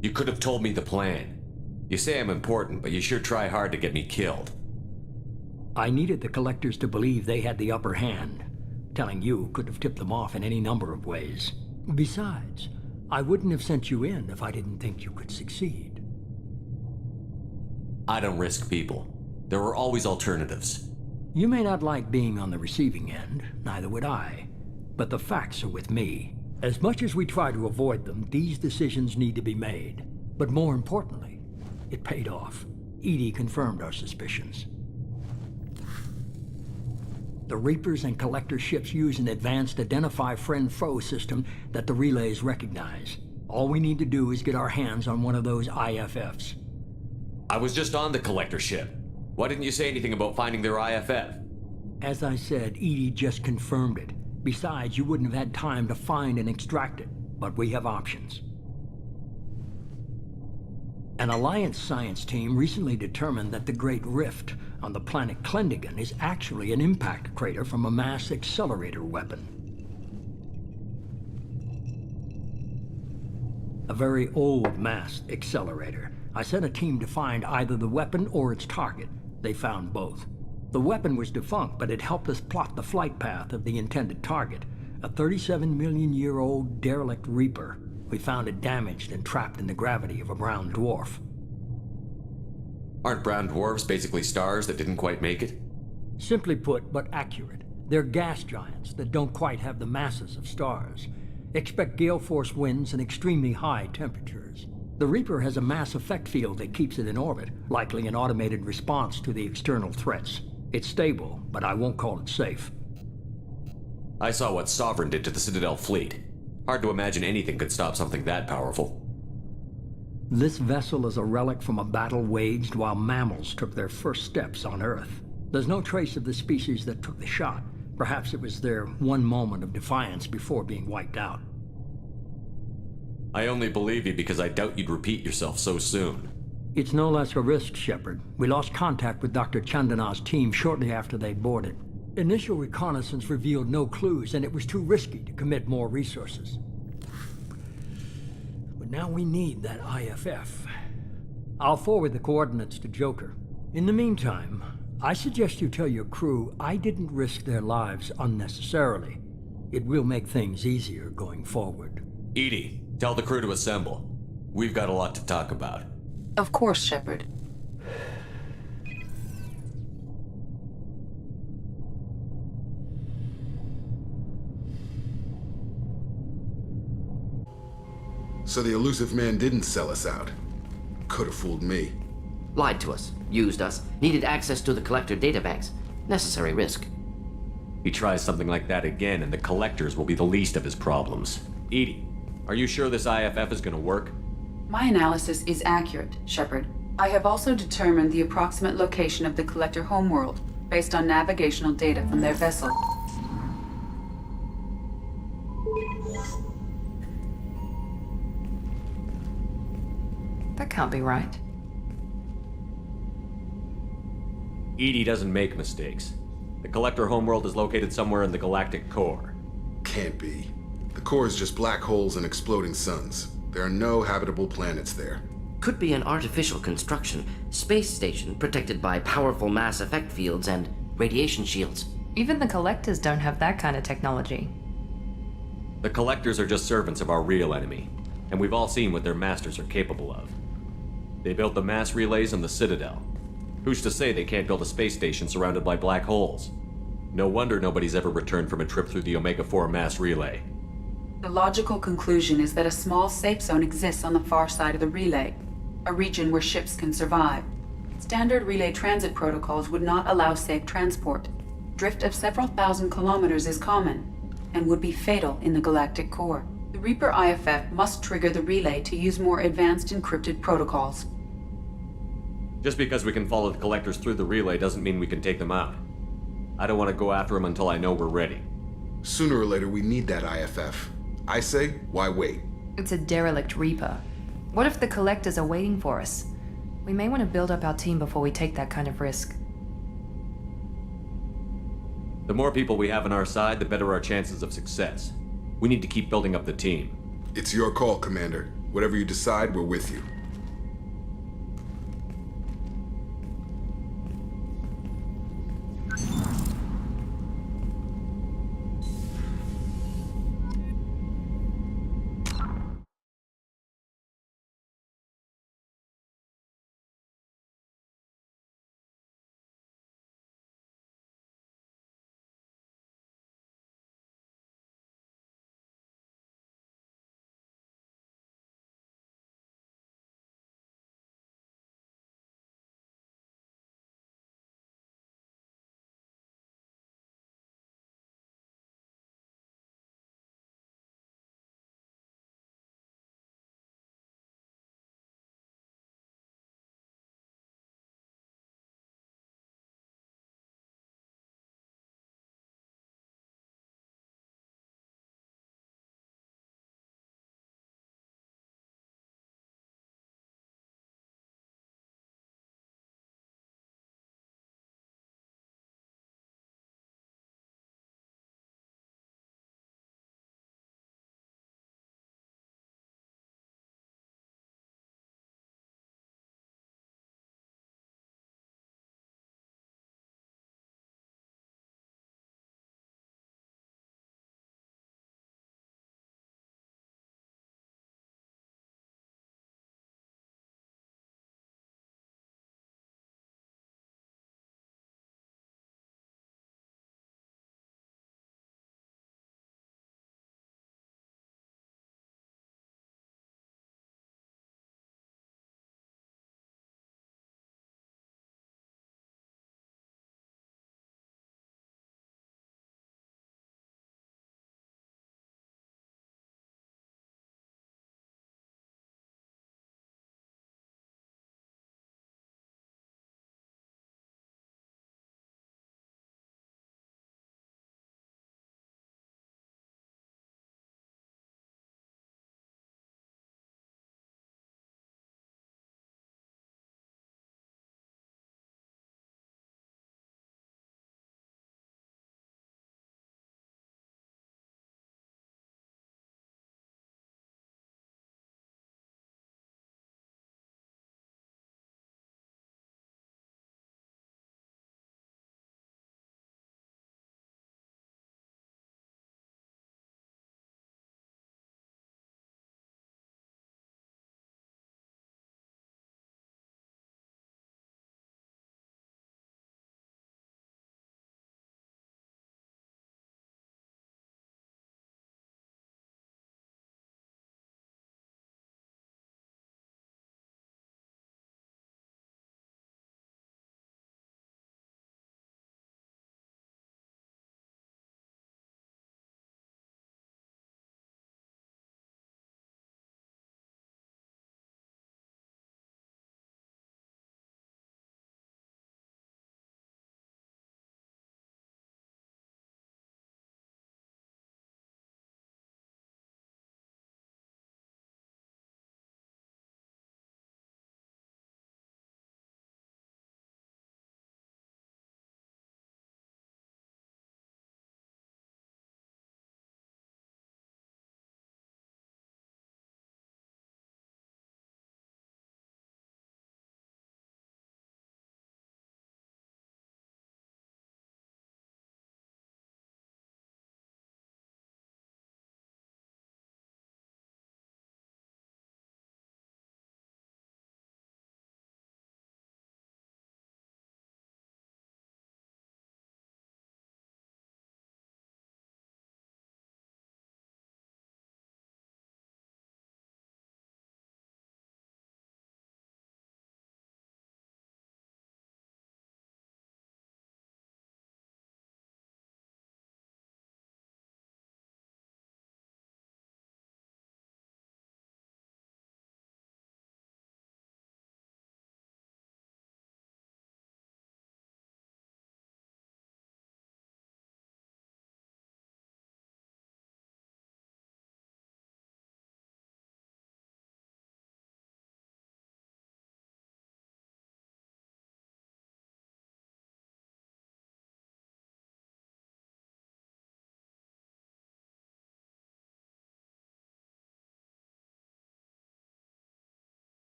Speaker 5: You could have told me the plan. You say I'm important, but you sure try hard to get me killed.
Speaker 21: I needed the collectors to believe they had the upper hand. Telling you could have tipped them off in any number of ways. Besides, I wouldn't have sent you in if I didn't think you could succeed.
Speaker 5: I don't risk people. There are always alternatives.
Speaker 21: You may not like being on the receiving end, neither would I. But the facts are with me. As much as we try to avoid them, these decisions need to be made. But more importantly, it paid off. EDI confirmed our suspicions. The Reapers and Collector ships use an advanced Identify Friend-Foe system that the relays recognize. All we need to do is get our hands on one of those IFFs.
Speaker 5: I was just on the Collector ship. Why didn't you say anything about finding their IFF?
Speaker 21: As I said, EDI just confirmed it. Besides, you wouldn't have had time to find and extract it. But we have options. An Alliance science team recently determined that the Great Rift on the planet Klendigan is actually an impact crater from a mass accelerator weapon. A very old mass accelerator. I sent a team to find either the weapon or its target. They found both. The weapon was defunct, but it helped us plot the flight path of the intended target, a 37-million-year-old derelict Reaper. We found it damaged and trapped in the gravity of a brown dwarf.
Speaker 5: Aren't brown dwarfs basically stars that didn't quite make it?
Speaker 21: Simply put, but accurate. They're gas giants that don't quite have the masses of stars. Expect gale force winds and extremely high temperatures. The Reaper has a mass effect field that keeps it in orbit, likely an automated response to the external threats. It's stable, but I won't call it safe.
Speaker 5: I saw what Sovereign did to the Citadel fleet. Hard to imagine anything could stop something that powerful.
Speaker 21: This vessel is a relic from a battle waged while mammals took their first steps on Earth. There's no trace of the species that took the shot. Perhaps it was their one moment of defiance before being wiped out.
Speaker 5: I only believe you because I doubt you'd repeat yourself so soon.
Speaker 21: It's no less a risk, Shepard. We lost contact with Dr. Chandana's team shortly after they boarded. Initial reconnaissance revealed no clues, and it was too risky to commit more resources. But now we need that IFF. I'll forward the coordinates to Joker. In the meantime, I suggest you tell your crew I didn't risk their lives unnecessarily. It will make things easier going forward.
Speaker 5: EDI, tell the crew to assemble. We've got a lot to talk about.
Speaker 6: Of course, Shepard.
Speaker 10: So the elusive man didn't sell us out. Could have fooled me.
Speaker 23: Lied to us, used us, needed access to the Collector databanks. Necessary risk.
Speaker 5: He tries something like that again, and the Collectors will be the least of his problems. EDI, are you sure this IFF is gonna work?
Speaker 6: My analysis is accurate, Shepard. I have also determined the approximate location of the Collector homeworld, based on navigational data from their vessel. That can't be right.
Speaker 5: EDI doesn't make mistakes. The Collector homeworld is located somewhere in the galactic core.
Speaker 10: Can't be. The core is just black holes and exploding suns. There are no habitable planets there.
Speaker 23: Could be an artificial construction, space station protected by powerful mass effect fields and radiation shields.
Speaker 24: Even the Collectors don't have that kind of technology.
Speaker 5: The Collectors are just servants of our real enemy, and we've all seen what their masters are capable of. They built the mass relays on the Citadel. Who's to say they can't build a space station surrounded by black holes? No wonder nobody's ever returned from a trip through the Omega-4 mass relay.
Speaker 6: The logical conclusion is that a small safe zone exists on the far side of the relay, a region where ships can survive. Standard relay transit protocols would not allow safe transport. Drift of several thousand kilometers is common, and would be fatal in the galactic core. The Reaper IFF must trigger the relay to use more advanced encrypted protocols.
Speaker 5: Just because we can follow the collectors through the relay doesn't mean we can take them out. I don't want to go after them until I know we're ready.
Speaker 10: Sooner or later, we need that IFF. I say, why wait?
Speaker 24: It's a derelict Reaper. What if the Collectors are waiting for us? We may want to build up our team before we take that kind of risk.
Speaker 5: The more people we have on our side, the better our chances of success. We need to keep building up the team.
Speaker 10: It's your call, Commander. Whatever you decide, we're with you.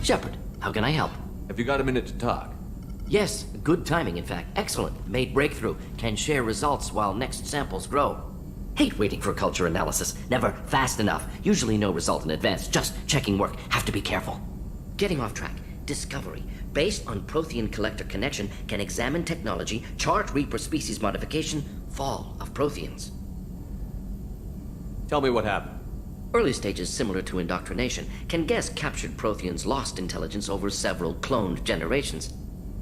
Speaker 23: Shepard, how can I help?
Speaker 5: Have you got a minute to talk?
Speaker 23: Yes, good timing, in fact. Excellent. Made breakthrough. Can share results while next samples grow. Hate waiting for culture analysis. Never fast enough. Usually no result in advance. Just checking work. Have to be careful. Getting off track. Discovery. Based on Prothean collector connection, can examine technology, chart Reaper species modification, fall of Protheans.
Speaker 5: Tell me what happened.
Speaker 23: Early stages similar to indoctrination. Can guess captured Protheans lost intelligence over several cloned generations.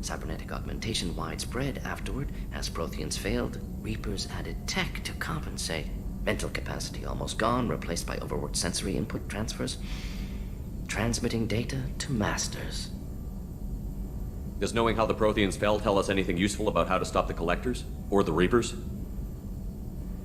Speaker 23: Cybernetic augmentation widespread afterward. As Protheans failed, Reapers added tech to compensate. Mental capacity almost gone, replaced by overworked sensory input transfers. Transmitting data to masters.
Speaker 5: Does knowing how the Protheans fell tell us anything useful about how to stop the Collectors? Or the Reapers?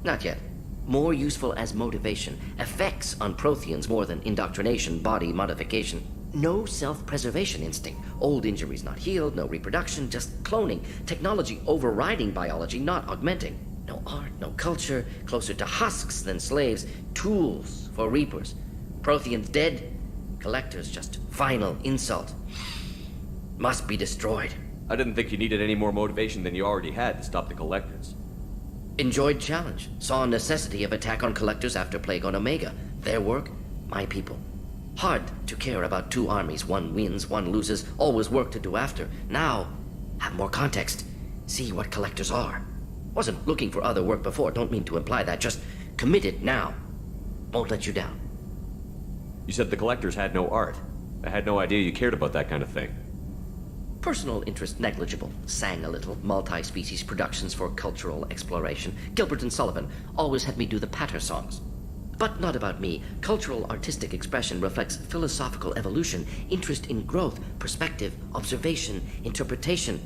Speaker 23: Not yet. More useful as motivation. Effects on Protheans more than indoctrination, body modification. No self-preservation instinct. Old injuries not healed, no reproduction, just cloning. Technology overriding biology, not augmenting. No art, no culture, closer to husks than slaves. Tools for Reapers. Protheans dead, Collectors just final insult. Must be destroyed.
Speaker 5: I didn't think you needed any more motivation than you already had to stop the Collectors.
Speaker 23: Enjoyed challenge. Saw necessity of attack on Collectors after Plague on Omega. Their work, my people. Hard to care about two armies. One wins, one loses. Always work to do after. Now, have more context. See what Collectors are. Wasn't looking for other work before. Don't mean to imply that. Just committed now. Won't let you down.
Speaker 5: You said the Collectors had no art. I had no idea you cared about that kind of thing.
Speaker 23: Personal interest negligible. Sang a little. Multi-species productions for cultural exploration. Gilbert and Sullivan always had me do the patter songs. But not about me. Cultural artistic expression reflects philosophical evolution, interest in growth, perspective, observation, interpretation.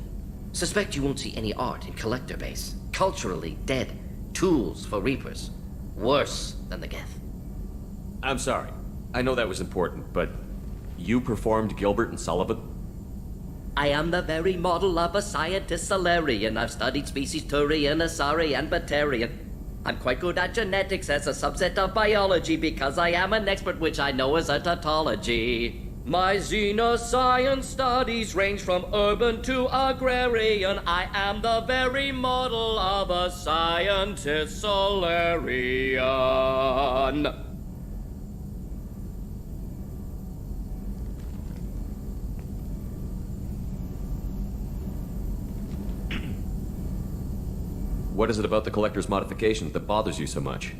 Speaker 23: Suspect you won't see any art in Collector base. Culturally dead. Tools for Reapers. Worse than the Geth.
Speaker 5: I'm sorry. I know that was important, but you performed Gilbert and Sullivan?
Speaker 23: I am the very model of a scientist Solarian. I've studied species Turian, Asari, and Batarian. I'm quite good at genetics as a subset of biology because I am an expert, which I know is a tautology. My xenoscience studies range from urban to agrarian. I am the very model of a scientist Solarian.
Speaker 5: What is it about the Collector's modifications that bothers you so much?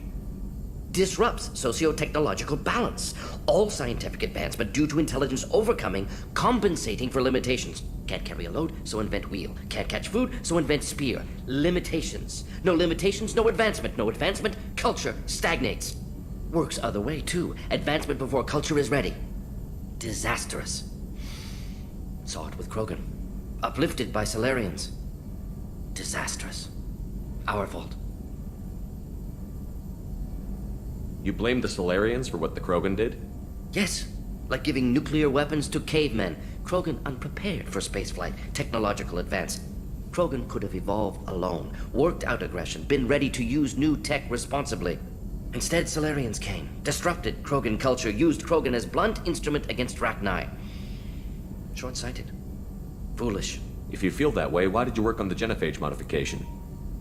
Speaker 23: Disrupts socio-technological balance. All scientific advancement due to intelligence overcoming, compensating for limitations. Can't carry a load, so invent wheel. Can't catch food, so invent spear. Limitations. No limitations, no advancement. No advancement, culture stagnates. Works other way, too. Advancement before culture is ready. Disastrous. Saw it with Krogan. Uplifted by Solarians. Disastrous. Our fault.
Speaker 5: You blame the Solarians for what the Krogan did?
Speaker 23: Yes. Like giving nuclear weapons to cavemen. Krogan unprepared for spaceflight, technological advance. Krogan could have evolved alone, worked out aggression, been ready to use new tech responsibly. Instead, Solarians came, disrupted Krogan culture, used Krogan as blunt instrument against Rachni. Short-sighted. Foolish.
Speaker 5: If you feel that way, why did you work on the genophage modification?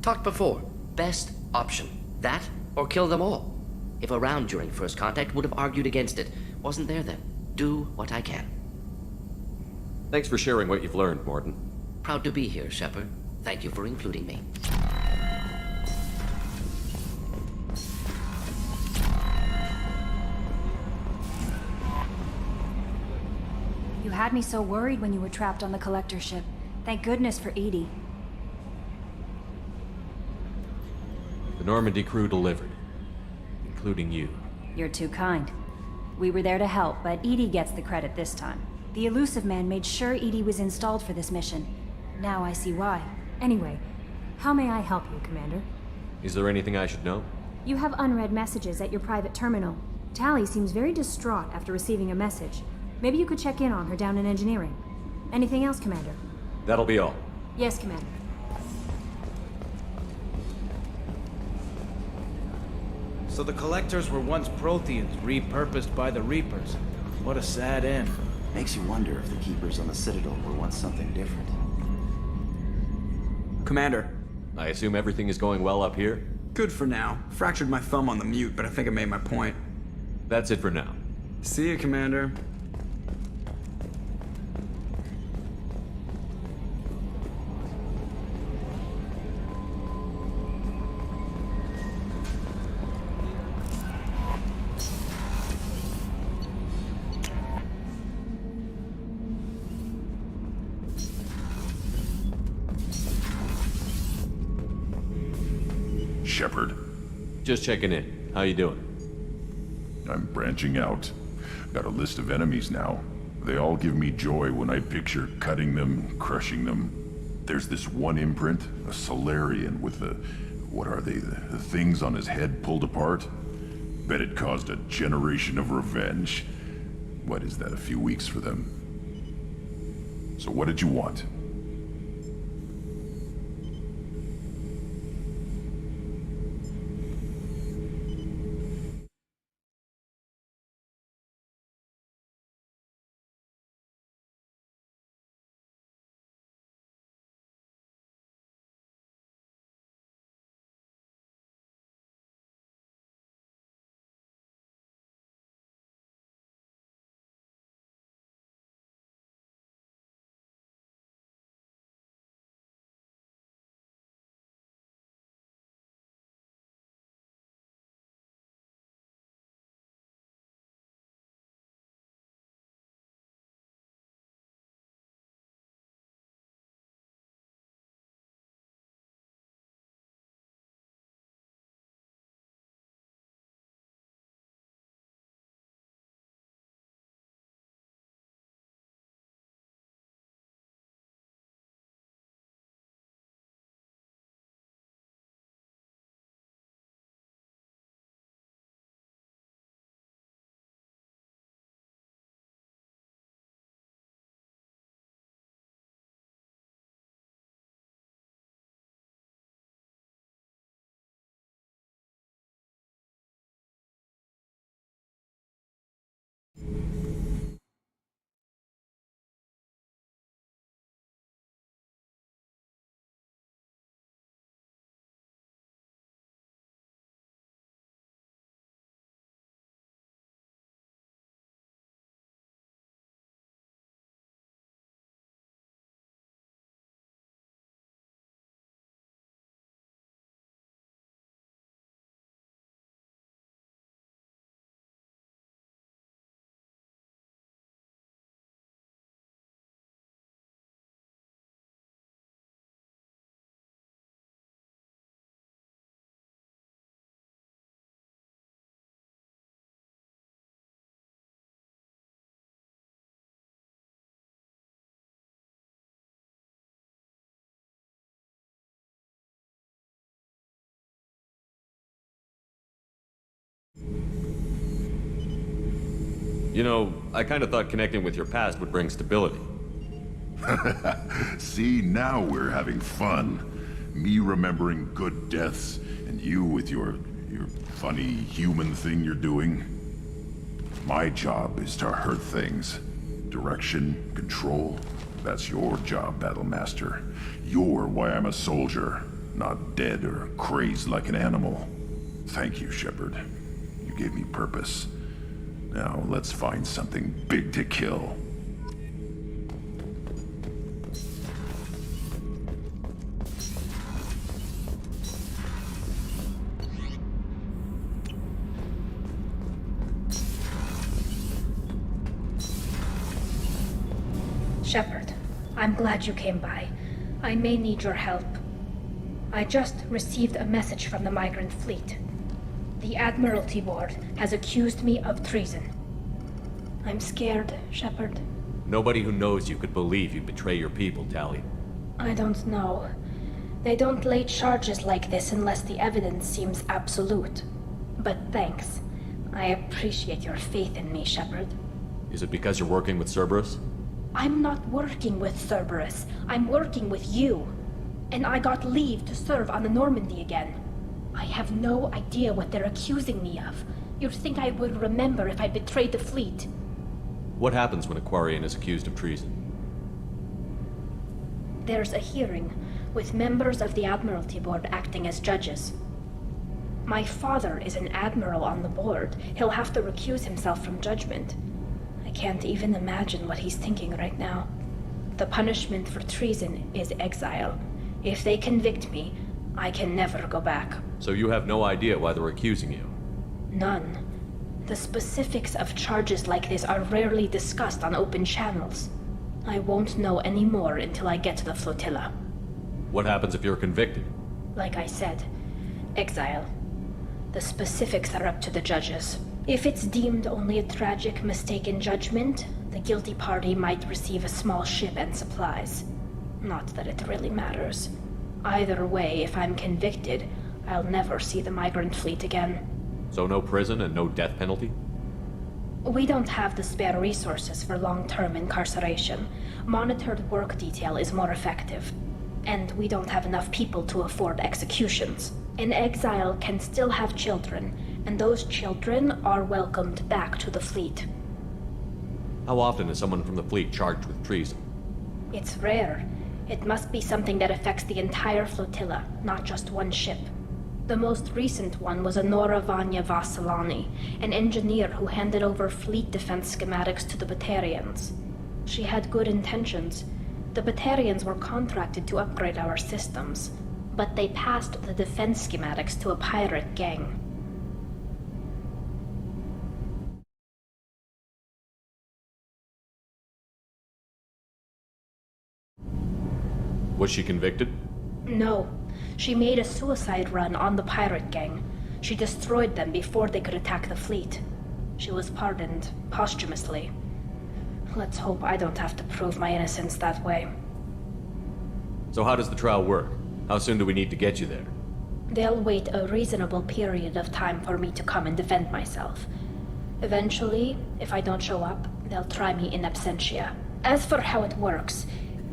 Speaker 23: Talked before. Best option. That, or kill them all. If around during first contact, would have argued against it. Wasn't there then. Do what I can.
Speaker 5: Thanks for sharing what you've learned, Morton.
Speaker 23: Proud to be here, Shepard. Thank you for including me.
Speaker 1: You had me so worried when you were trapped on the Collector ship. Thank goodness for EDI.
Speaker 5: The Normandy crew delivered, including you.
Speaker 1: You're too kind. We were there to help, but EDI gets the credit this time. The Illusive Man made sure EDI was installed for this mission. Now I see why. Anyway, how may I help you, Commander?
Speaker 5: Is there anything I should know?
Speaker 1: You have unread messages at your private terminal. Tali seems very distraught after receiving a message. Maybe you could check in on her down in engineering. Anything else, Commander?
Speaker 5: That'll be all.
Speaker 1: Yes, Commander.
Speaker 3: So the Collectors were once Protheans, repurposed by the Reapers. What a sad end.
Speaker 2: Makes you wonder if the Keepers on the Citadel were once something different.
Speaker 22: Commander.
Speaker 5: I assume everything is going well up here?
Speaker 22: Good for now. Fractured my thumb on the mute, but I think I made my point.
Speaker 5: That's it for now.
Speaker 22: See you, Commander.
Speaker 11: Shepard.
Speaker 5: Just checking in. How you doing?
Speaker 11: I'm branching out. Got a list of enemies now. They all give me joy when I picture cutting them, crushing them. There's this one imprint, a Solarian with the... what are they? The things on his head pulled apart? Bet it caused a generation of revenge. What is that, a few weeks for them? So what did you want?
Speaker 5: You know, I kind of thought connecting with your past would bring stability.
Speaker 11: See, now we're having fun. Me remembering good deaths, and you with your funny human thing you're doing. My job is to hurt things. Direction, control, that's your job, Battlemaster. You're why I'm a soldier, not dead or crazed like an animal. Thank you, Shepard. You gave me purpose. Now, let's find something big to kill.
Speaker 12: Shepard, I'm glad you came by. I may need your help. I just received a message from the migrant fleet. The Admiralty Board has accused me of treason. I'm scared, Shepard.
Speaker 5: Nobody who knows you could believe you betray your people, Tali.
Speaker 12: I don't know. They don't lay charges like this unless the evidence seems absolute. But thanks. I appreciate your faith in me, Shepard.
Speaker 5: Is it because you're working with Cerberus?
Speaker 12: I'm not working with Cerberus. I'm working with you. And I got leave to serve on the Normandy again. I have no idea what they're accusing me of. You'd think I would remember if I betrayed the fleet.
Speaker 13: What happens when a Quarian is accused of treason?
Speaker 12: There's a hearing, with members of the Admiralty Board acting as judges. My father is an admiral on the board. He'll have to recuse himself from judgment. I can't even imagine what he's thinking right now. The punishment for treason is exile. If they convict me, I can never go back.
Speaker 13: So you have no idea why they're accusing you?
Speaker 12: None. The specifics of charges like this are rarely discussed on open channels. I won't know any more until I get to the flotilla.
Speaker 13: What happens if you're convicted?
Speaker 12: Like I said, exile. The specifics are up to the judges. If it's deemed only a tragic mistake in judgment, the guilty party might receive a small ship and supplies. Not that it really matters. Either way, if I'm convicted, I'll never see the migrant fleet again.
Speaker 13: So no prison and no death penalty?
Speaker 12: We don't have the spare resources for long-term incarceration. Monitored work detail is more effective. And we don't have enough people to afford executions. An exile can still have children, and those children are welcomed back to the fleet.
Speaker 13: How often is someone from the fleet charged with treason?
Speaker 12: It's rare. It must be something that affects the entire flotilla, not just one ship. The most recent one was Anora Vanya Vasilani, an engineer who handed over fleet defense schematics to the Batarians. She had good intentions. The Batarians were contracted to upgrade our systems, but they passed the defense schematics to a pirate gang.
Speaker 13: Was she convicted?
Speaker 12: No. She made a suicide run on the pirate gang. She destroyed them before they could attack the fleet. She was pardoned posthumously. Let's hope I don't have to prove my innocence that way.
Speaker 13: So how does the trial work? How soon do we need to get you there?
Speaker 12: They'll wait a reasonable period of time for me to come and defend myself. Eventually, if I don't show up, they'll try me in absentia. As for how it works,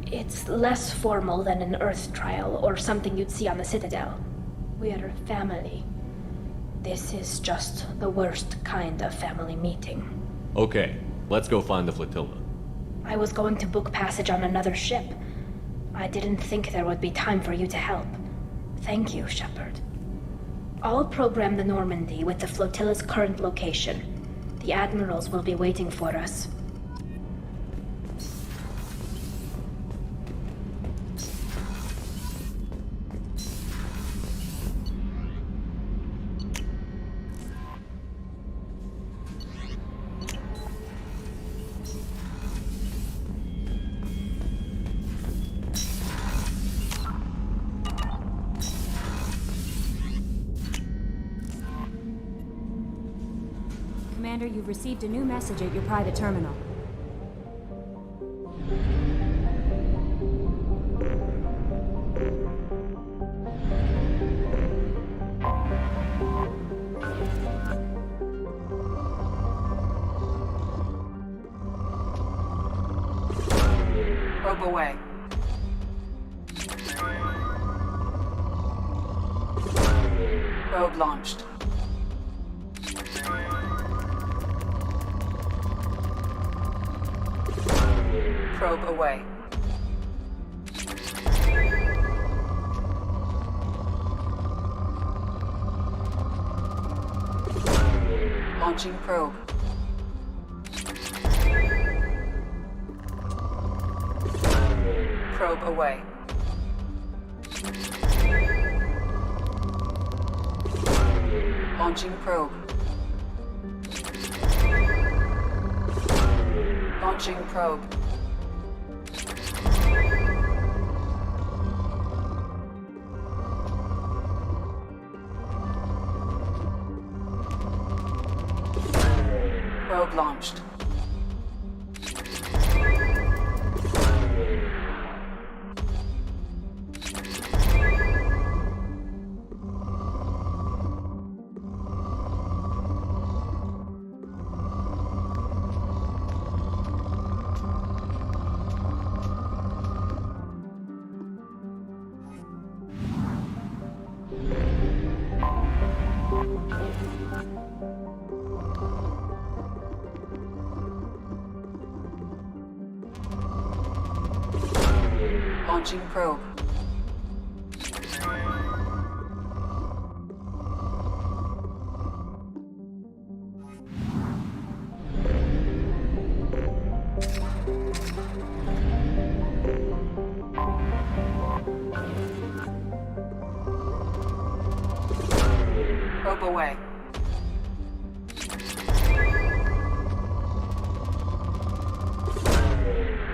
Speaker 12: it's less formal than an Earth trial or something you'd see on the Citadel. We're family. This is just the worst kind of family meeting.
Speaker 13: Okay, let's go find the flotilla.
Speaker 12: I was going to book passage on another ship. I didn't think there would be time for you to help. Thank you, Shepard. I'll program the Normandy with the flotilla's current location. The admirals will be waiting for us.
Speaker 1: Commander, you've received a new message at your private terminal.
Speaker 14: Probe away. Probe launched. Probe away. Launching probe. Probe away. Launching probe. Launching probe. Probe launched. Launching probe. Probe away.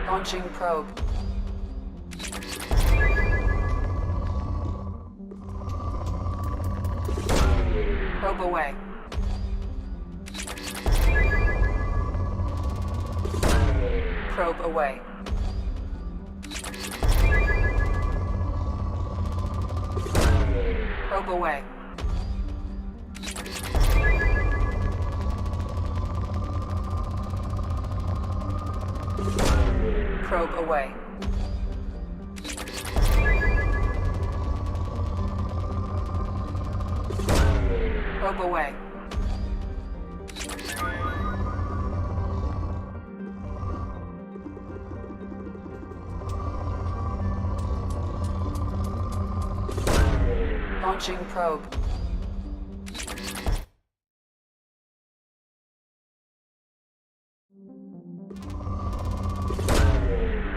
Speaker 14: Launching probe. Probe away. Probe away. Probe away. Probe away. Probe away. Launching probe.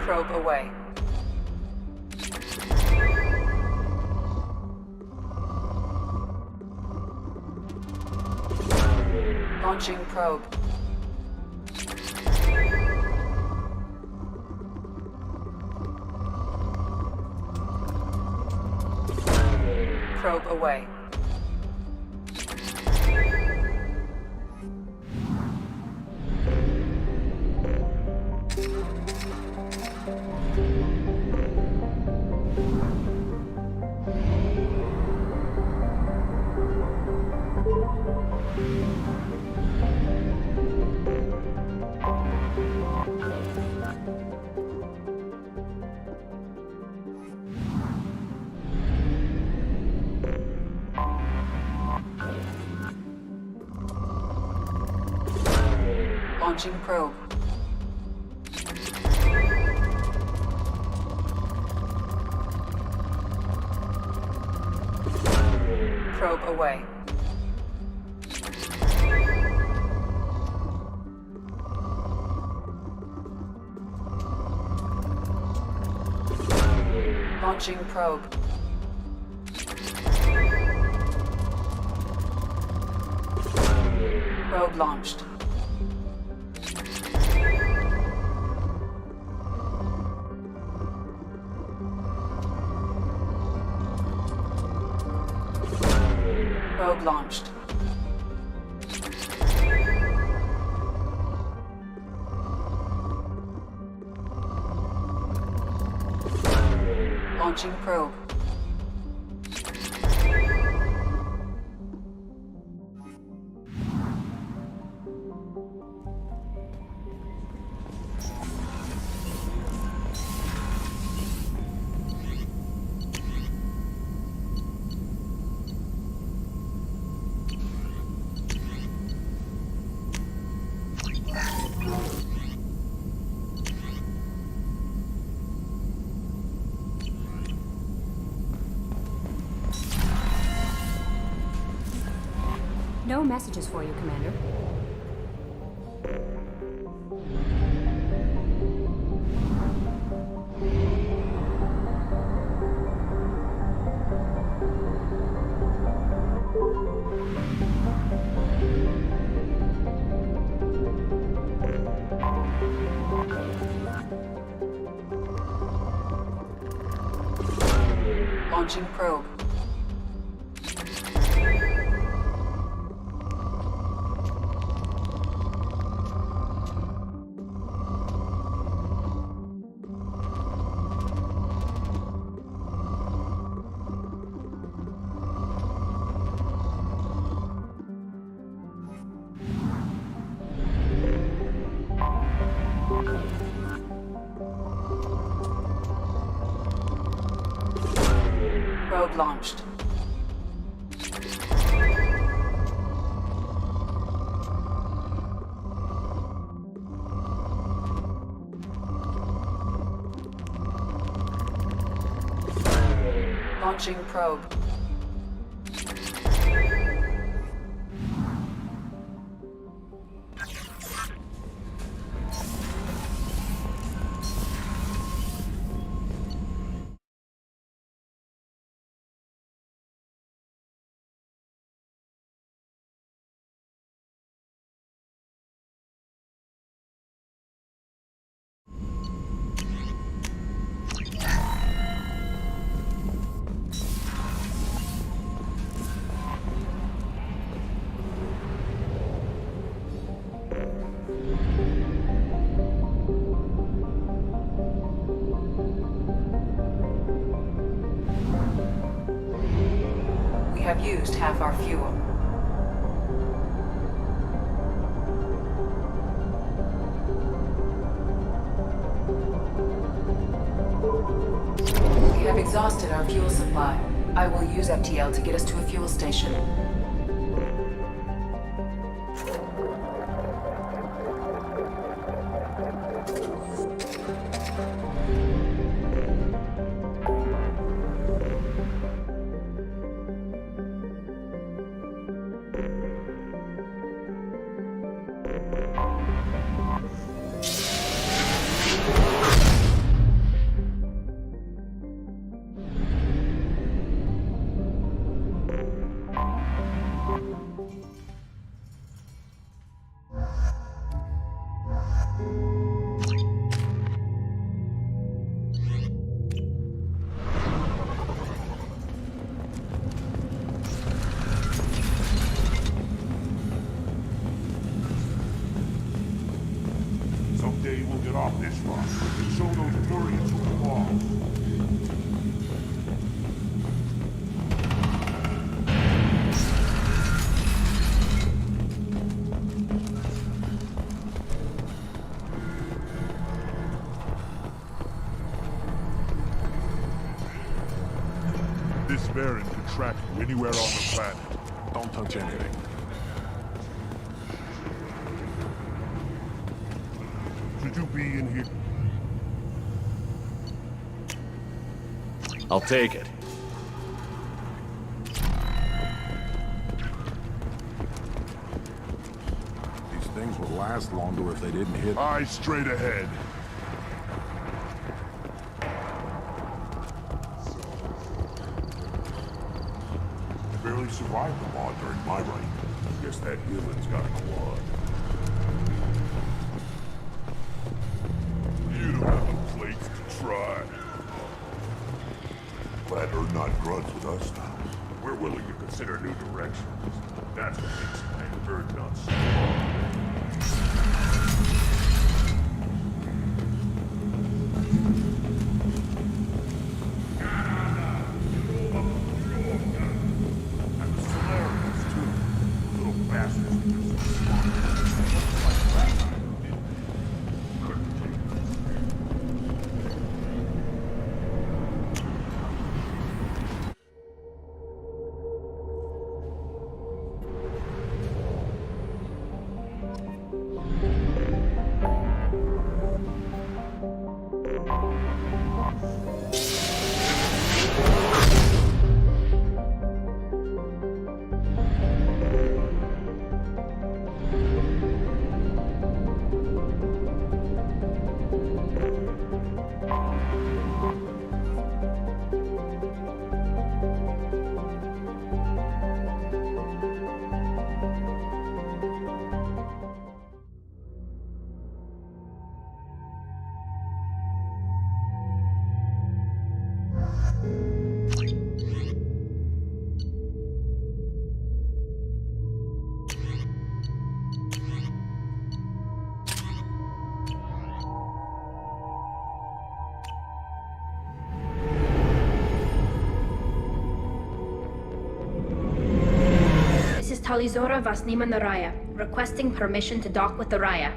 Speaker 14: Probe away. Launching probe. Probe away. Launching probe. Probe away. Launching probe. Probe launched. Probe launched. Launching probe.
Speaker 1: No messages for you, Commander.
Speaker 14: Launching probe. Probe launched. Launching probe. We have used half our fuel. We have exhausted our fuel supply. I will use FTL to get us to a fuel station.
Speaker 11: Someday we'll get off this rock and show those Turians who belong. This variant can track you anywhere on the planet. Don't touch anything. Should you be in here?
Speaker 13: I'll take it.
Speaker 11: These things would last longer if they didn't hit. Eyes straight ahead. I barely survived the law during my reign. Guess that human's got a quad. You don't have the plates to try. Glad you're not grunts with us now. We're willing to consider new directions. That's what makes Iron Bird not so And the Solarians, too. Little bastards.
Speaker 12: Talizora Vasnima Naraya, requesting permission to dock with the Raya.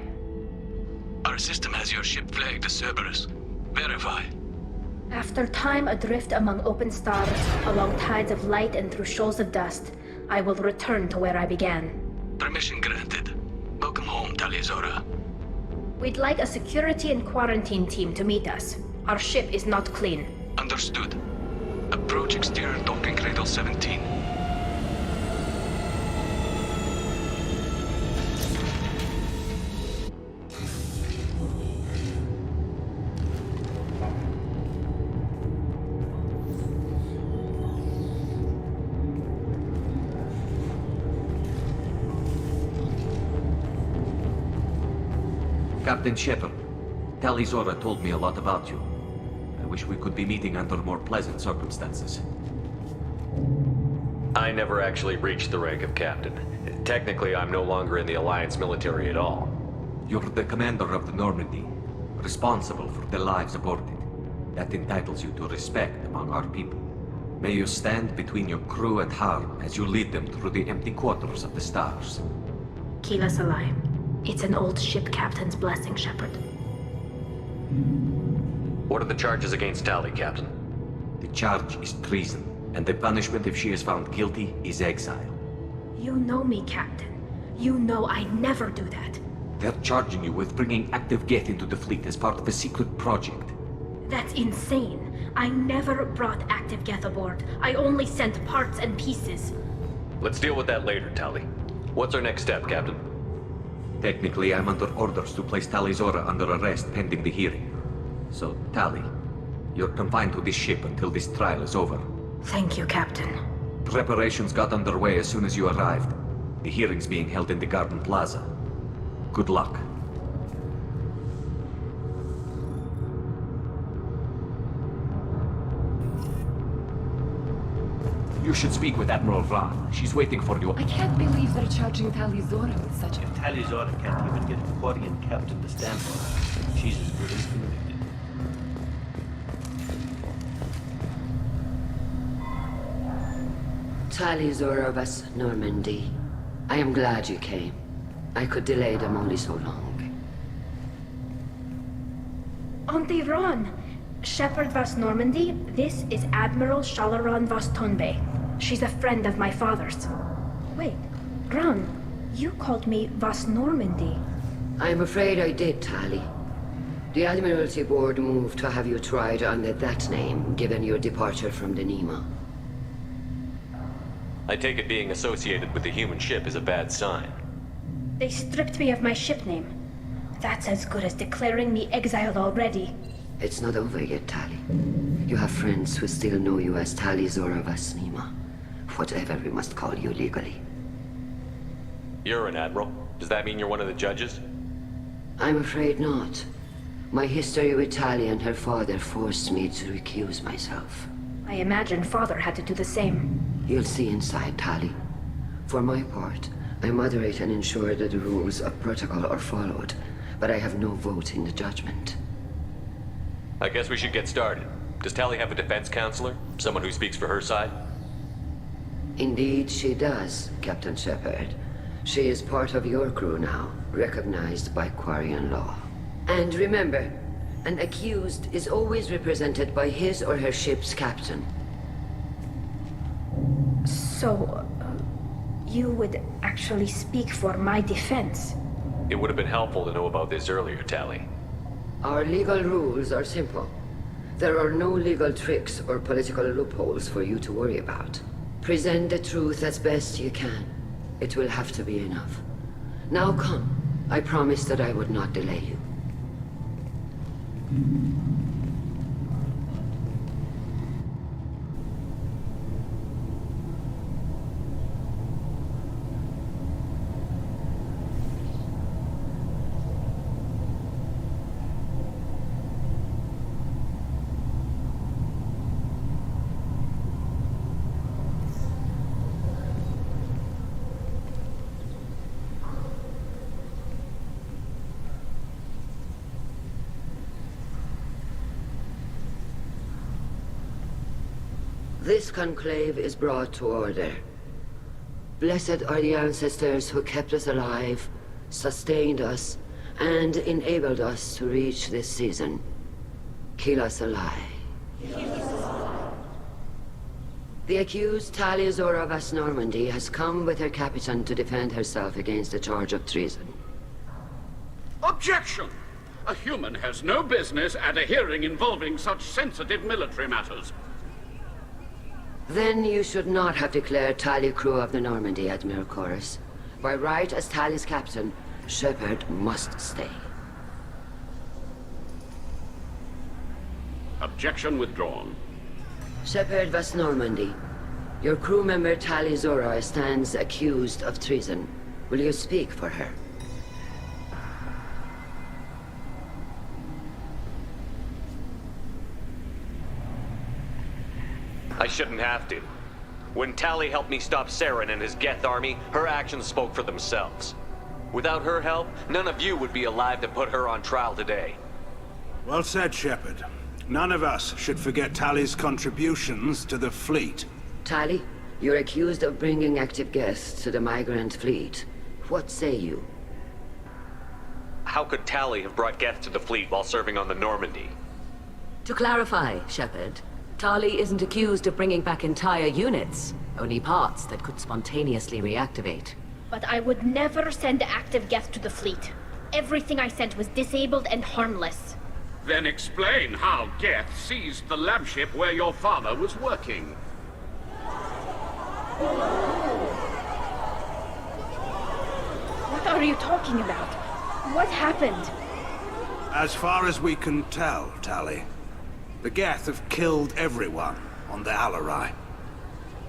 Speaker 8: Our system has your ship flagged as Cerberus. Verify.
Speaker 12: After time adrift among open stars, along tides of light and through shoals of dust, I will return to where I began.
Speaker 8: Permission granted. Welcome home, Talizora.
Speaker 12: We'd like a security and quarantine team to meet us. Our ship is not clean.
Speaker 8: Understood. Approach exterior docking cradle 17.
Speaker 15: Captain Shepard, Tali Zora told me a lot about you. I wish we could be meeting under more pleasant circumstances.
Speaker 5: I never actually reached the rank of captain. Technically, I'm no longer in the Alliance military at all.
Speaker 15: You're the commander of the Normandy, responsible for the lives aboard it. That entitles you to respect among our people. May you stand between your crew and harm as you lead them through the empty quarters of the stars.
Speaker 12: Keela Salai. It's an old ship captain's blessing, Shepard.
Speaker 5: What are the charges against Tali, Captain?
Speaker 15: The charge is treason, and the punishment if she is found guilty is exile.
Speaker 12: You know me, Captain. You know I never do that.
Speaker 15: They're charging you with bringing active Geth into the fleet as part of a secret project.
Speaker 12: That's insane. I never brought active Geth aboard. I only sent parts and pieces.
Speaker 5: Let's deal with that later, Tali. What's our next step, Captain?
Speaker 15: Technically, I'm under orders to place Tali Zora under arrest pending the hearing. So, Tali, you're confined to this ship until this trial is over.
Speaker 12: Thank you, Captain.
Speaker 15: Preparations got underway as soon as you arrived. The hearing's being held in the Garden Plaza. Good luck. You should speak with Admiral Vran. She's waiting for you.
Speaker 14: I can't believe they're charging Tali Zora with such a...
Speaker 3: Tali Zora can't even get a Quarian captain to stand for her. She's as good as convicted.
Speaker 4: Tali Zora vas Normandy. I am glad you came. I could delay them only so long.
Speaker 12: Auntie Ron! Shepard vas Normandy, this is Admiral Shalaran vas Tonbe. She's a friend of my father's. Wait, Ron, you called me vas Normandy.
Speaker 4: I'm afraid I did, Tali. The Admiralty Board moved to have you tried under that name, given your departure from the Nima.
Speaker 5: I take it being associated with the human ship is a bad sign.
Speaker 12: They stripped me of my ship name. That's as good as declaring me exiled already.
Speaker 4: It's not over yet, Tali. You have friends who still know you as Tali Zora vas Nima. Whatever we must call you legally.
Speaker 5: You're an admiral. Does that mean you're one of the judges?
Speaker 4: I'm afraid not. My history with Tali and her father forced me to recuse myself.
Speaker 12: I imagine father had to do the same.
Speaker 4: You'll see inside, Tali. For my part, I moderate and ensure that the rules of protocol are followed, but I have no vote in the judgment.
Speaker 5: I guess we should get started. Does Tali have a defense counselor? Someone who speaks for her side?
Speaker 4: Indeed, she does, Captain Shepard. She is part of your crew now, recognized by Quarian law. And remember, an accused is always represented by his or her ship's captain.
Speaker 12: So, you would actually speak for my defense?
Speaker 5: It would have been helpful to know about this earlier, Tali.
Speaker 4: Our legal rules are simple. There are no legal tricks or political loopholes for you to worry about. Present the truth as best you can. It will have to be enough. Now come. I promised that I would not delay you. This conclave is brought to order. Blessed are the ancestors who kept us alive, sustained us, and enabled us to reach this season. Keela Salai. The accused Tali Zora vas Normandy has come with her captain to defend herself against the charge of treason.
Speaker 17: Objection! A human has no business at a hearing involving such sensitive military matters.
Speaker 4: Then you should not have declared Tali crew of the Normandy, Admiral Chorus. By right as Tali's captain, Shepard must stay.
Speaker 7: Objection withdrawn.
Speaker 4: Shepard was Normandy. Your crew member Tali Zora stands accused of treason. Will you speak for her?
Speaker 5: I shouldn't have to. When Tali helped me stop Saren and his Geth army, her actions spoke for themselves. Without her help, none of you would be alive to put her on trial today.
Speaker 17: Well said, Shepard. None of us should forget Tali's contributions to the fleet.
Speaker 4: Tali, you're accused of bringing active guests to the migrant fleet. What say you?
Speaker 5: How could Tali have brought Geth to the fleet while serving on the Normandy?
Speaker 14: To clarify, Shepard, Tali isn't accused of bringing back entire units, only parts that could spontaneously reactivate.
Speaker 12: But I would never send active Geth to the fleet. Everything I sent was disabled and harmless.
Speaker 7: Then explain how Geth seized the lab ship where your father was working.
Speaker 12: What are you talking about? What happened?
Speaker 17: As far as we can tell, Tali, the Geth have killed everyone on the Alarai.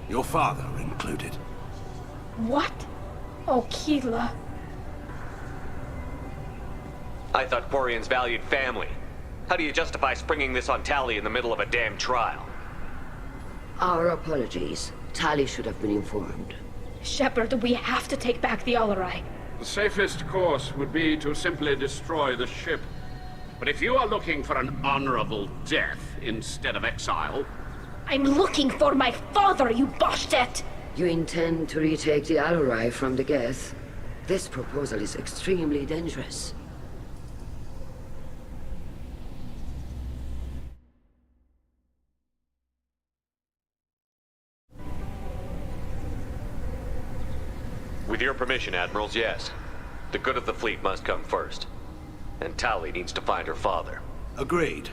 Speaker 17: Your father included.
Speaker 12: What? Oh, Keela.
Speaker 5: I thought Quarians valued family. How do you justify springing this on Tali in the middle of a damn trial?
Speaker 4: Our apologies. Tali should have been informed.
Speaker 12: Shepard, we have to take back the Alarai.
Speaker 7: The safest course would be to simply destroy the ship. But if you are looking for an honorable death instead of exile...
Speaker 12: I'm looking for my father, you Boshtet!
Speaker 4: You intend to retake the Alarai from the Geth? This proposal is extremely dangerous.
Speaker 5: With your permission, Admirals, yes. The good of the fleet must come first. And Tali needs to find her father.
Speaker 17: Agreed.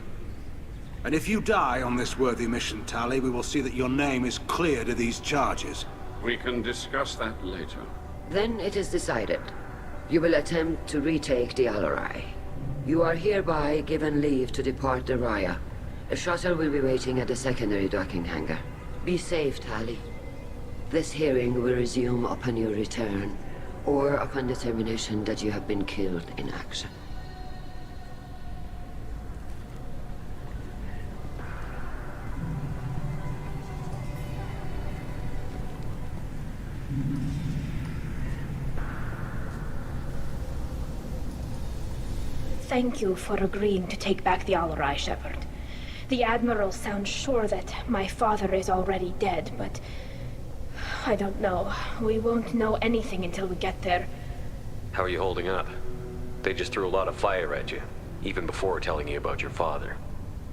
Speaker 17: And if you die on this worthy mission, Tali, we will see that your name is cleared of these charges.
Speaker 7: We can discuss that later.
Speaker 4: Then it is decided. You will attempt to retake the Alarai. You are hereby given leave to depart the Raya. A shuttle will be waiting at the secondary docking hangar. Be safe, Tali. This hearing will resume upon your return, or upon determination that you have been killed in action.
Speaker 12: Thank you for agreeing to take back the Alarai, Shepard. The Admiral sounds sure that my father is already dead, but... I don't know. We won't know anything until we get there.
Speaker 5: How are you holding up? They just threw a lot of fire at you, even before telling you about your father.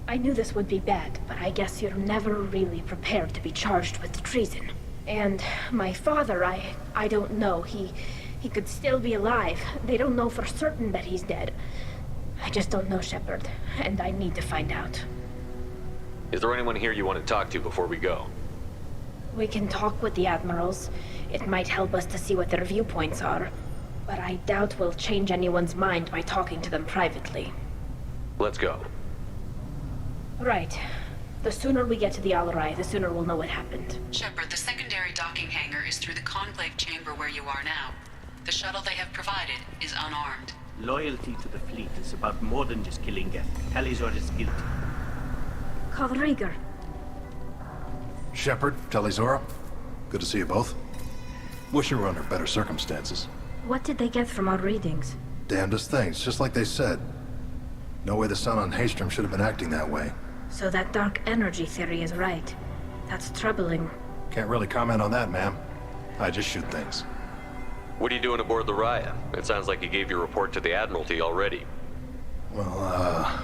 Speaker 12: I knew this would be bad, but I guess you're never really prepared to be charged with treason. And my father, I don't know. He could still be alive. They don't know for certain that he's dead. I just don't know, Shepard, and I need to find out.
Speaker 5: Is there anyone here you want to talk to before we go?
Speaker 12: We can talk with the Admirals. It might help us to see what their viewpoints are. But I doubt we'll change anyone's mind by talking to them privately.
Speaker 5: Let's go.
Speaker 12: Right. The sooner we get to the Alarai, the sooner we'll know what happened.
Speaker 6: Shepard, the secondary docking hangar is through the Conclave chamber where you are now. The shuttle they have provided is unarmed.
Speaker 18: Loyalty to the fleet is about more than just killing Geth. Talizor is guilty.
Speaker 12: Kaldrieger.
Speaker 19: Shepard, Talizora, good to see you both. Wish you were under better circumstances.
Speaker 12: What did they get from our readings?
Speaker 19: Damnedest things, just like they said. No way the sun on Haystrom should have been acting that way.
Speaker 12: So that dark energy theory is right. That's troubling.
Speaker 19: Can't really comment on that, ma'am. I just shoot things.
Speaker 5: What are you doing aboard the Raya? It sounds like you gave your report to the Admiralty already.
Speaker 19: Well,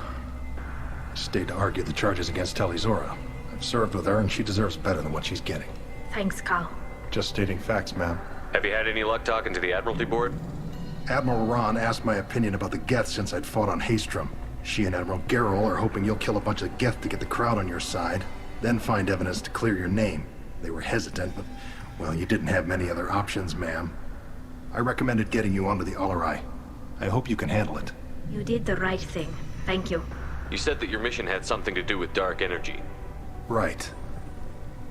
Speaker 19: stayed to argue the charges against Talizora. I've served with her, and she deserves better than what she's getting.
Speaker 12: Thanks, Cal.
Speaker 19: Just stating facts, ma'am.
Speaker 5: Have you had any luck talking to the Admiralty board?
Speaker 19: Admiral Ron asked my opinion about the Geth since I'd fought on Haystrom. She and Admiral Garrel are hoping you'll kill a bunch of Geth to get the crowd on your side, then find evidence to clear your name. They were hesitant, but, well, you didn't have many other options, ma'am. I recommended getting you onto the Alarai. I hope you can handle it.
Speaker 12: You did the right thing. Thank you.
Speaker 5: You said that your mission had something to do with dark energy.
Speaker 19: Right.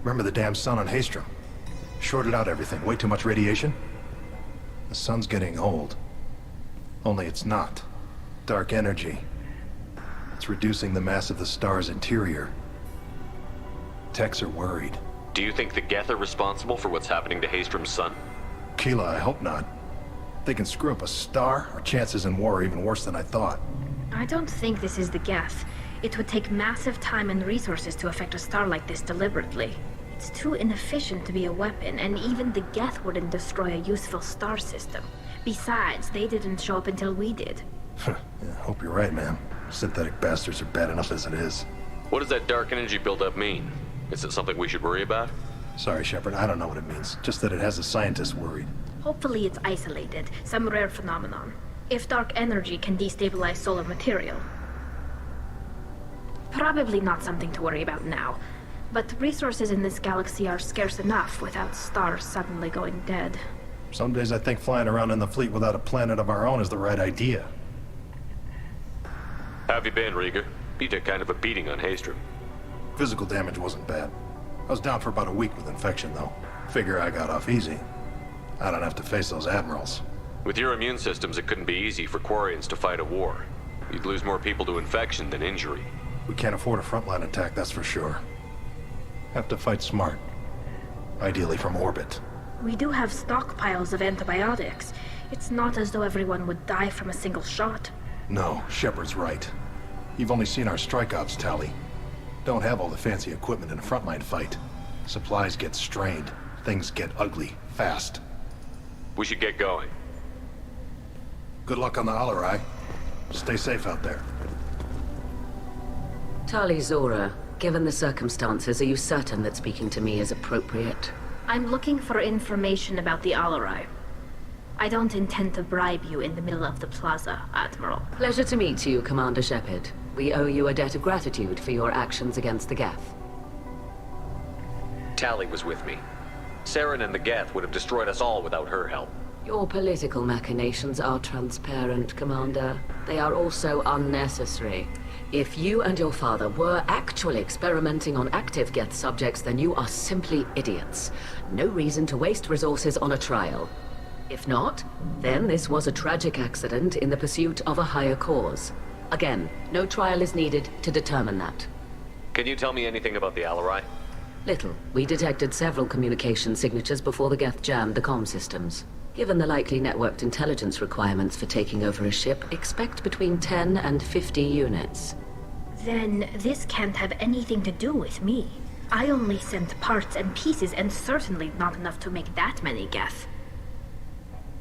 Speaker 19: Remember the damn sun on Haestrom? Shorted out everything. Way too much radiation? The sun's getting old. Only it's not. Dark energy. It's reducing the mass of the star's interior. Techs are worried.
Speaker 5: Do you think the Geth are responsible for what's happening to Haestrom's sun?
Speaker 19: Keela, I hope not. If they can screw up a star, our chances in war are even worse than I thought.
Speaker 12: I don't think this is the Geth. It would take massive time and resources to affect a star like this deliberately. It's too inefficient to be a weapon, and even the Geth wouldn't destroy a useful star system. Besides, they didn't show up until we did.
Speaker 19: Yeah, hope you're right, ma'am. Synthetic bastards are bad enough as it is.
Speaker 5: What does that dark energy buildup mean? Is it something we should worry about?
Speaker 19: Sorry, Shepard, I don't know what it means. Just that it has the scientists worried.
Speaker 12: Hopefully it's isolated, some rare phenomenon. If dark energy can destabilize solar material. Probably not something to worry about now. But resources in this galaxy are scarce enough without stars suddenly going dead.
Speaker 19: Some days I think flying around in the fleet without a planet of our own is the right idea.
Speaker 5: How have you been, Rieger? You took kind of a beating on Haestrom.
Speaker 19: Physical damage wasn't bad. I was down for about a week with infection, though. Figure I got off easy. I don't have to face those admirals.
Speaker 5: With your immune systems, it couldn't be easy for Quarians to fight a war. You'd lose more people to infection than injury.
Speaker 19: We can't afford a frontline attack, that's for sure. Have to fight smart. Ideally from orbit.
Speaker 12: We do have stockpiles of antibiotics. It's not as though everyone would die from a single shot.
Speaker 19: No, Shepard's right. You've only seen our strike ops tally. Don't have all the fancy equipment in a frontline fight. Supplies get strained. Things get ugly, fast.
Speaker 5: We should get going.
Speaker 19: Good luck on the Alarai. Stay safe out there.
Speaker 14: Tali Zora, given the circumstances, are you certain that speaking to me is appropriate?
Speaker 12: I'm looking for information about the Alarai. I don't intend to bribe you in the middle of the plaza, Admiral.
Speaker 14: Pleasure to meet you, Commander Shepard. We owe you a debt of gratitude for your actions against the Geth.
Speaker 5: Tali was with me. Saren and the Geth would have destroyed us all without her help.
Speaker 14: Your political machinations are transparent, Commander. They are also unnecessary. If you and your father were actually experimenting on active Geth subjects, then you are simply idiots. No reason to waste resources on a trial. If not, then this was a tragic accident in the pursuit of a higher cause. Again, no trial is needed to determine that.
Speaker 5: Can you tell me anything about the Alarai?
Speaker 14: Little. We detected several communication signatures before the Geth jammed the comm systems. Given the likely networked intelligence requirements for taking over a ship, expect between 10 and 50 units.
Speaker 12: Then this can't have anything to do with me. I only sent parts and pieces, and certainly not enough to make that many Geth.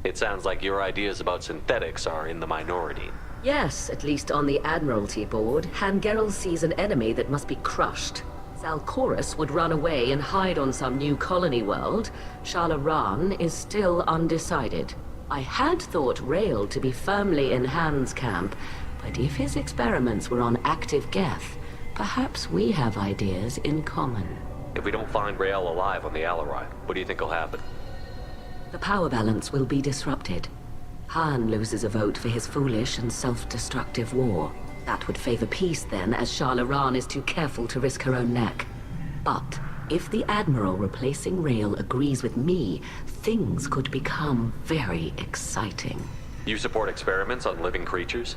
Speaker 5: It sounds like your ideas about synthetics are in the minority.
Speaker 14: Yes, at least on the Admiralty board, Hangerel sees an enemy that must be crushed. Zalcorus would run away and hide on some new colony world. Shala is still undecided. I had thought Rael to be firmly in Han's camp, but if his experiments were on active Geth, perhaps we have ideas in common.
Speaker 5: If we don't find Rael alive on the Alarai, what do you think will happen?
Speaker 14: The power balance will be disrupted. Han loses a vote for his foolish and self-destructive war. That would favor peace then, as Shala is too careful to risk her own neck. But if the Admiral replacing Rael agrees with me, things could become very exciting.
Speaker 5: You support experiments on living creatures?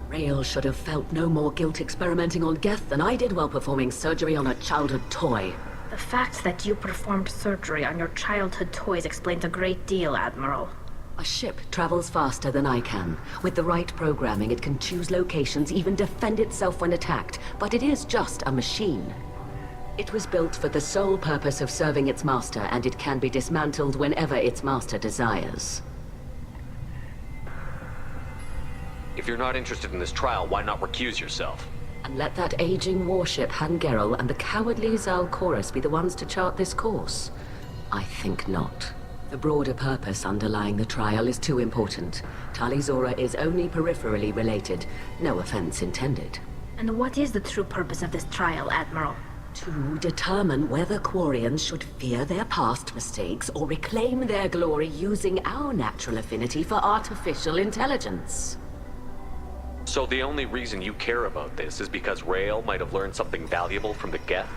Speaker 14: Rael should have felt no more guilt experimenting on Geth than I did while performing surgery on a childhood toy.
Speaker 12: The fact that you performed surgery on your childhood toys explains a great deal, Admiral.
Speaker 14: A ship travels faster than I can. With the right programming, it can choose locations, even defend itself when attacked. But it is just a machine. It was built for the sole purpose of serving its master, and it can be dismantled whenever its master desires.
Speaker 5: If you're not interested in this trial, why not recuse yourself?
Speaker 14: And let that aging warship Hangerel and the cowardly Zalcorus be the ones to chart this course? I think not. The broader purpose underlying the trial is too important. Tali Zora is only peripherally related. No offense intended.
Speaker 12: And what is the true purpose of this trial, Admiral?
Speaker 14: To determine whether Quarians should fear their past mistakes or reclaim their glory using our natural affinity for artificial intelligence.
Speaker 5: So the only reason you care about this is because Rael might have learned something valuable from the Geth?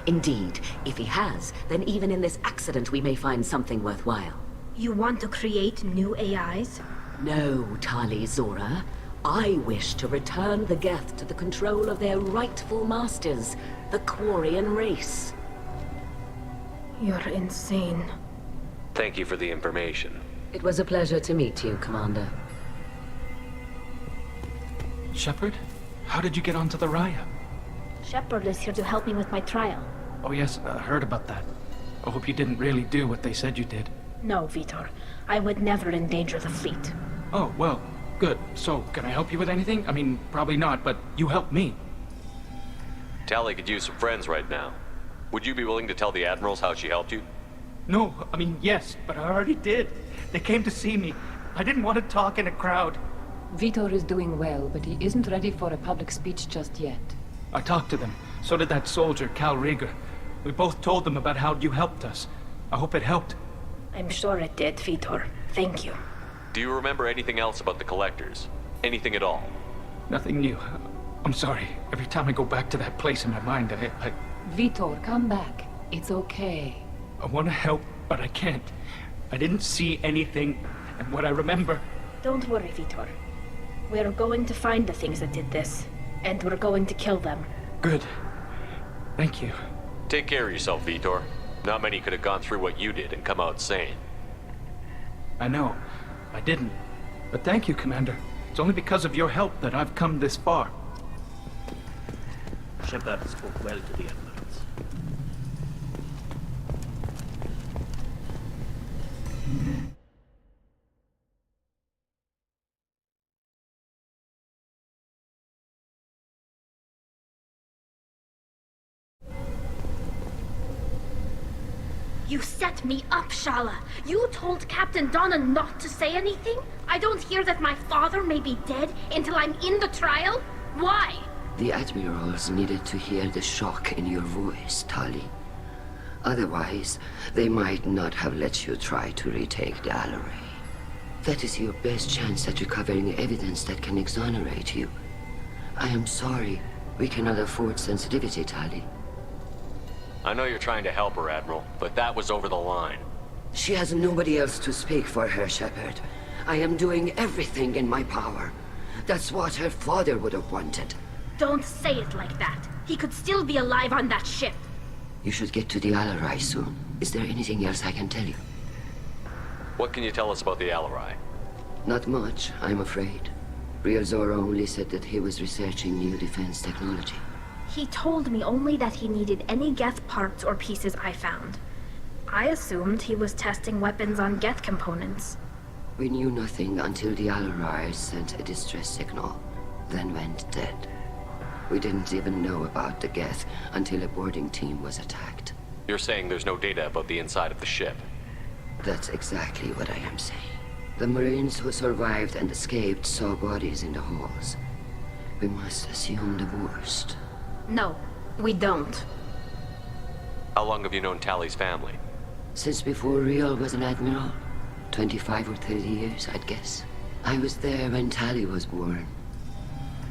Speaker 14: Indeed. If he has, then even in this accident we may find something worthwhile.
Speaker 12: You want to create new AIs?
Speaker 14: No, Tali Zora. I wish to return the Geth to the control of their rightful masters, the Quarian race.
Speaker 12: You're insane.
Speaker 5: Thank you for the information.
Speaker 14: It was a pleasure to meet you, Commander.
Speaker 9: Shepard? How did you get onto the Raya?
Speaker 12: Shepard is here to help me with my trial.
Speaker 9: Oh yes, I heard about that. I hope you didn't really do what they said you did.
Speaker 12: No, Vitor. I would never endanger the fleet.
Speaker 9: Oh, well, good. So, can I help you with anything? I mean, probably not, but you helped me.
Speaker 5: Tali could use some friends right now. Would you be willing to tell the Admirals how she helped you?
Speaker 9: No, I mean, yes, but I already did. They came to see me. I didn't want to talk in a crowd.
Speaker 24: Vitor is doing well, but he isn't ready for a public speech just yet.
Speaker 9: I talked to them. So did that soldier, Cal Rieger. We both told them about how you helped us. I hope it helped.
Speaker 12: I'm sure it did, Vitor. Thank you.
Speaker 5: Do you remember anything else about the Collectors? Anything at all?
Speaker 9: Nothing new. I'm sorry. Every time I go back to that place in my mind, I...
Speaker 24: Vitor, come back. It's okay.
Speaker 9: I want to help, but I can't. I didn't see anything, and what I remember...
Speaker 12: Don't worry, Vitor. We're going to find the things that did this, and we're going to kill them.
Speaker 9: Good. Thank you.
Speaker 5: Take care of yourself, Vitor. Not many could have gone through what you did and come out sane.
Speaker 9: I know. I didn't. But thank you, Commander. It's only because of your help that I've come this far.
Speaker 18: Shepard spoke well to the Admirals.
Speaker 12: You set me up, Shala. You told Captain Donna not to say anything? I don't hear that my father may be dead until I'm in the trial? Why?
Speaker 4: The Admirals needed to hear the shock in your voice, Tali. Otherwise, they might not have let you try to retake the Alarai. That is your best chance at recovering evidence that can exonerate you. I am sorry. We cannot afford sensitivity, Tali.
Speaker 5: I know you're trying to help her, Admiral, but that was over the line.
Speaker 4: She has nobody else to speak for her, Shepard. I am doing everything in my power. That's what her father would have wanted.
Speaker 12: Don't say it like that. He could still be alive on that ship.
Speaker 4: You should get to the Alarai soon. Is there anything else I can tell you?
Speaker 5: What can you tell us about the Alarai?
Speaker 4: Not much, I'm afraid. Real Zora only said that he was researching new defense technology.
Speaker 12: He told me only that he needed any Geth parts or pieces I found. I assumed he was testing weapons on Geth components.
Speaker 4: We knew nothing until the Alarai sent a distress signal, then went dead. We didn't even know about the Geth until a boarding team was attacked.
Speaker 5: You're saying there's no data about the inside of the ship?
Speaker 4: That's exactly what I am saying. The Marines who survived and escaped saw bodies in the halls. We must assume the worst.
Speaker 12: No, we don't.
Speaker 5: How long have you known Tali's family?
Speaker 4: Since before Riel was an admiral. 25 or 30 years, I'd guess. I was there when Tali was born.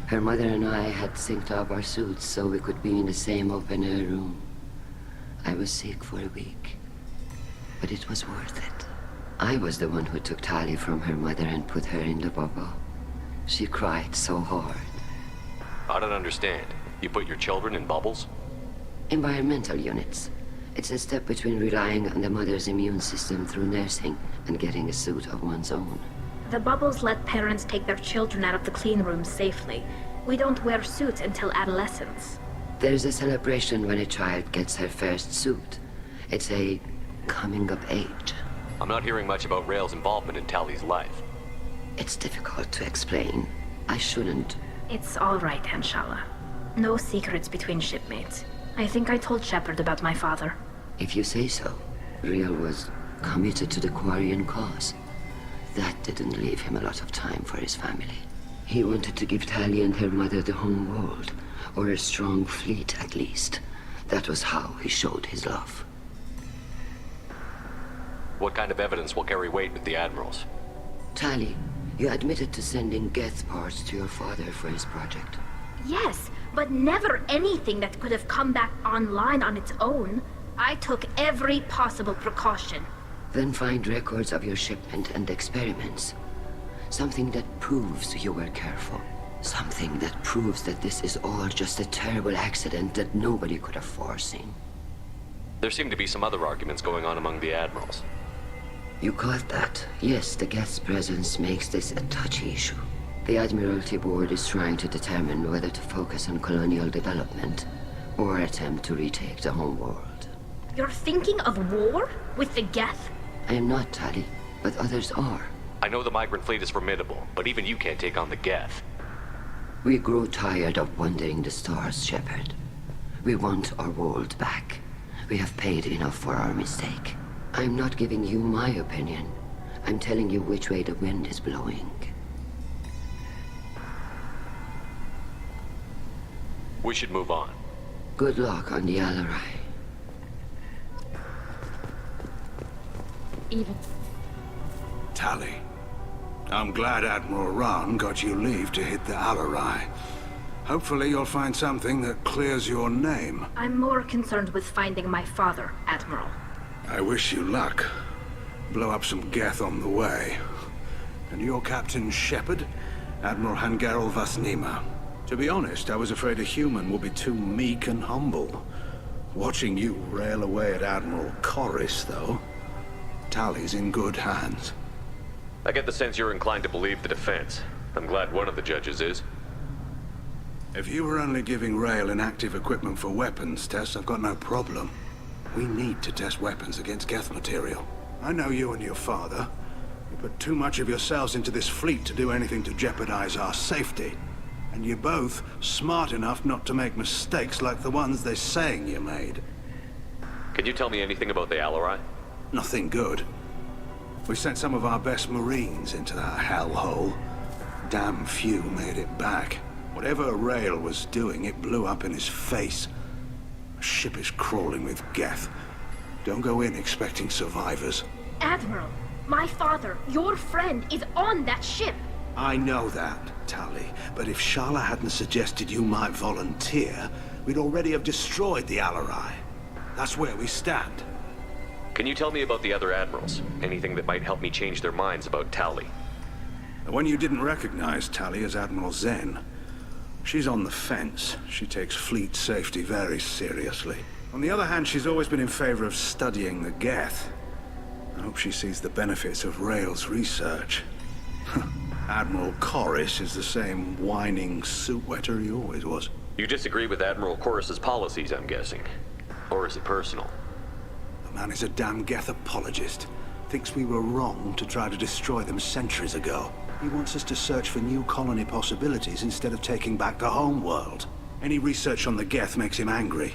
Speaker 4: Her mother and I had synced up our suits so we could be in the same open-air room. I was sick for a week, but it was worth it. I was the one who took Tali from her mother and put her in the bubble. She cried so hard.
Speaker 5: I don't understand. You put your children in bubbles?
Speaker 4: Environmental units. It's a step between relying on the mother's immune system through nursing and getting a suit of one's own.
Speaker 12: The bubbles let parents take their children out of the clean rooms safely. We don't wear suits until adolescence.
Speaker 4: There's a celebration when a child gets her first suit. It's a coming of age.
Speaker 5: I'm not hearing much about Rael's involvement in Tali's life.
Speaker 4: It's difficult to explain. I shouldn't.
Speaker 12: It's all right, Anshala. No secrets between shipmates. I think I told Shepard about my father.
Speaker 4: If you say so. Riel was committed to the Quarian cause. That didn't leave him a lot of time for his family. He wanted to give Tali and her mother the home world, or a strong fleet at least. That was how he showed his love.
Speaker 5: What kind of evidence will carry weight with the Admirals?
Speaker 4: Tali, you admitted to sending Geth parts to your father for his project.
Speaker 12: Yes, but never anything that could have come back online on its own. I took every possible precaution.
Speaker 4: Then find records of your shipment and experiments. Something that proves you were careful. Something that proves that this is all just a terrible accident that nobody could have foreseen.
Speaker 5: There seem to be some other arguments going on among the Admirals.
Speaker 4: You caught that? Yes, the Geth's presence makes this a touchy issue. The Admiralty Board is trying to determine whether to focus on colonial development or attempt to retake the homeworld.
Speaker 12: You're thinking of war? With the Geth?
Speaker 4: I am not, Tali, but others are.
Speaker 5: I know the migrant fleet is formidable, but even you can't take on the Geth.
Speaker 4: We grow tired of wandering the stars, Shepard. We want our world back. We have paid enough for our mistake. I'm not giving you my opinion. I'm telling you which way the wind is blowing.
Speaker 5: We should move on.
Speaker 4: Good luck on the Alarai.
Speaker 17: Tali, I'm glad Admiral Rahn got you leave to hit the Alarai. Hopefully you'll find something that clears your name.
Speaker 12: I'm more concerned with finding my father, Admiral.
Speaker 17: I wish you luck. Blow up some Geth on the way. And your Captain Shepard, Admiral Hangarel Vasnima. To be honest, I was afraid a human would be too meek and humble. Watching you rail away at Admiral Corris, though, Tali's in good hands.
Speaker 5: I get the sense you're inclined to believe the defense. I'm glad one of the judges is.
Speaker 17: If you were only giving Rail inactive equipment for weapons tests, I've got no problem. We need to test weapons against Geth material. I know you and your father. You put too much of yourselves into this fleet to do anything to jeopardize our safety. And you're both smart enough not to make mistakes like the ones they're saying you made.
Speaker 5: Can you tell me anything about the Alarai?
Speaker 17: Nothing good. We sent some of our best Marines into that hellhole. Damn few made it back. Whatever Rail was doing, it blew up in his face. A ship is crawling with Geth. Don't go in expecting survivors.
Speaker 12: Admiral, my father, your friend, is on that ship.
Speaker 17: I know that, Tali, but if Shala hadn't suggested you might volunteer, we'd already have destroyed the Alarai. That's where we stand.
Speaker 5: Can you tell me about the other Admirals? Anything that might help me change their minds about Tali?
Speaker 17: The one you didn't recognize, Tali, is Admiral Zen. She's on the fence. She takes fleet safety very seriously. On the other hand, she's always been in favor of studying the Geth. I hope she sees the benefits of Rail's research. Admiral Corris is the same whining suit-wetter he always was.
Speaker 5: You disagree with Admiral Corris's policies, I'm guessing. Or is it personal?
Speaker 17: The man is a damn Geth apologist. Thinks we were wrong to try to destroy them centuries ago. He wants us to search for new colony possibilities instead of taking back the home world. Any research on the Geth makes him angry.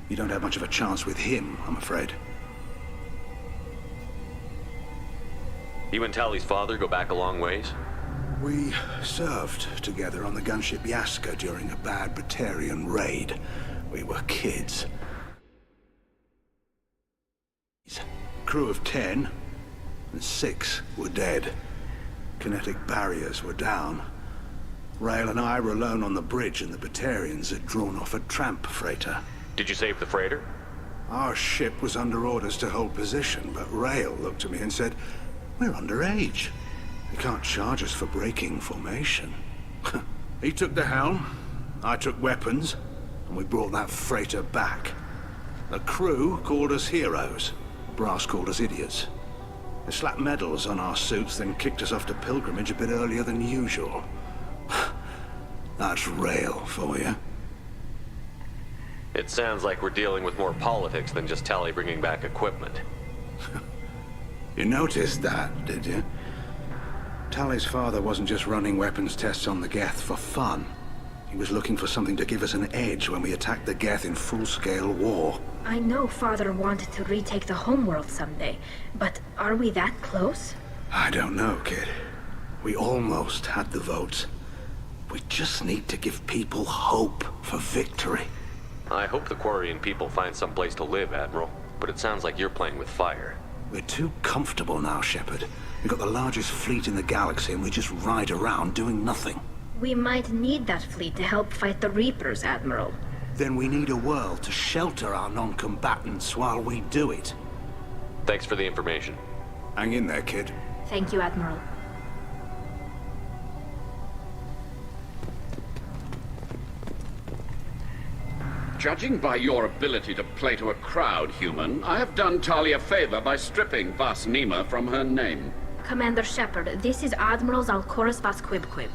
Speaker 17: You don't have much of a chance with him, I'm afraid.
Speaker 5: You and Tali's father go back a long ways?
Speaker 17: We served together on the gunship Yaska during a bad Batarian raid. We were kids. Crew of 10, and 6 were dead. Kinetic barriers were down. Rail and I were alone on the bridge, and the Batarians had drawn off a tramp freighter.
Speaker 5: Did you save the freighter?
Speaker 17: Our ship was under orders to hold position, but Rail looked at me and said, "We're underage. They can't charge us for breaking formation." He took the helm, I took weapons, and we brought that freighter back. The crew called us heroes. Brass called us idiots. They slapped medals on our suits, then kicked us off to pilgrimage a bit earlier than usual. That's Rail for you.
Speaker 5: It sounds like we're dealing with more politics than just Tali bringing back equipment.
Speaker 17: You noticed that, did you? Tali's father wasn't just running weapons tests on the Geth for fun. He was looking for something to give us an edge when we attacked the Geth in full-scale war.
Speaker 12: I know Father wanted to retake the homeworld someday, but are we that close?
Speaker 17: I don't know, kid. We almost had the votes. We just need to give people hope for victory.
Speaker 5: I hope the Quarian people find some place to live, Admiral. But it sounds like you're playing with fire.
Speaker 17: We're too comfortable now, Shepard. We've got the largest fleet in the galaxy and we just ride around doing nothing.
Speaker 12: We might need that fleet to help fight the Reapers, Admiral.
Speaker 17: Then we need a world to shelter our non-combatants while we do it.
Speaker 5: Thanks for the information.
Speaker 17: Hang in there, kid.
Speaker 12: Thank you, Admiral.
Speaker 7: Judging by your ability to play to a crowd, human, I have done Talia a favor by stripping Vas Nima from her name.
Speaker 12: Commander Shepard, this is Admiral Zalkoris Vas Quib.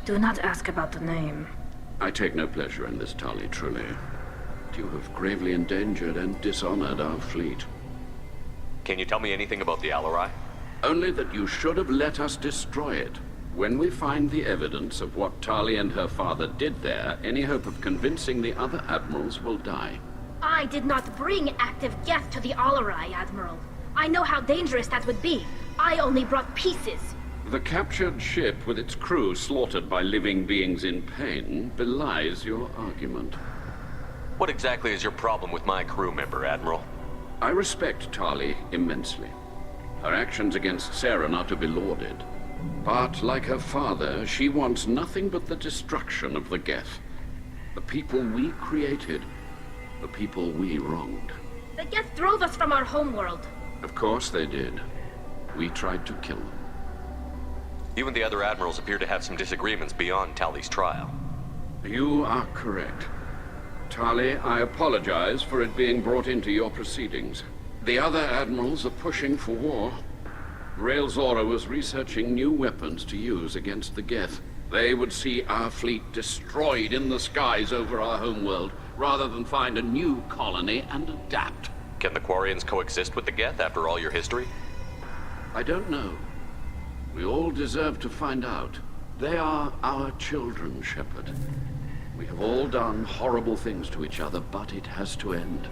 Speaker 12: Do not ask about the name.
Speaker 7: I take no pleasure in this, Tali, truly. You have gravely endangered and dishonored our fleet.
Speaker 5: Can you tell me anything about the Alarai?
Speaker 7: Only that you should have let us destroy it. When we find the evidence of what Tali and her father did there, any hope of convincing the other admirals will die.
Speaker 12: I did not bring active Geth to the Alarai, Admiral. I know how dangerous that would be. I only brought pieces.
Speaker 7: The captured ship with its crew slaughtered by living beings in pain belies your argument.
Speaker 5: What exactly is your problem with my crew member, Admiral?
Speaker 7: I respect Tali immensely. Her actions against Saren are to be lauded. But, like her father, she wants nothing but the destruction of the Geth. The people we created. The people we wronged.
Speaker 12: The Geth drove us from our homeworld.
Speaker 7: Of course they did. We tried to kill them.
Speaker 5: You and the other admirals appear to have some disagreements beyond Tali's trial.
Speaker 7: You are correct. Tali, I apologize for it being brought into your proceedings. The other admirals are pushing for war. Rael Zora was researching new weapons to use against the Geth. They would see our fleet destroyed in the skies over our homeworld, rather than find a new colony and adapt.
Speaker 5: Can the Quarians coexist with the Geth after all your history?
Speaker 7: I don't know. We all deserve to find out. They are our children, Shepard. We have all done horrible things to each other, but it has to end.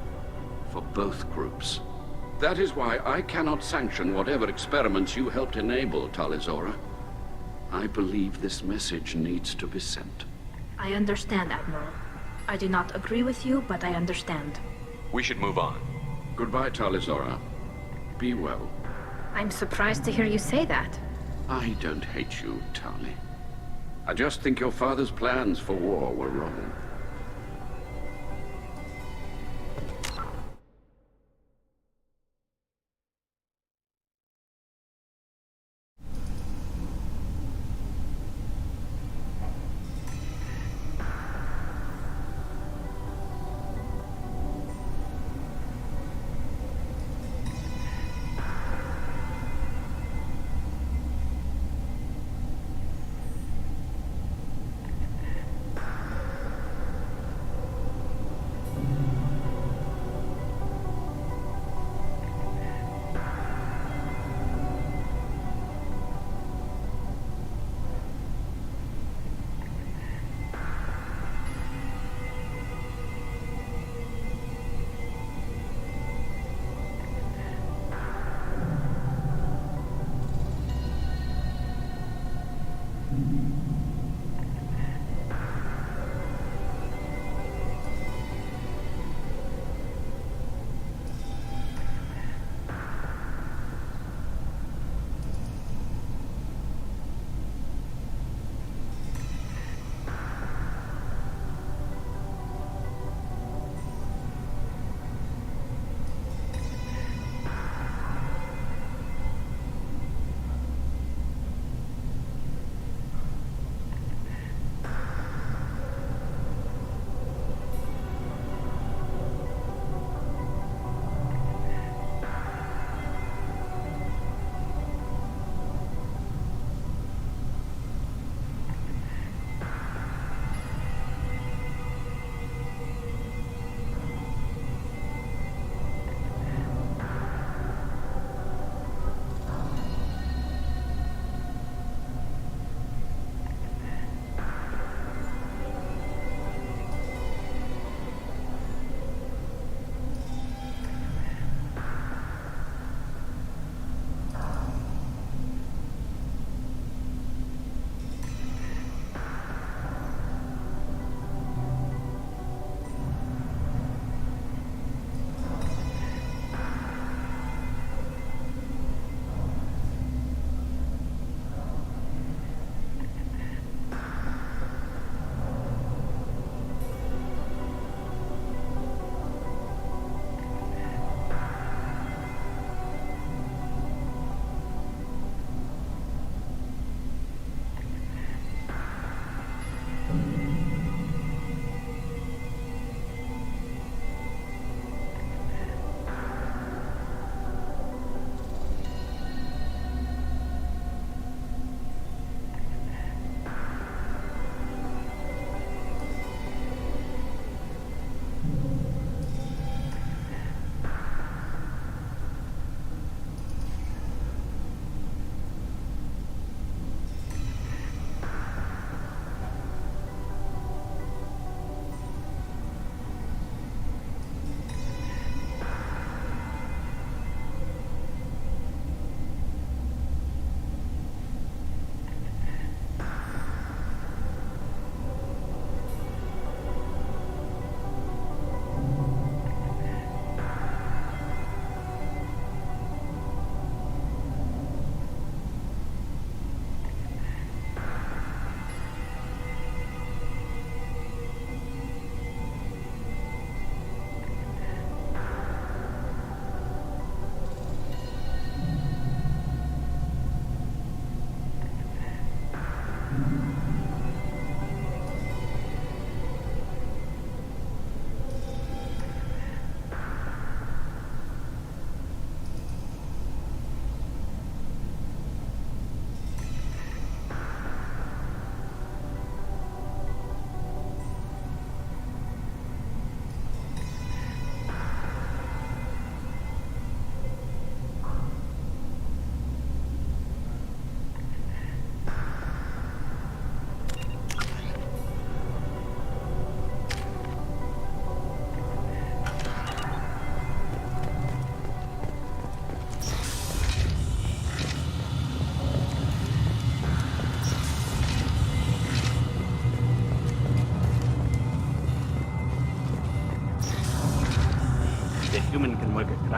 Speaker 7: For both groups. That is why I cannot sanction whatever experiments you helped enable, Tali Zora. I believe this message needs to be sent.
Speaker 12: I understand, Admiral. I do not agree with you, but I understand.
Speaker 5: We should move on.
Speaker 7: Goodbye, Tali Zora. Be well.
Speaker 12: I'm surprised to hear you say that.
Speaker 7: I don't hate you, Tali. I just think your father's plans for war were wrong.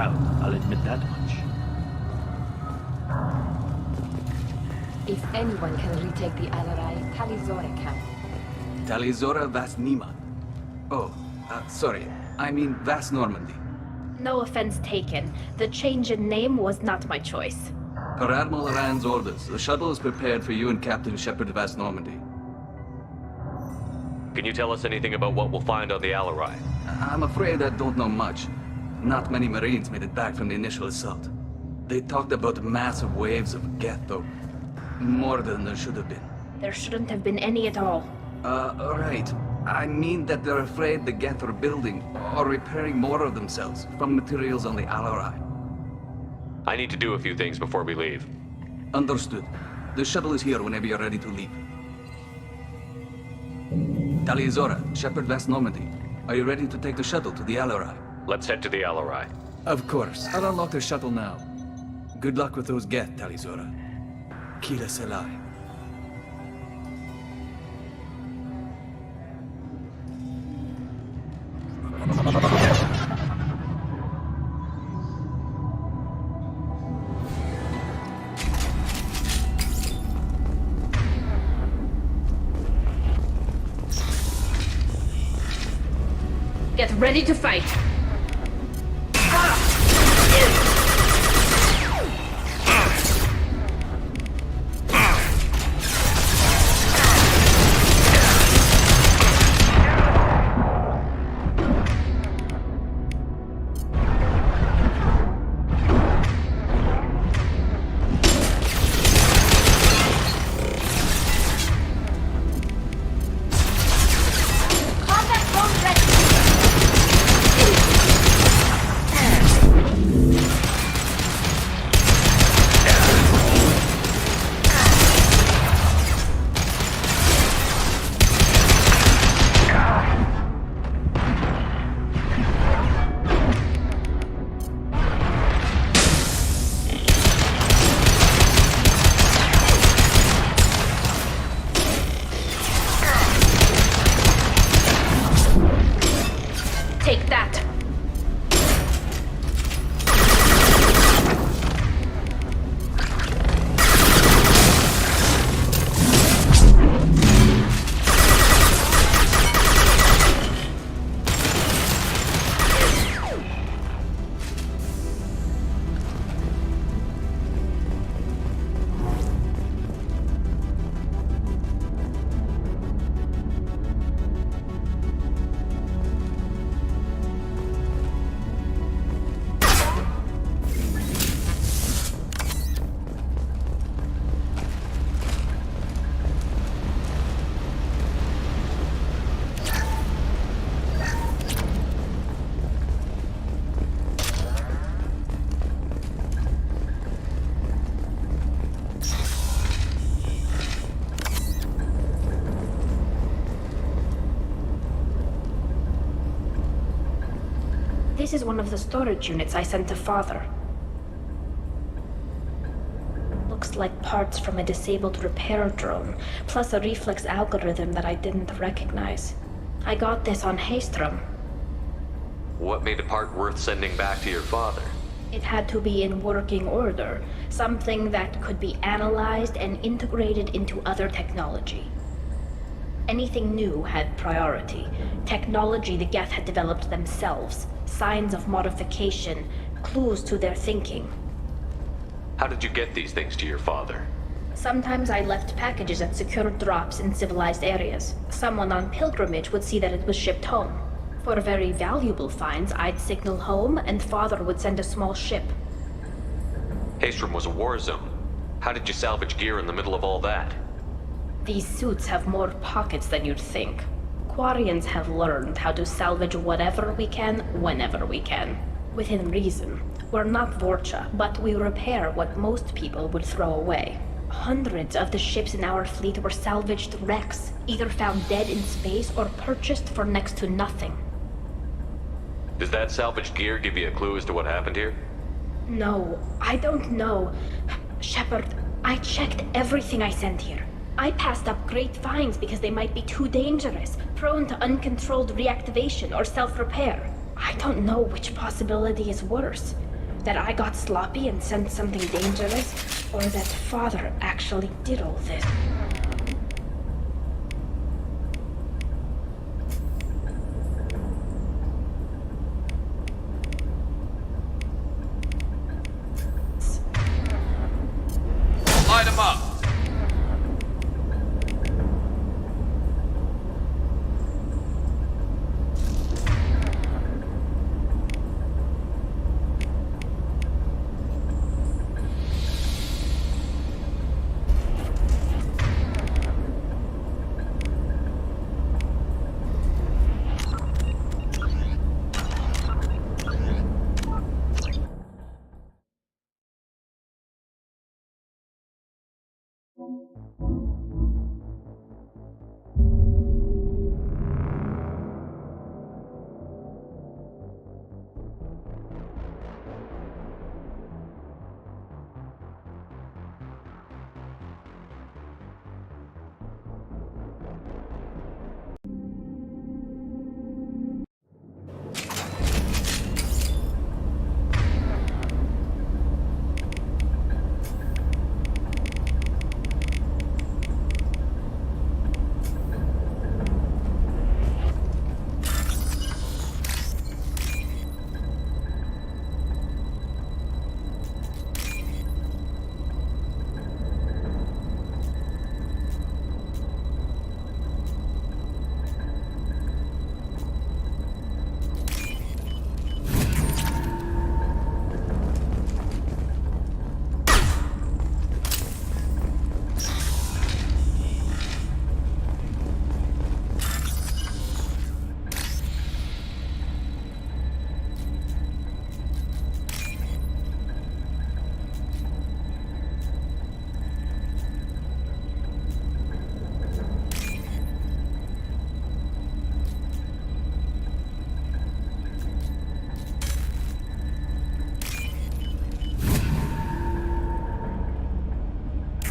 Speaker 18: child, I'll admit that much.
Speaker 10: If anyone can retake the Alarai, Talizora can.
Speaker 16: Talizora Vas Nima. Oh, sorry. I mean Vas Normandy.
Speaker 12: No offense taken. The change in name was not my choice.
Speaker 16: Per Admiral Rand's orders, the shuttle is prepared for you and Captain Shepard Vas Normandy.
Speaker 5: Can you tell us anything about what we'll find on the Alarai?
Speaker 16: I'm afraid I don't know much. Not many Marines made it back from the initial assault. They talked about massive waves of Geth, though. More than there should have been.
Speaker 12: There shouldn't have been any at all.
Speaker 16: Right. I mean that they're afraid the Geth are building or repairing more of themselves from materials on the Alarai.
Speaker 5: I need to do a few things before we leave.
Speaker 16: Understood. The shuttle is here whenever you're ready to leave. Talizora, Shepard Vas Normandy. Are you ready to take the shuttle to the Alarai?
Speaker 5: Let's head to the Alarai.
Speaker 16: Of course. I'll unlock the shuttle now. Good luck with those Geth, Talizora. Kila Selai.
Speaker 12: Get ready to fight! Take that! This is one of the storage units I sent to Father. Looks like parts from a disabled repair drone, plus a reflex algorithm that I didn't recognize. I got this on Haestrom.
Speaker 5: What made the part worth sending back to your father?
Speaker 12: It had to be in working order, something that could be analyzed and integrated into other technology. Anything new had priority. Technology the Geth had developed themselves, signs of modification, clues to their thinking.
Speaker 5: How did you get these things to your father?
Speaker 12: Sometimes I left packages at secured drops in civilized areas. Someone on pilgrimage would see that it was shipped home. For very valuable finds, I'd signal home, and Father would send a small ship.
Speaker 5: Haestrom was a war zone. How did you salvage gear in the middle of all that?
Speaker 12: These suits have more pockets than you'd think. Quarians have learned how to salvage whatever we can, whenever we can. Within reason. We're not Vorcha, but we repair what most people would throw away. Hundreds of the ships in our fleet were salvaged wrecks, either found dead in space or purchased for next to nothing.
Speaker 5: Does that salvaged gear give you a clue as to what happened here?
Speaker 12: No, I don't know. Shepard, I checked everything I sent here. I passed up great finds because they might be too dangerous, prone to uncontrolled reactivation or self-repair. I don't know which possibility is worse. That I got sloppy and sent something dangerous, or that Father actually did all this?
Speaker 3: Light him up!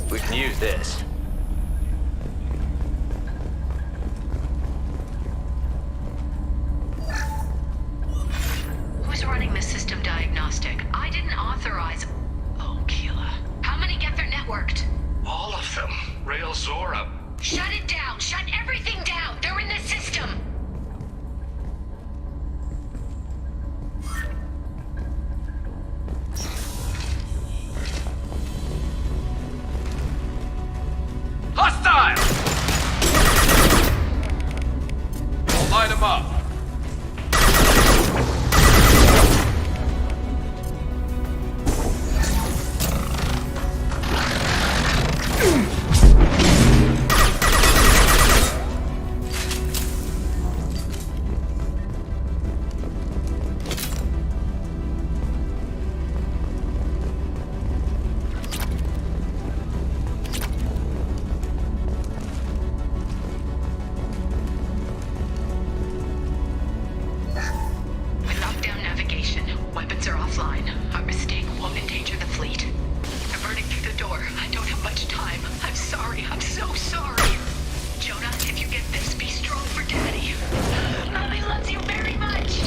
Speaker 5: We can use this.
Speaker 6: Who's running the system diagnostic? I didn't authorize... Oh, Keela. How many get their networked?
Speaker 2: All of them. Rail Zora.
Speaker 6: Shut it down! Shut everything down! They're in the system!
Speaker 3: Hostile! Light him up!
Speaker 6: Weapons are offline. Our mistake won't endanger the fleet. They're burning through the door. I don't have much time. I'm sorry. I'm so sorry. Jonah, if you get this, be strong for Daddy. Mommy loves you very much.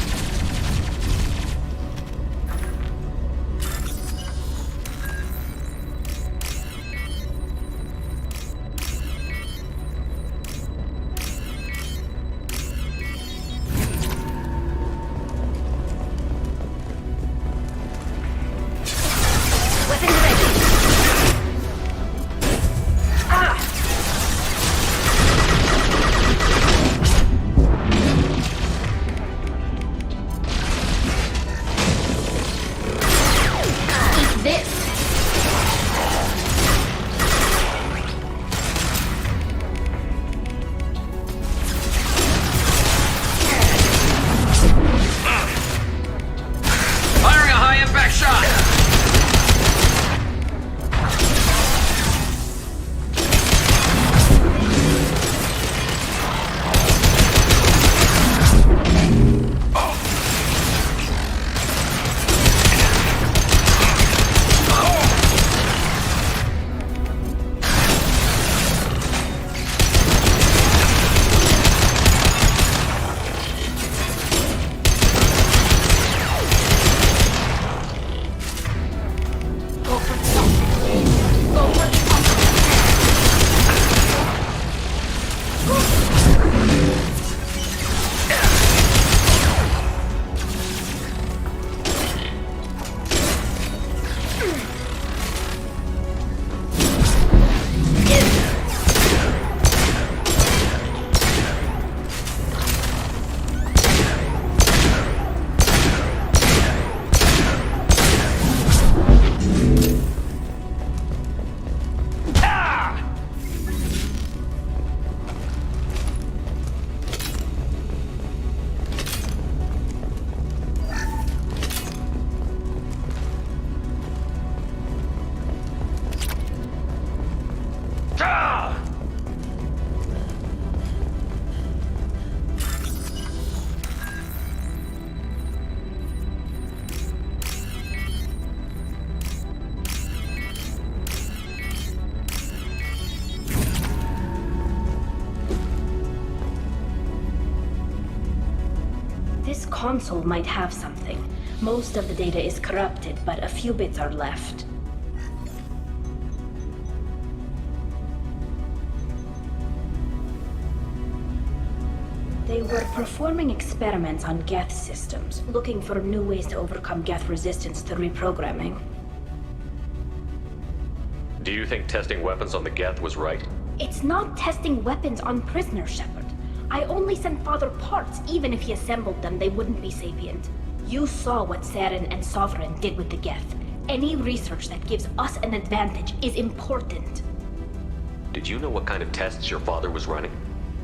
Speaker 12: console might have something. Most of the data is corrupted, but a few bits are left. They were performing experiments on Geth systems, looking for new ways to overcome Geth resistance to reprogramming.
Speaker 5: Do you think testing weapons on the Geth was right?
Speaker 12: It's not testing weapons on prisoners, Shepard. I only sent Father parts. Even if he assembled them, they wouldn't be sapient. You saw what Saren and Sovereign did with the Geth. Any research that gives us an advantage is important.
Speaker 5: Did you know what kind of tests your father was running?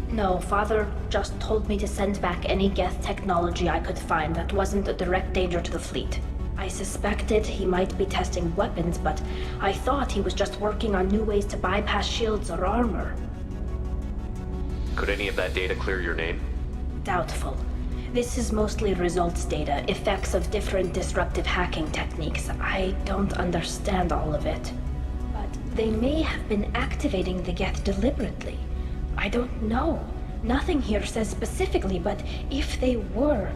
Speaker 12: No, Father just told me to send back any Geth technology I could find that wasn't a direct danger to the fleet. I suspected he might be testing weapons, but I thought he was just working on new ways to bypass shields or armor.
Speaker 5: Could any of that data clear your name?
Speaker 12: Doubtful. This is mostly results data, effects of different disruptive hacking techniques. I don't understand all of it. But they may have been activating the Geth deliberately. I don't know. Nothing here says specifically, but if they were,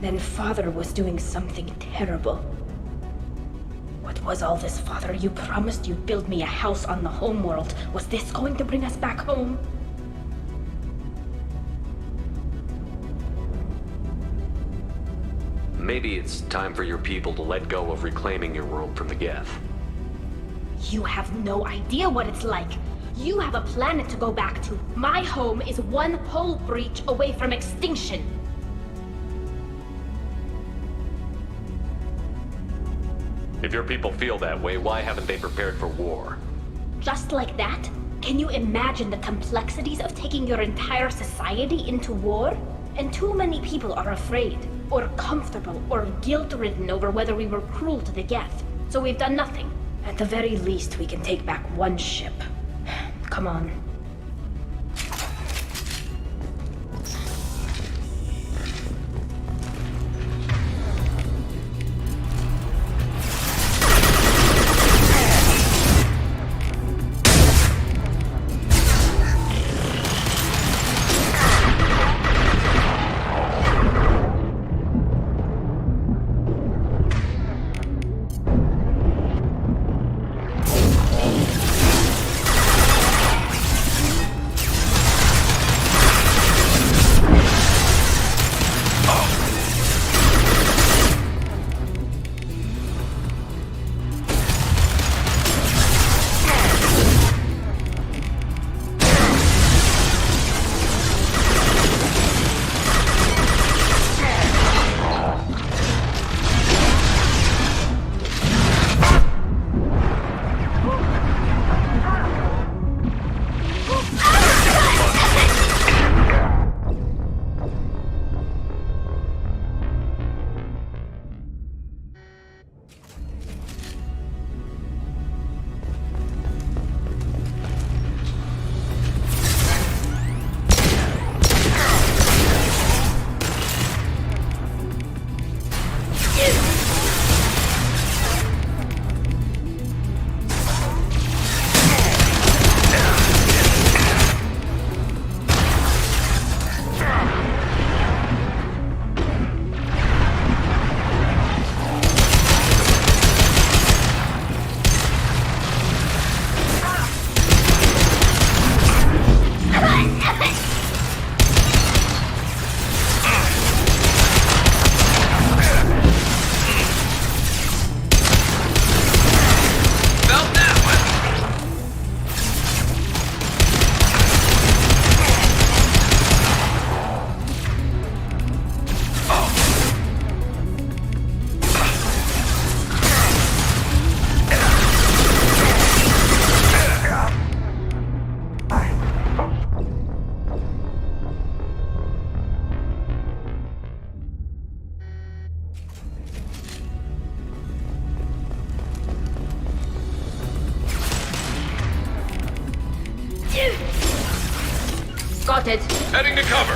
Speaker 12: then Father was doing something terrible. What was all this, Father? You promised you'd build me a house on the homeworld. Was this going to bring us back home?
Speaker 5: Maybe it's time for your people to let go of reclaiming your world from the Geth.
Speaker 12: You have no idea what it's like. You have a planet to go back to. My home is one hull breach away from extinction.
Speaker 5: If your people feel that way, why haven't they prepared for war?
Speaker 12: Just like that? Can you imagine the complexities of taking your entire society into war? And too many people are afraid, or comfortable, or guilt-ridden over whether we were cruel to the Geth. So we've done nothing. At the very least, we can take back one ship. Come on.
Speaker 20: Spotted.
Speaker 2: Heading to cover.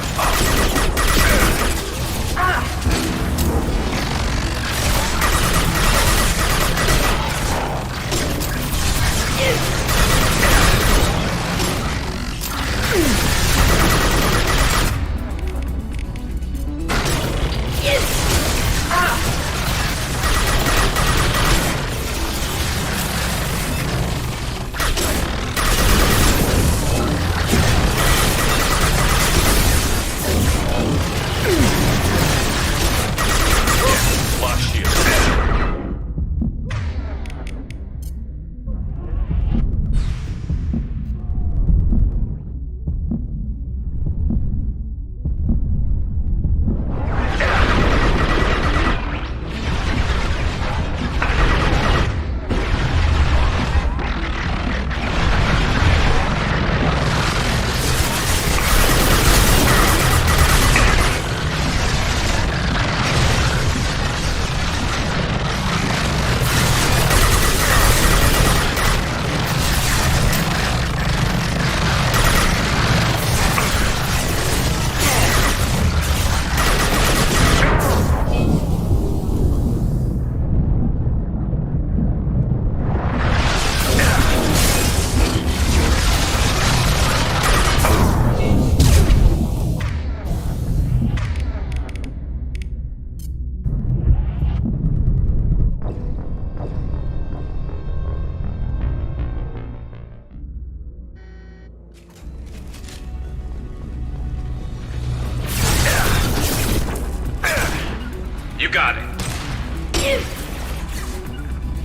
Speaker 2: You got it.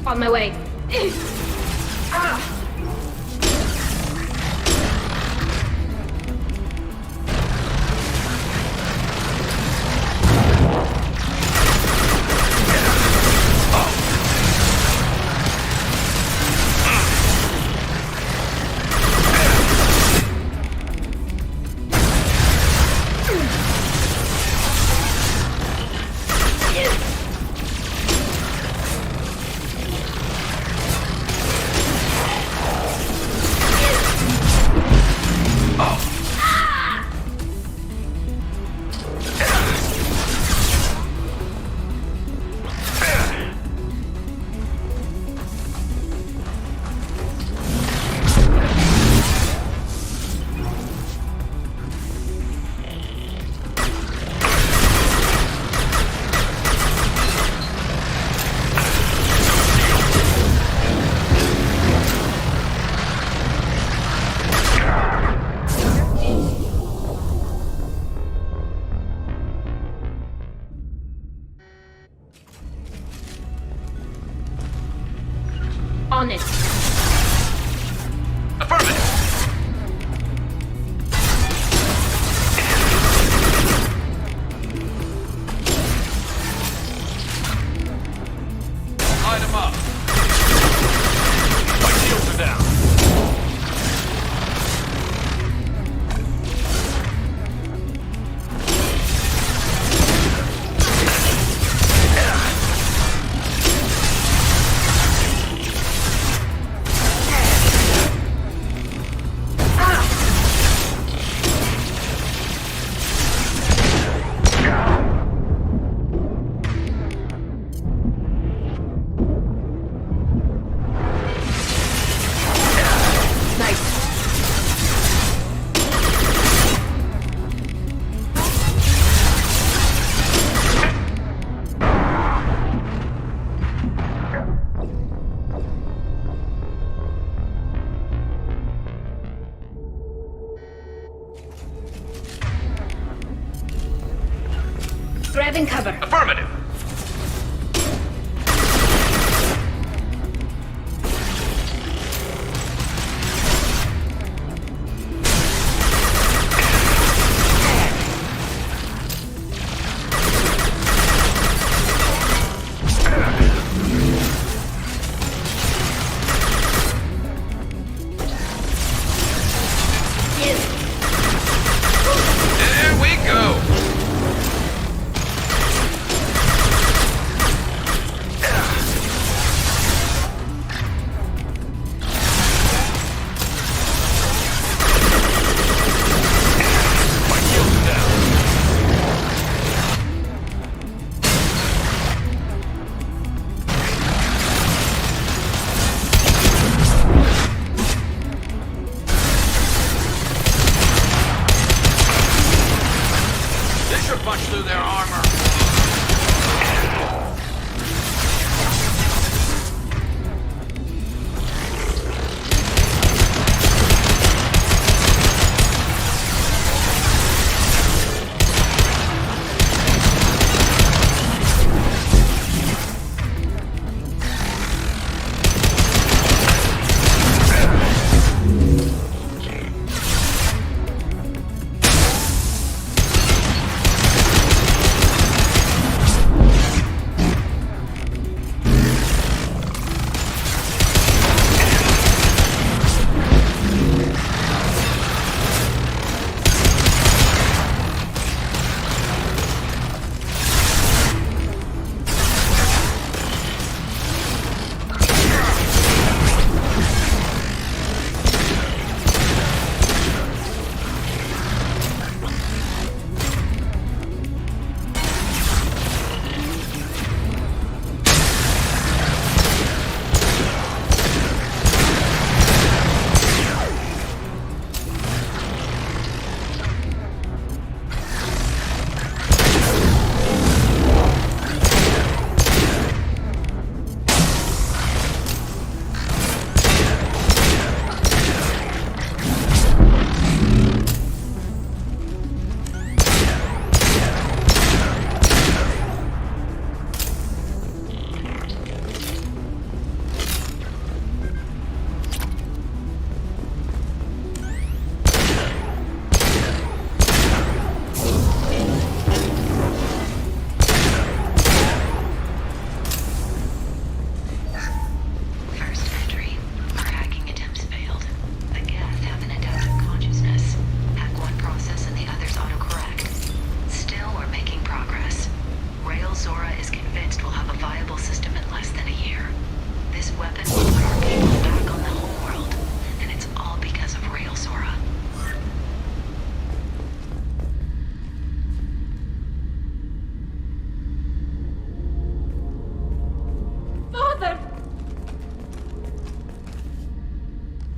Speaker 12: On my way. On it.
Speaker 2: Affirmative. Light him up. My shields are down.
Speaker 12: Grabbing cover.
Speaker 2: Affirmative. There we go.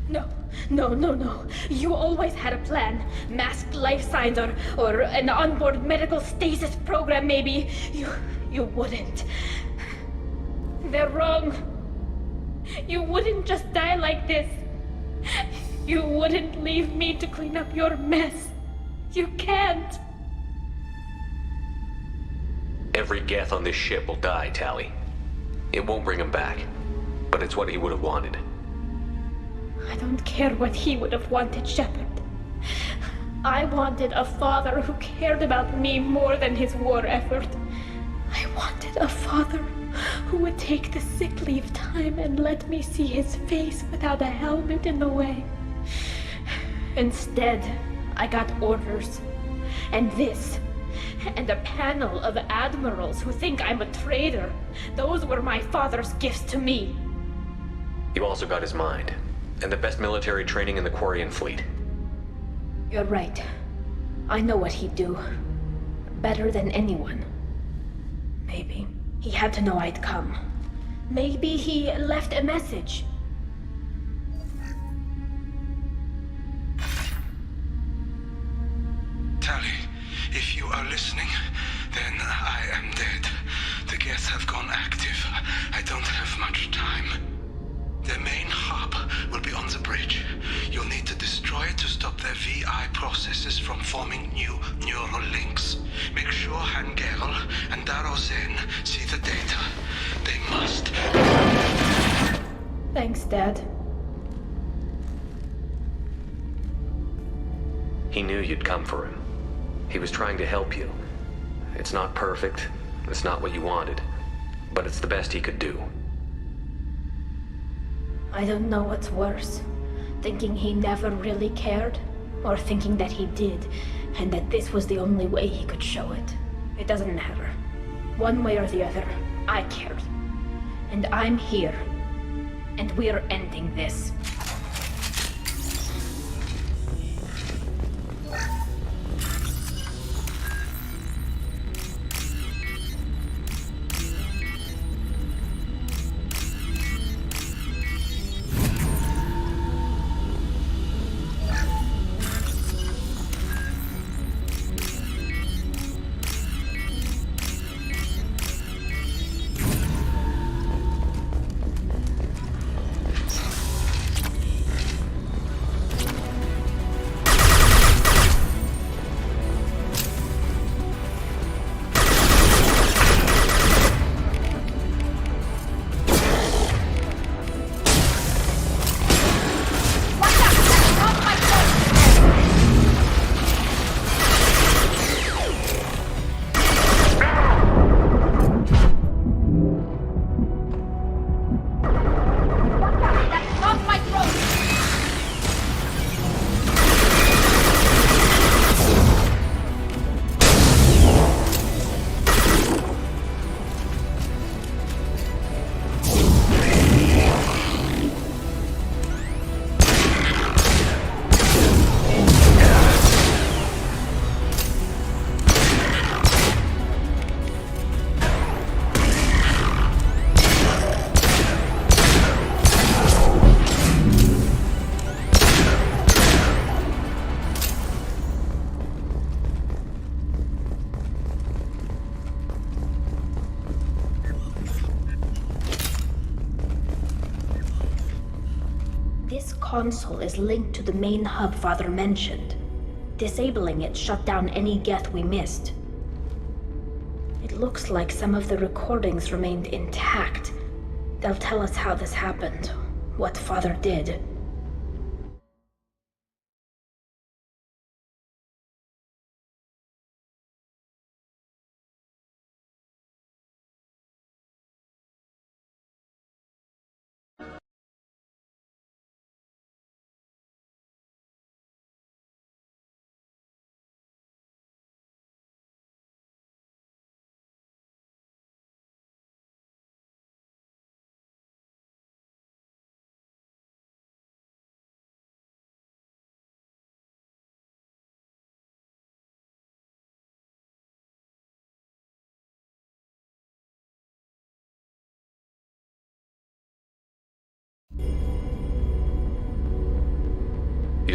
Speaker 12: No, no. You always had a plan. Masked life signs or an onboard medical stasis program, maybe. You wouldn't. They're wrong. You wouldn't just die like this. You wouldn't leave me to clean up your mess. You can't.
Speaker 5: Every Geth on this ship will die, Tali. It won't bring him back, but it's what he would have wanted.
Speaker 12: I don't care what he would have wanted, Shepard. I wanted a father who cared about me more than his war effort. I wanted a father who would take the sick leave time and let me see his face without a helmet in the way. Instead, I got orders. And this. And a panel of admirals who think I'm a traitor. Those were my father's gifts to me.
Speaker 5: You also got his mind, and the best military training in the Quarian fleet.
Speaker 12: You're right. I know what he'd do. Better than anyone. Maybe he had to know I'd come. Maybe he left a message.
Speaker 17: Tali, if you are listening, then I am dead. The Geth have gone active. I don't have much time. The main hub will be on the bridge. You'll need to destroy it to stop their VI processes from forming new neural links. Make sure Hangerl and Daro Zen see the data. They must.
Speaker 12: Thanks, Dad.
Speaker 5: He knew you'd come for him. He was trying to help you. It's not perfect. It's not what you wanted. But it's the best he could do.
Speaker 12: I don't know what's worse. Thinking he never really cared, or thinking that he did, and that this was the only way he could show it. It doesn't matter. One way or the other, I cared. And I'm here. And we're ending this. Console is linked to the main hub Father mentioned. Disabling it shut down any Geth we missed. It looks like some of the recordings remained intact. They'll tell us how this happened, what Father did.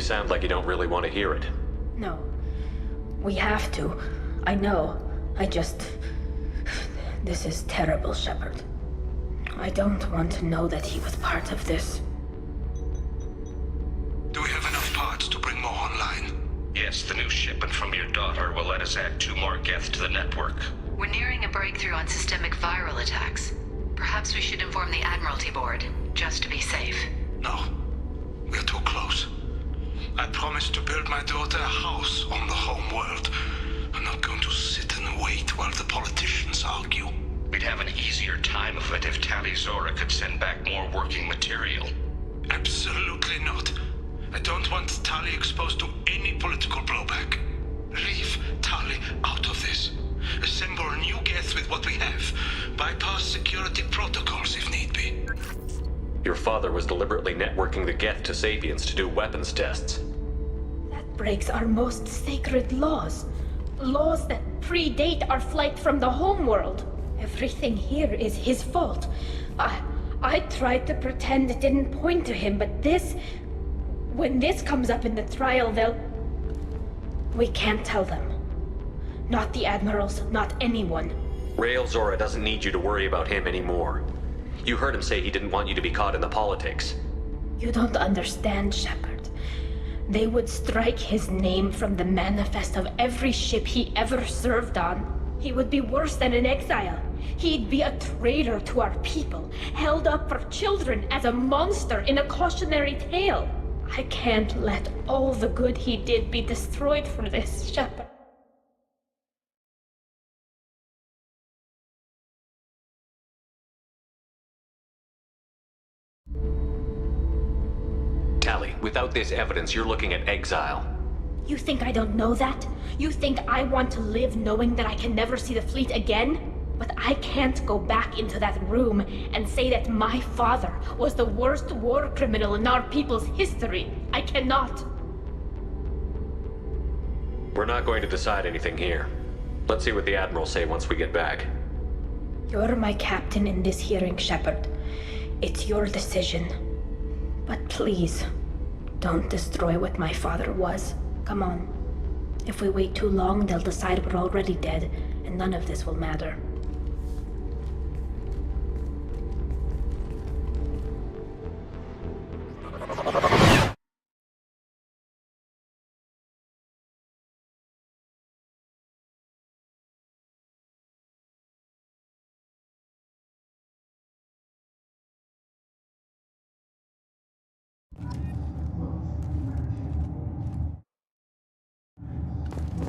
Speaker 5: You sound like you don't really want to hear it.
Speaker 12: No. We have to. I know. This is terrible, Shepard. I don't want to know that he was part of this.
Speaker 17: Do we have enough parts to bring more online?
Speaker 2: Yes, the new shipment from your daughter will let us add 2 more Geth to the network.
Speaker 6: We're nearing a breakthrough on systemic viral attacks. Perhaps we should inform the Admiralty Board, just to be safe.
Speaker 17: No. We're too close. I promised to build my daughter a house on the home world. I'm not going to sit and wait while the politicians argue.
Speaker 2: We'd have an easier time of it if Tali Zora could send back more working material.
Speaker 17: Absolutely not. I don't want Tali exposed to any political blowback. Leave Tali out of this. Assemble a new Geth with what we have. Bypass security protocols if need be.
Speaker 5: Your father was deliberately networking the Geth to Sapiens to do weapons tests.
Speaker 12: That breaks our most sacred laws. Laws that predate our flight from the homeworld. Everything here is his fault. I tried to pretend it didn't point to him, but this... When this comes up in the trial, we can't tell them. Not the Admirals, not anyone.
Speaker 5: Rael Zora doesn't need you to worry about him anymore. You heard him say he didn't want you to be caught in the politics.
Speaker 12: You don't understand, Shepard. They would strike his name from the manifest of every ship he ever served on. He would be worse than an exile. He'd be a traitor to our people, held up for children as a monster in a cautionary tale. I can't let all the good he did be destroyed for this, Shepard.
Speaker 5: Tali, without this evidence, you're looking at exile.
Speaker 12: You think I don't know that? You think I want to live knowing that I can never see the fleet again? But I can't go back into that room and say that my father was the worst war criminal in our people's history. I cannot.
Speaker 5: We're not going to decide anything here. Let's see what the Admirals say once we get back.
Speaker 12: You're my captain in this hearing, Shepard. It's your decision. But please, don't destroy what my father was. Come on. If we wait too long, they'll decide we're already dead, and none of this will matter.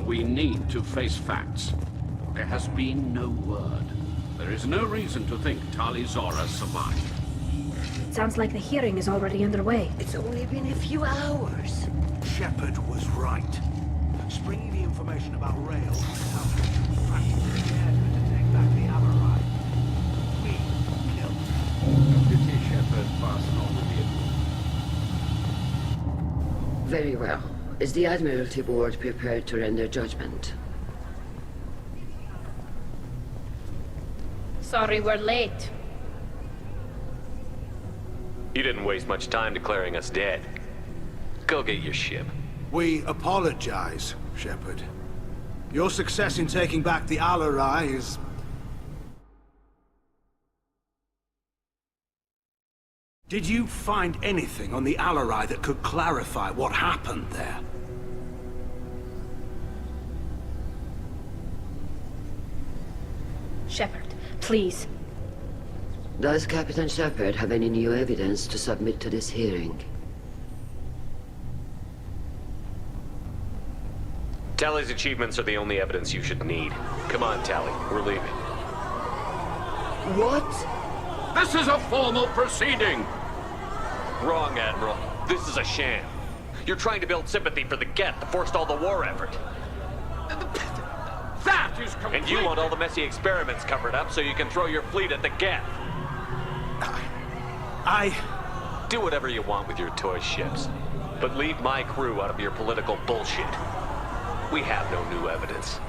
Speaker 7: We need to face facts. There has been no word. There is no reason to think Tali Zora survived.
Speaker 12: It sounds like the hearing is already underway.
Speaker 4: It's only been a few hours.
Speaker 17: Shepard was right. Springing the information about Rael practically dared her to take back the Alarai. We killed her.
Speaker 7: Pity Shepard passed on the vehicle.
Speaker 4: Very well. Is the Admiralty Board prepared to render judgment?
Speaker 12: Sorry we're late.
Speaker 5: You didn't waste much time declaring us dead. Go get your ship.
Speaker 17: We apologize, Shepard. Your success in taking back the Alarai is... Did you find anything on the Alarai that could clarify what happened there?
Speaker 12: Shepard, please.
Speaker 4: Does Captain Shepard have any new evidence to submit to this hearing?
Speaker 5: Tali's achievements are the only evidence you should need. Come on, Tali. We're leaving.
Speaker 4: What?
Speaker 7: This is a formal proceeding!
Speaker 5: Wrong, Admiral. This is a sham. You're trying to build sympathy for the Geth to forestall the war effort.
Speaker 7: That is complete...
Speaker 5: And you want all the messy experiments covered up so you can throw your fleet at the Geth. Do whatever you want with your toy ships. But leave my crew out of your political bullshit. We have no new evidence.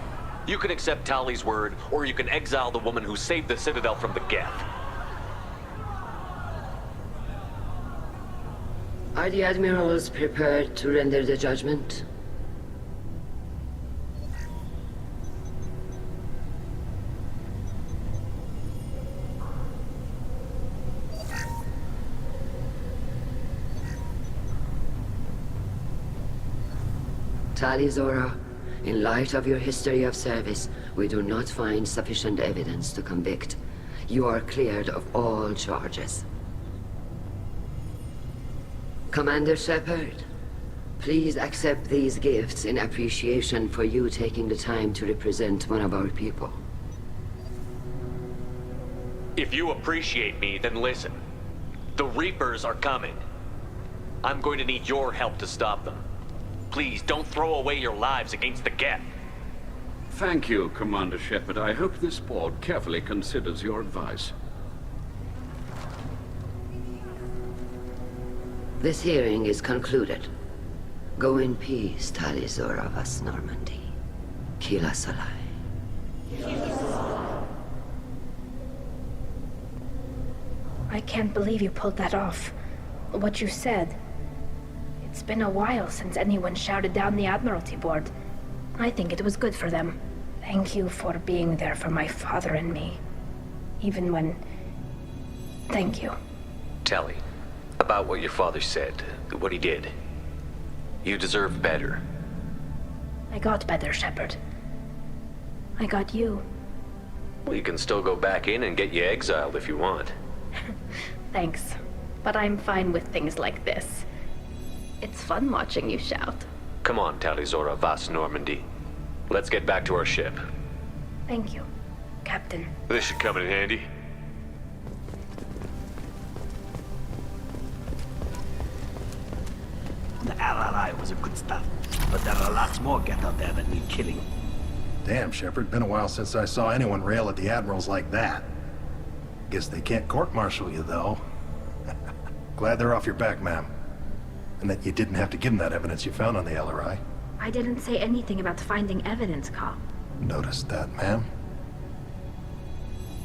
Speaker 5: You can accept Tali's word, or you can exile the woman who saved the Citadel from the Geth.
Speaker 4: Are the admirals prepared to render the judgment? Tali Zora, in light of your history of service, we do not find sufficient evidence to convict. You are cleared of all charges. Commander Shepard, please accept these gifts in appreciation for you taking the time to represent one of our people.
Speaker 5: If you appreciate me, then listen. The Reapers are coming. I'm going to need your help to stop them. Please, don't throw away your lives against the Geth.
Speaker 7: Thank you, Commander Shepard. I hope this board carefully considers your advice.
Speaker 4: This hearing is concluded. Go in peace, Tali Zora Vas Normandy. Kila Salai.
Speaker 12: I can't believe you pulled that off. What you said. It's been a while since anyone shouted down the Admiralty Board. I think it was good for them. Thank you for being there for my father and me. Even when... Thank you.
Speaker 5: Tali, about what your father said, what he did. You deserve better.
Speaker 12: I got better, Shepard. I got you.
Speaker 5: Well, you can still go back in and get you exiled if you want.
Speaker 12: Thanks. But I'm fine with things like this. It's fun watching you shout.
Speaker 5: Come on, Tali Zora Vas Normandy. Let's get back to our ship.
Speaker 12: Thank you, Captain.
Speaker 5: This should come in handy.
Speaker 18: The LRI was a good start, but there are lots more Geth out there that need killing.
Speaker 19: Damn, Shepard. Been a while since I saw anyone rail at the admirals like that. Guess they can't court-martial you, though. Glad they're off your back, ma'am. And that you didn't have to give them that evidence you found on the LRI.
Speaker 12: I didn't say anything about finding evidence, Carl.
Speaker 19: Noticed that, ma'am.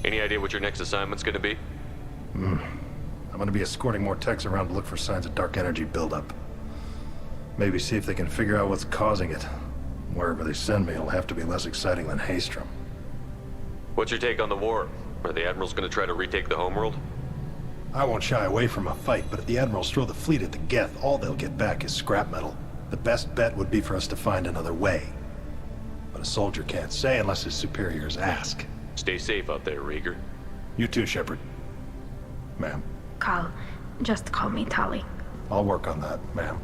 Speaker 5: Any idea what your next assignment's gonna be?
Speaker 19: I'm gonna be escorting more techs around to look for signs of dark energy buildup. Maybe see if they can figure out what's causing it. Wherever they send me, it'll have to be less exciting than Haestrom.
Speaker 5: What's your take on the war? Are the Admirals gonna try to retake the homeworld?
Speaker 19: I won't shy away from a fight, but if the Admirals throw the fleet at the Geth, all they'll get back is scrap metal. The best bet would be for us to find another way. But a soldier can't say unless his superiors ask.
Speaker 5: Stay safe out there, Rieger.
Speaker 19: You too, Shepard. Ma'am.
Speaker 12: Carl, just call me Tali.
Speaker 19: I'll work on that, ma'am.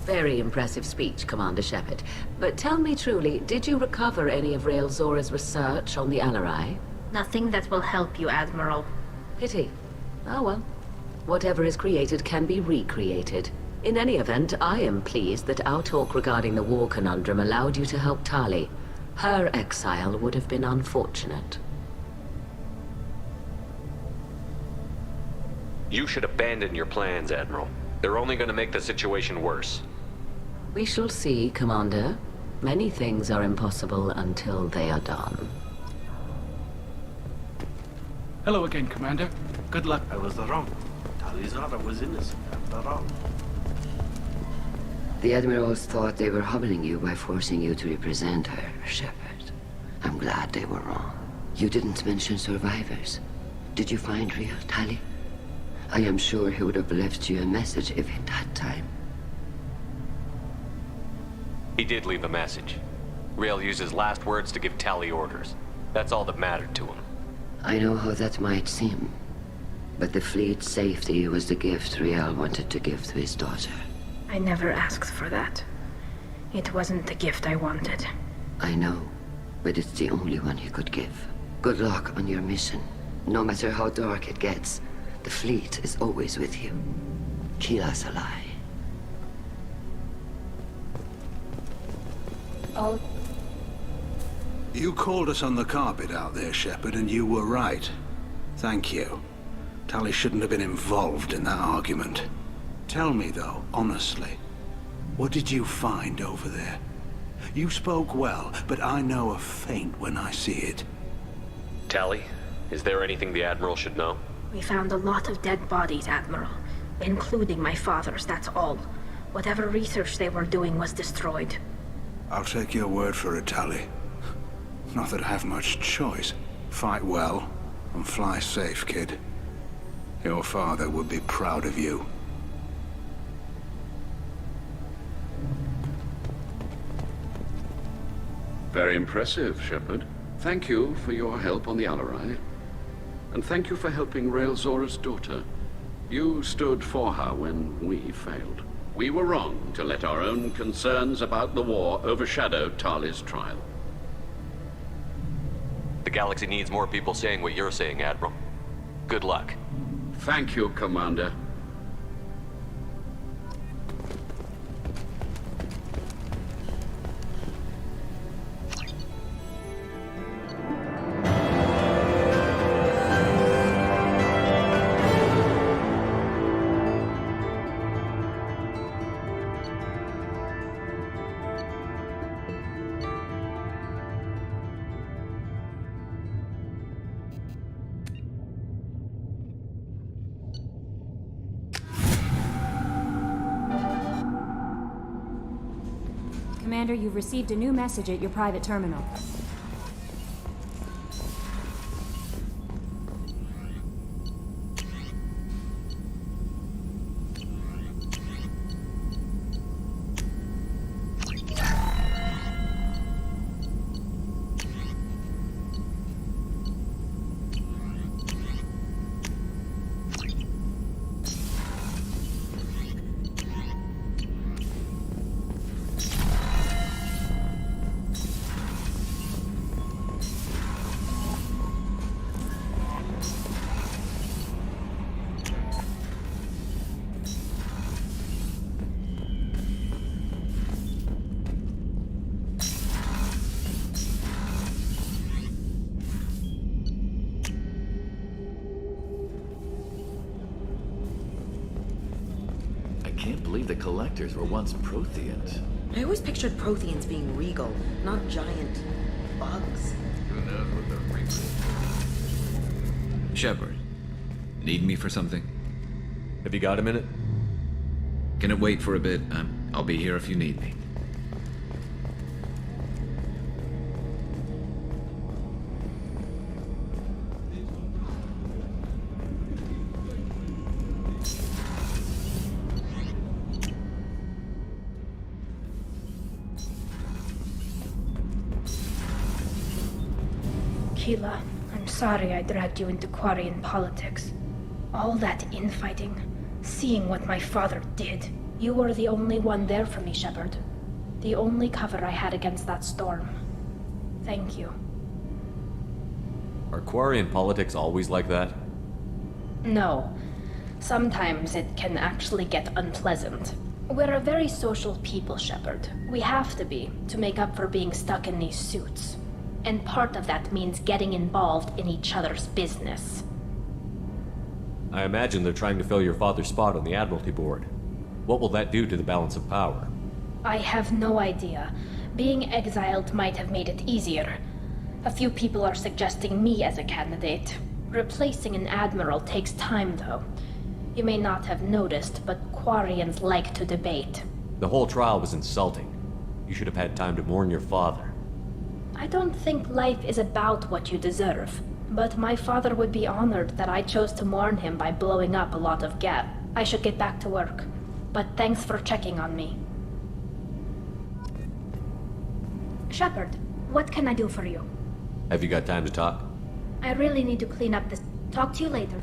Speaker 14: Very impressive speech, Commander Shepard. But tell me truly, did you recover any of Rael Zora's research on the LRI?
Speaker 12: Nothing that will help you, Admiral.
Speaker 14: Pity. Oh well. Whatever is created can be recreated. In any event, I am pleased that our talk regarding the war conundrum allowed you to help Tali. Her exile would have been unfortunate.
Speaker 5: You should abandon your plans, Admiral. They're only gonna make the situation worse.
Speaker 14: We shall see, Commander. Many things are impossible until they are done.
Speaker 9: Hello again, Commander. Good luck.
Speaker 18: I was wrong. Tali Zora was innocent after all.
Speaker 4: The Admirals thought they were humbling you by forcing you to represent her, Shepard. I'm glad they were wrong. You didn't mention survivors. Did you find real Tali? I am sure he would have left you a message if he'd had time.
Speaker 5: He did leave a message. Rael used his last words to give Tali orders. That's all that mattered to him.
Speaker 4: I know how that might seem, but the fleet's safety was the gift Rael wanted to give to his daughter.
Speaker 12: I never asked for that. It wasn't the gift I wanted.
Speaker 4: I know, but it's the only one he could give. Good luck on your mission. No matter how dark it gets, the fleet is always with you. Kila Salai.
Speaker 12: Oh.
Speaker 17: You called us on the carpet out there, Shepard, and you were right. Thank you. Tali shouldn't have been involved in that argument. Tell me, though, honestly, what did you find over there? You spoke well, but I know a feint when I see it.
Speaker 5: Tali, Is there anything the Admiral should know?
Speaker 12: We found a lot of dead bodies, Admiral. Including my father's, that's all. Whatever research they were doing was destroyed.
Speaker 17: I'll take your word for it, Tali. Not that I have much choice. Fight well, and fly safe, kid. Your father would be proud of you.
Speaker 7: Very impressive, Shepard. Thank you for your help on the Alarai. And thank you for helping Rael Zora's daughter. You stood for her when we failed. We were wrong to let our own concerns about the war overshadow Tali's trial.
Speaker 5: The galaxy needs more people saying what you're saying, Admiral. Good luck.
Speaker 7: Thank you, Commander.
Speaker 1: Commander, you've received a new message at your private terminal.
Speaker 20: I can't believe the Collectors were once Protheans.
Speaker 21: I always pictured Protheans being regal, not giant bugs.
Speaker 20: Who knows what the Reapers...
Speaker 22: Shepard, need me for something?
Speaker 13: Have you got a minute?
Speaker 22: Can it wait for a bit? I'll be here if you need me.
Speaker 12: Keela, I'm sorry I dragged you into Quarian politics. All that infighting, seeing what my father did. You were the only one there for me, Shepard. The only cover I had against that storm. Thank you.
Speaker 13: Are Quarian politics always like that?
Speaker 12: No. Sometimes it can actually get unpleasant. We're a very social people, Shepard. We have to be, to make up for being stuck in these suits. And part of that means getting involved in each other's business.
Speaker 13: I imagine they're trying to fill your father's spot on the Admiralty Board. What will that do to the balance of power?
Speaker 12: I have no idea. Being exiled might have made it easier. A few people are suggesting me as a candidate. Replacing an admiral takes time, though. You may not have noticed, but Quarians like to debate.
Speaker 13: The whole trial was insulting. You should have had time to mourn your father.
Speaker 12: I don't think life is about what you deserve, but my father would be honored that I chose to mourn him by blowing up a lot of gas. I should get back to work, but thanks for checking on me. Shepard, what can I do for you?
Speaker 13: Have you got time to talk?
Speaker 12: I really need to clean up this. Talk to you later.